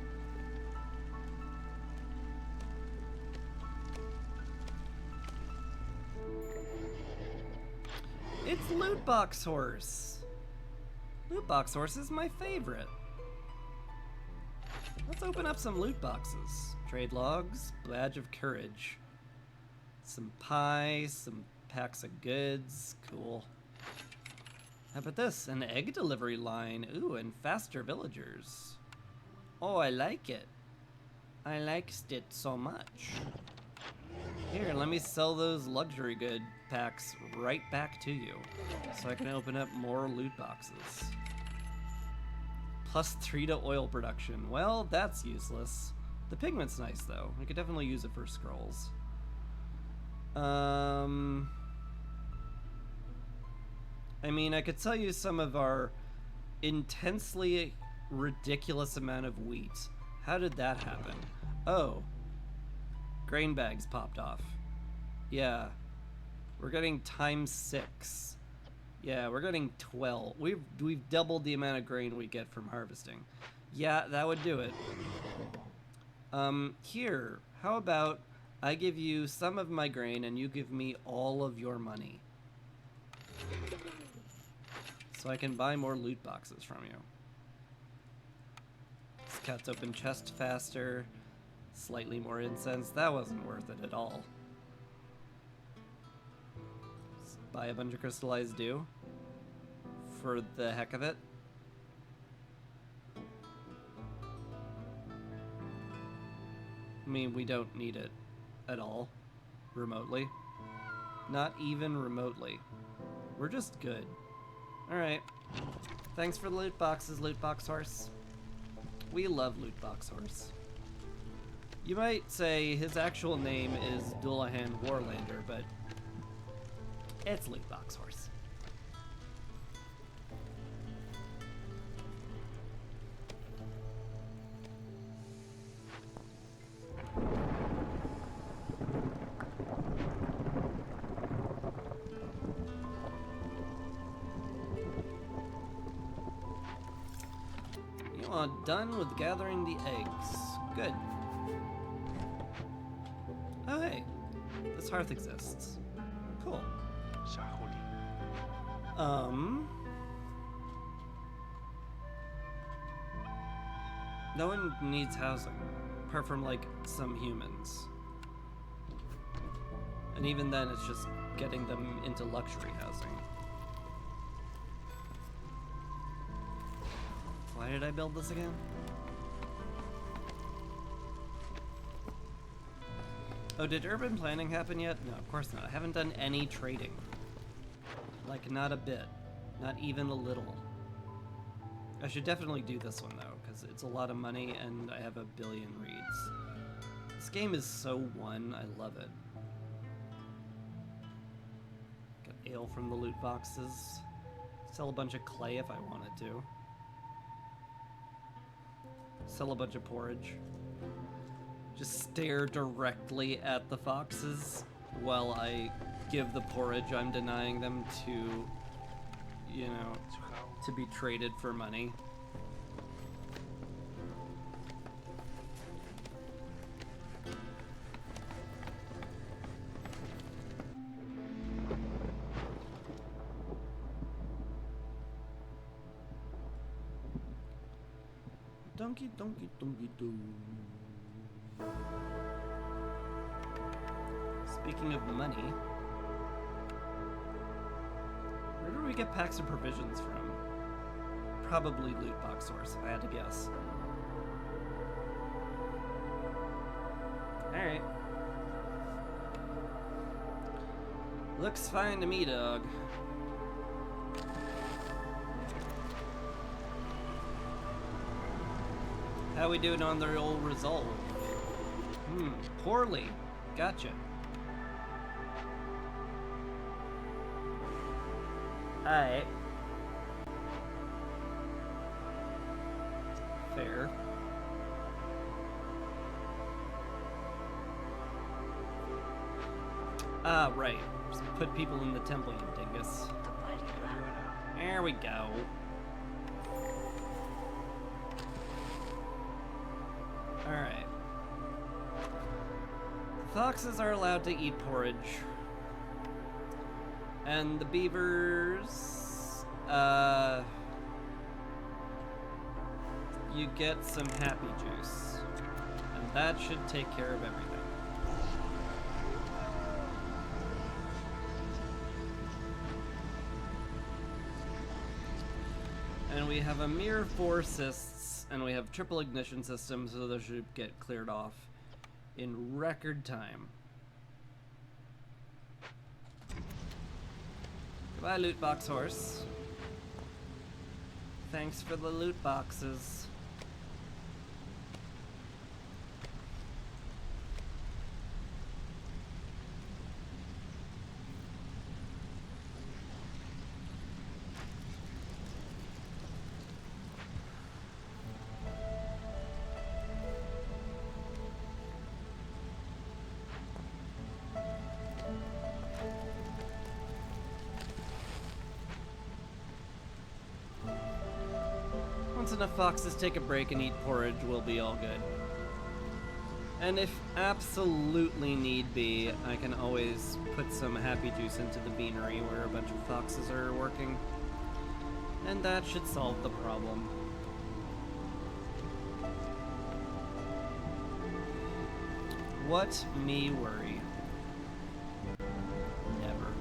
It's Loot Box Horse. Loot Box Horse is my favorite. Let's open up some loot boxes. Trade logs, badge of courage. Some pie, some packs of goods. Cool. How about this? An egg delivery line. Ooh, and faster villagers. Oh, I like it. I liked it so much. Here, let me sell those luxury good packs right back to you, so I can open up more loot boxes. +3 to oil production. Well, that's useless. The pigment's nice, though. We could definitely use it for scrolls. I mean, I could sell you some of our intensely ridiculous amount of wheat. How did that happen? Oh. Grain bags popped off. Yeah. We're getting ×6. Yeah, we're getting 12. We've doubled the amount of grain we get from harvesting. Yeah, that would do it. Here, how about I give you some of my grain and you give me all of your money. So I can buy more loot boxes from you. This cuts open chest faster. Slightly more incense. That wasn't worth it at all. Let's buy a bunch of crystallized dew. For the heck of it. I mean, we don't need it at all. Remotely. Not even remotely. We're just good. Alright. Thanks for the loot boxes, Loot Box Horse. We love Loot Box Horse. You might say his actual name is Dullahan Warlander, but it's Loot Box Horse. You are done with gathering the eggs. Good. Oh, hey. This hearth exists. Cool. No one needs housing, apart from, like, some humans. And even then, it's just getting them into luxury housing. Why did I build this again? Oh, did urban planning happen yet? No, of course not. I haven't done any trading. Like, not a bit. Not even a little. I should definitely do this one, though, because it's a lot of money and I have a billion reads. This game is so one. I love it. Got ale from the loot boxes. Sell a bunch of clay if I wanted to. Sell a bunch of porridge. Just stare directly at the foxes while I give the porridge I'm denying them to, you know, to be traded for money. Donkey, donkey, donkey, doo. Speaking of money, where do we get packs of provisions from? Probably Loot Box Source, if I had to guess. Alright. Looks fine to me, dog. How we doing on the old resolve? Poorly. Gotcha. Alright. Fair. Ah, right. Just put people in the temple, you dingus. There we go. Alright. Foxes are allowed to eat porridge. And the beavers, you get some happy juice. And that should take care of everything. And we have a mere 4 cysts, and we have triple ignition systems, so those should get cleared off in record time. Goodbye, loot box horse. Thanks for the loot boxes. Once enough foxes take a break and eat porridge, we'll be all good. And if absolutely need be, I can always put some happy juice into the beanery where a bunch of foxes are working. And that should solve the problem. What me worry? Never.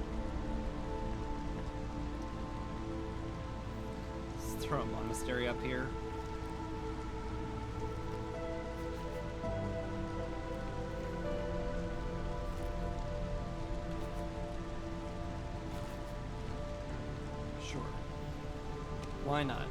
Let's throw a monastery up here. Sure. Why not?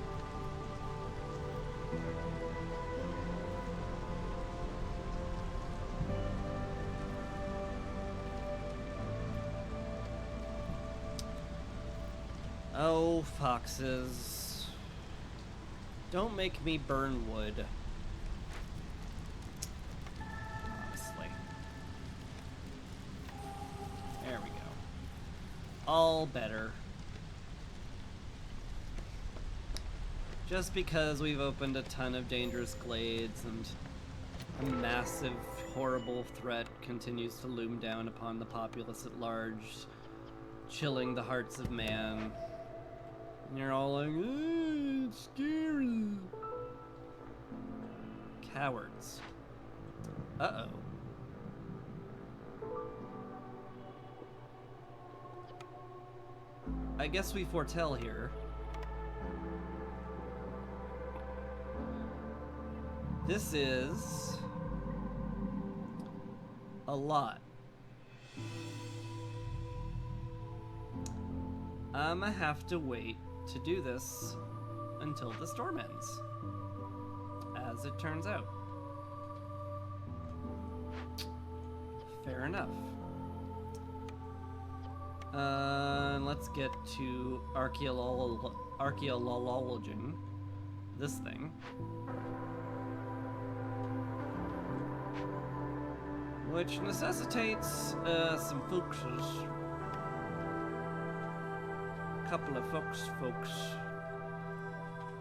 Oh, foxes. Don't make me burn wood. Honestly. There we go. All better. Just because we've opened a ton of dangerous glades and a massive, horrible threat continues to loom down upon the populace at large, chilling the hearts of man. And you're all like, it's scary. Cowards. Uh-oh. I guess we foretell here. This is a lot. I'ma have to wait to do this until the storm ends, as it turns out. Fair enough. Let's get to archaeologing this thing. Which necessitates some foxes. Couple of folks.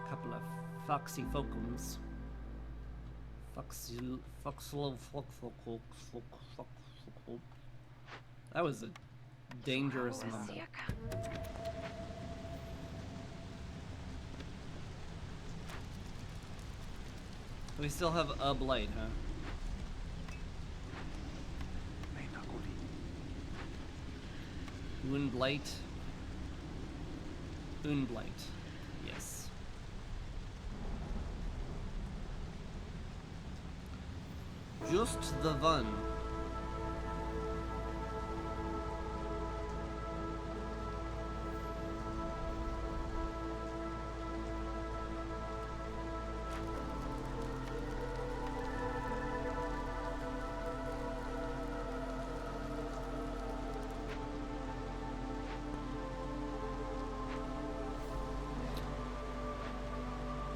Couple of foxy folkums. That was a dangerous mumble. We still have a blight, huh? Unblight. Unblight. Yes. Just the one.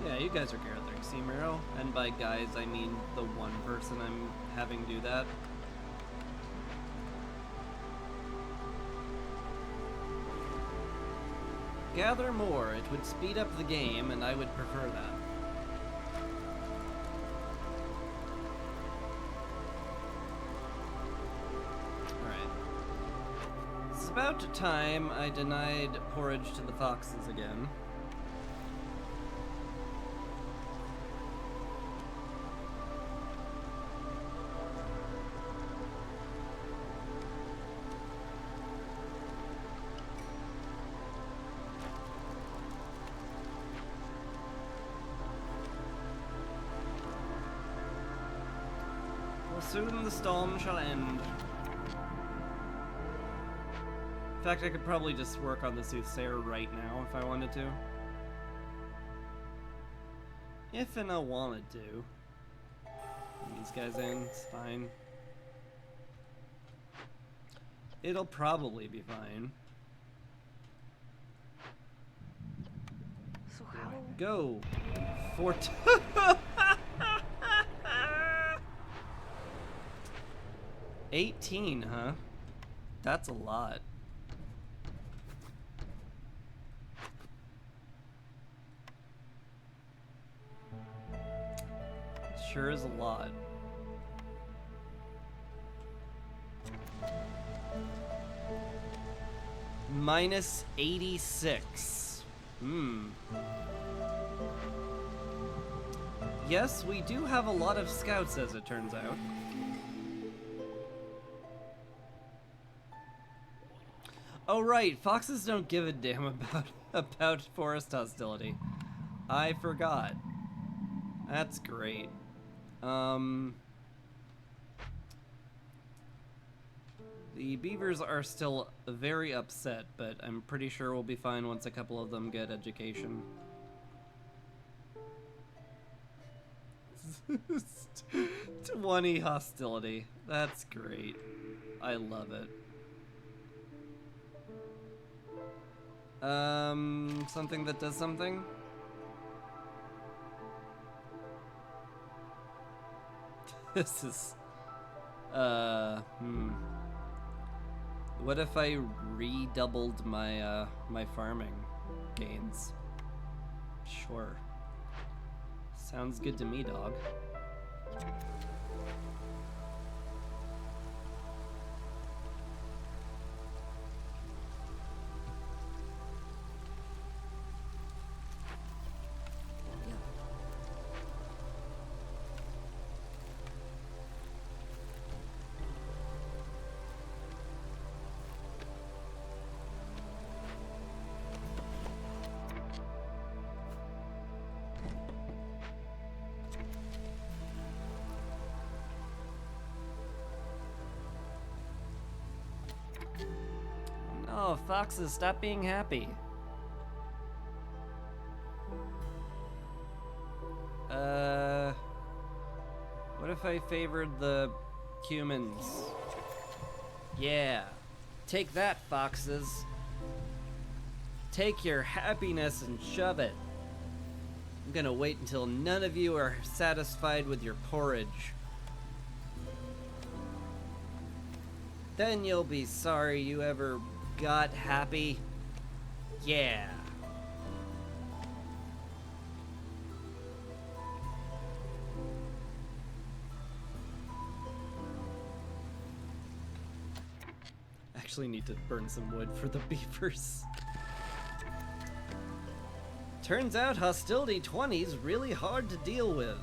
Yeah, you guys are gathering Steam Arrow, and by guys I mean the one person I'm having do that. Gather more, it would speed up the game, and I would prefer that. Alright. It's about time I denied porridge to the foxes again. Soon the storm shall end. In fact, I could probably just work on the Soothsayer right now if I wanted to. If and I wanted to. These guys in, it's fine. It'll probably be fine. So how? Go! 18, huh? That's a lot. Sure is a lot. Minus 86. Yes, we do have a lot of scouts, as it turns out. Oh right, foxes don't give a damn about forest hostility. I forgot. That's great. The beavers are still very upset, but I'm pretty sure we'll be fine once a couple of them get education. 20 hostility. That's great. I love it. Something that does something? This is, What if I redoubled my, my farming gains? Sure. Sounds good to me, dog. Oh, foxes, stop being happy. What if I favored the humans? Yeah. Take that, foxes. Take your happiness and shove it. I'm gonna wait until none of you are satisfied with your porridge. Then you'll be sorry you ever got happy. Yeah. Actually need to burn some wood for the beavers. Turns out hostility 20's really hard to deal with.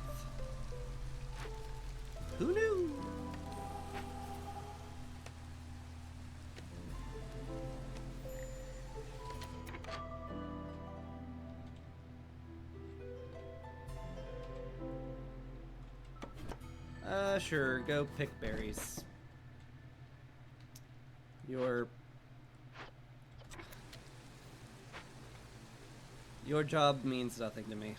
Who knew? Sure, go pick berries. Your job means nothing to me.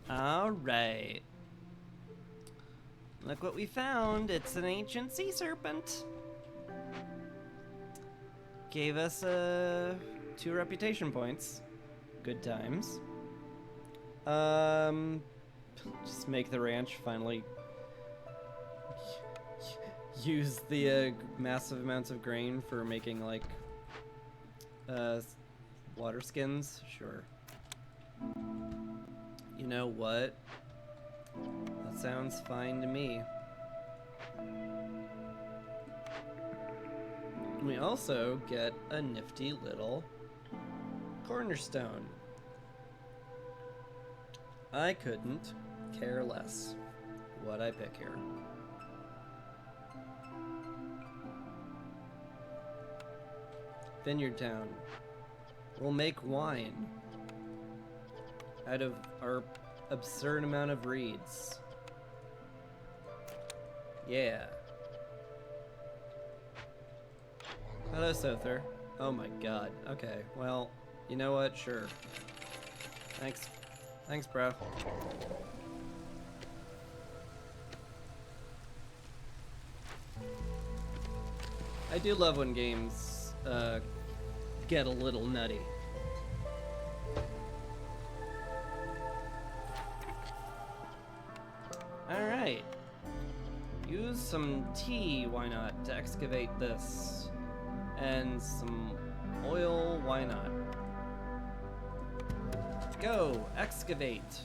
Alright. Look what we found. It's an ancient sea serpent. Gave us 2 reputation points. Good times. Just make the ranch finally use the massive amounts of grain for making like water skins. Sure. You know what? That sounds fine to me. We also get a nifty little cornerstone. I couldn't care less what I pick here. Vineyard Town. We'll make wine out of our absurd amount of reeds. Yeah. Hello, Sother. Oh my god. Okay, well, you know what? Sure. Thanks. Thanks, bro. I do love when games get a little nutty. Alright. Use some tea, why not, to excavate this. And some oil, why not? Go, excavate.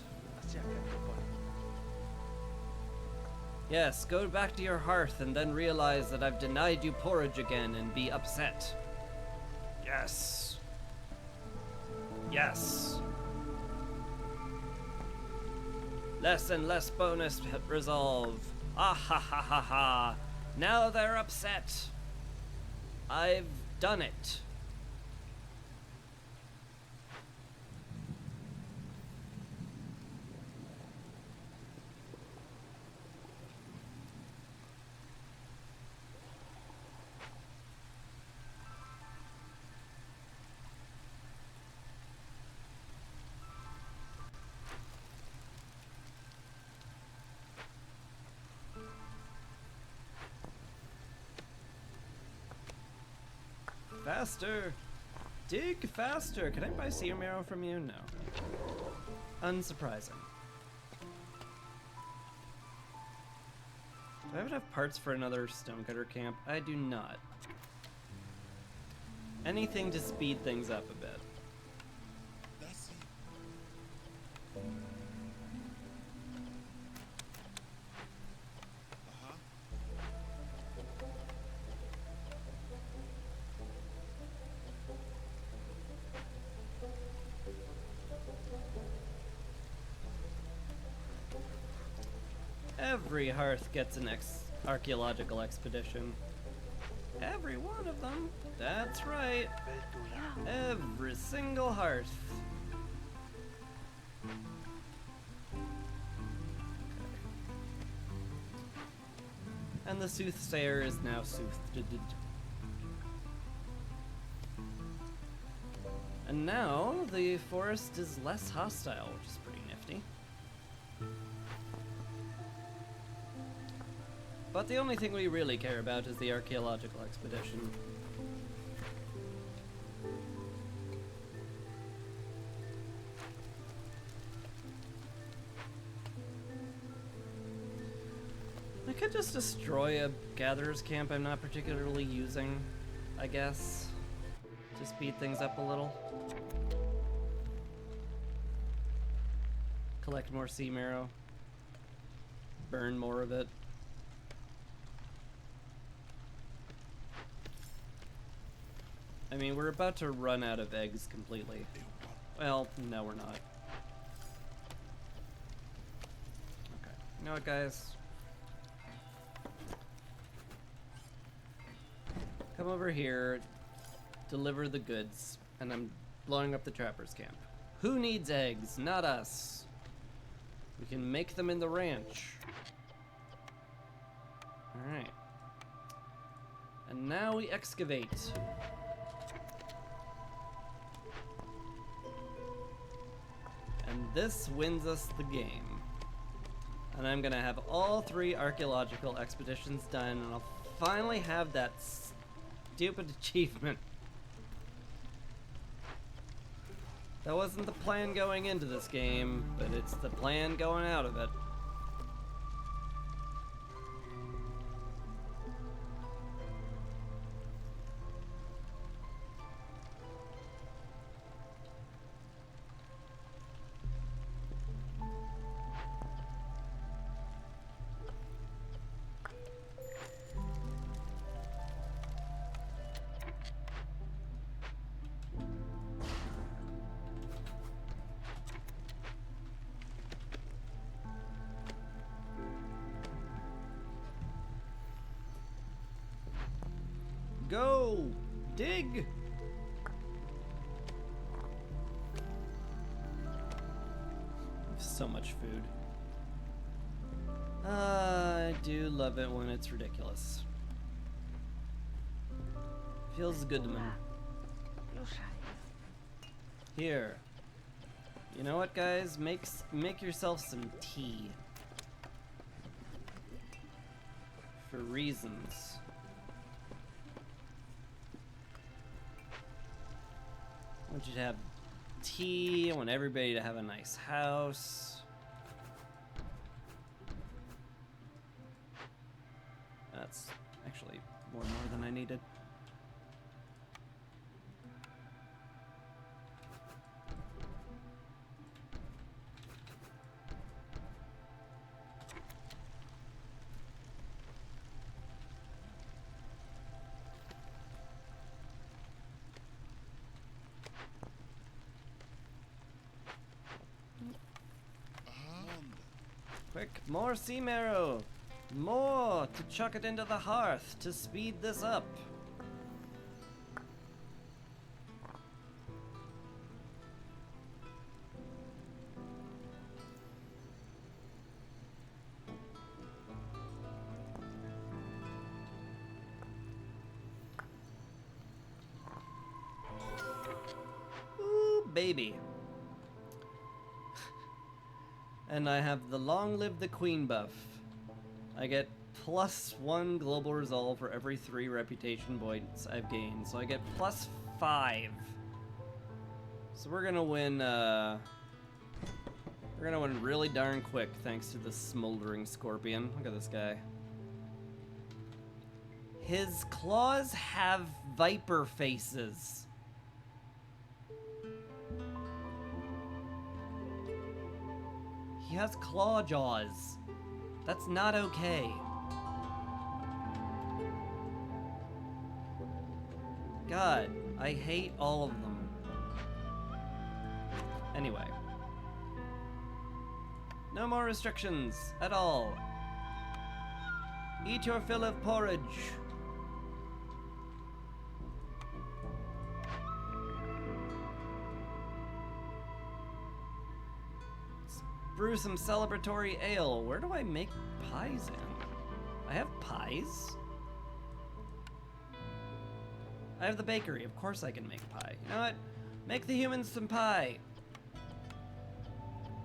Yes, go back to your hearth and then realize that I've denied you porridge again and be upset. Yes. Yes. Less and less bonus resolve. Ah ha ha ha ha. Now they're upset. I've done it. faster! Dig faster! Can I buy sea marrow from you? No. Unsurprising. Do I have enough parts for another stonecutter camp? I do not. Anything to speed things up a bit. That's it. Uh-huh. Every hearth gets an archaeological expedition. Every one of them. That's right. Every single hearth. And the soothsayer is now soothed. And now the forest is less hostile, which is pretty nifty. But the only thing we really care about is the archaeological expedition. I could just destroy a gatherer's camp I'm not particularly using, I guess, to speed things up a little. Collect more sea marrow. Burn more of it. I mean, we're about to run out of eggs completely. Well, no, we're not. Okay. You know what, guys? Come over here, deliver the goods, and I'm blowing up the trapper's camp. Who needs eggs? Not us. We can make them in the ranch. Alright. And now we excavate. And this wins us the game. And I'm gonna have all 3 archaeological expeditions done, and I'll finally have that stupid achievement. That wasn't the plan going into this game, but it's the plan going out of it. Go! Dig! So much food. I do love it when it's ridiculous. Feels good to me. Here. You know what, guys? Make yourself some tea. For reasons. I want you to have tea. I want everybody to have a nice house. That's actually more than I needed. Quick, more sea marrow! More to chuck it into the hearth to speed this up. Ooh, baby. And I have the Long Live the Queen buff. I get +1 global resolve for every 3 reputation points I've gained, so I get +5. So we're gonna win, really darn quick thanks to this smoldering scorpion. Look at this guy. His claws have viper faces. He has claw jaws. That's not okay. God, I hate all of them. Anyway. No more restrictions at all. Eat your fill of porridge. Brew some celebratory ale. Where do I make pies in? I have pies? I have the bakery. Of course I can make pie. You know what? Make the humans some pie.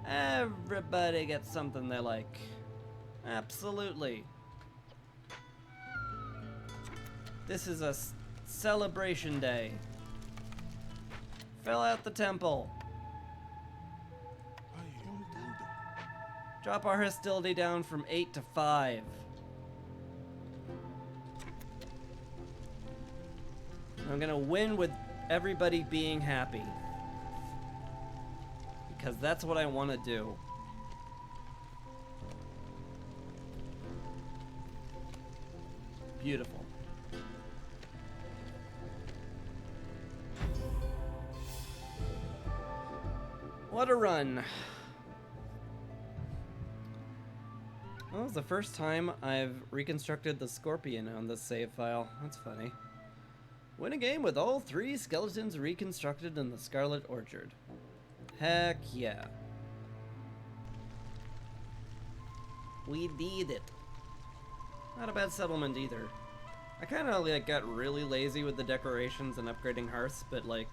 Everybody gets something they like. Absolutely. This is a celebration day. Fill out the temple. I am Buddha. Drop our hostility down from 8 to 5. I'm gonna win with everybody being happy. Because that's what I want to do. Beautiful. What a run. Well, it's the first time I've reconstructed the scorpion on this save file. That's funny. Win a game with all 3 skeletons reconstructed in the Scarlet Orchard. Heck yeah. We did it. Not a bad settlement either. I kind of like got really lazy with the decorations and upgrading hearths, but like,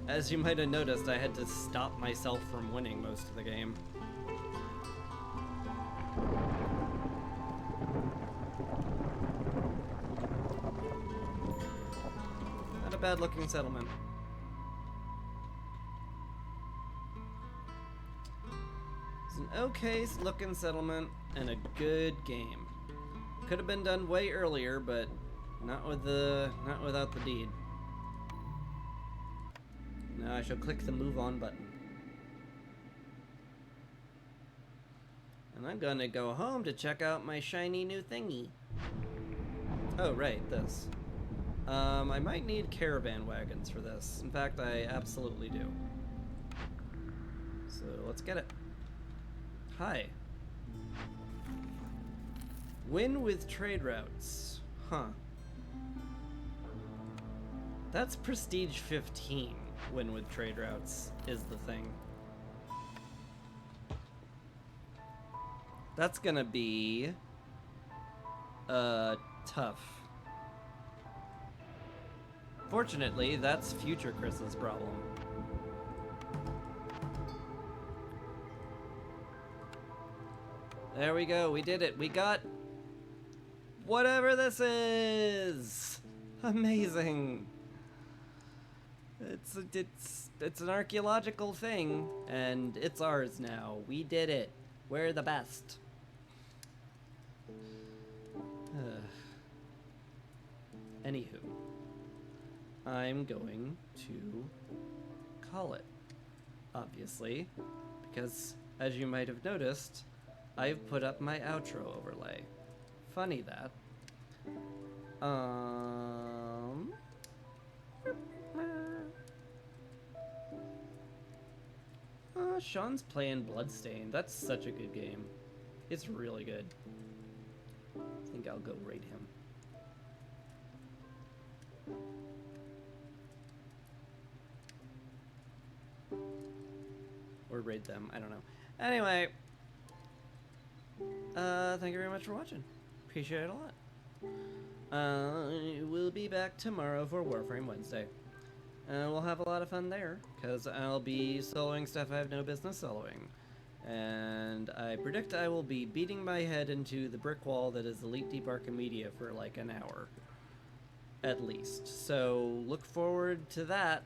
as you might have noticed, I had to stop myself from winning most of the game. Not a bad looking settlement. It's an okay looking settlement and a good game. Could have been done way earlier, but not without the deed. Now I shall click the move on button. And I'm gonna go home to check out my shiny new thingy. Oh, right, this. I might need caravan wagons for this. In fact, I absolutely do. So let's get it. Hi. Win with trade routes. Huh. That's prestige 15. Win with trade routes is the thing. That's gonna be tough. Fortunately, that's future Chris's problem. There we go, we did it. We got whatever this is. Amazing. It's an archaeological thing, and it's ours now. We did it. We're the best. Anywho, I'm going to call it, obviously, because as you might have noticed, I've put up my outro overlay. Funny that. Sean's playing Bloodstained. That's such a good game. It's really good. I think I'll go raid him. Or raid them, I don't know. Anyway, thank you very much for watching. Appreciate it a lot. We'll be back tomorrow for Warframe Wednesday. We'll have a lot of fun there, because I'll be soloing stuff I have no business soloing. And I predict I will be beating my head into the brick wall that is Elite Deep Archimedia for like an hour. At least. So look forward to that.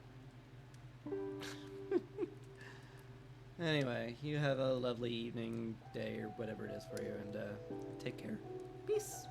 Anyway, you have a lovely evening, day, or whatever it is for you, and take care. Peace.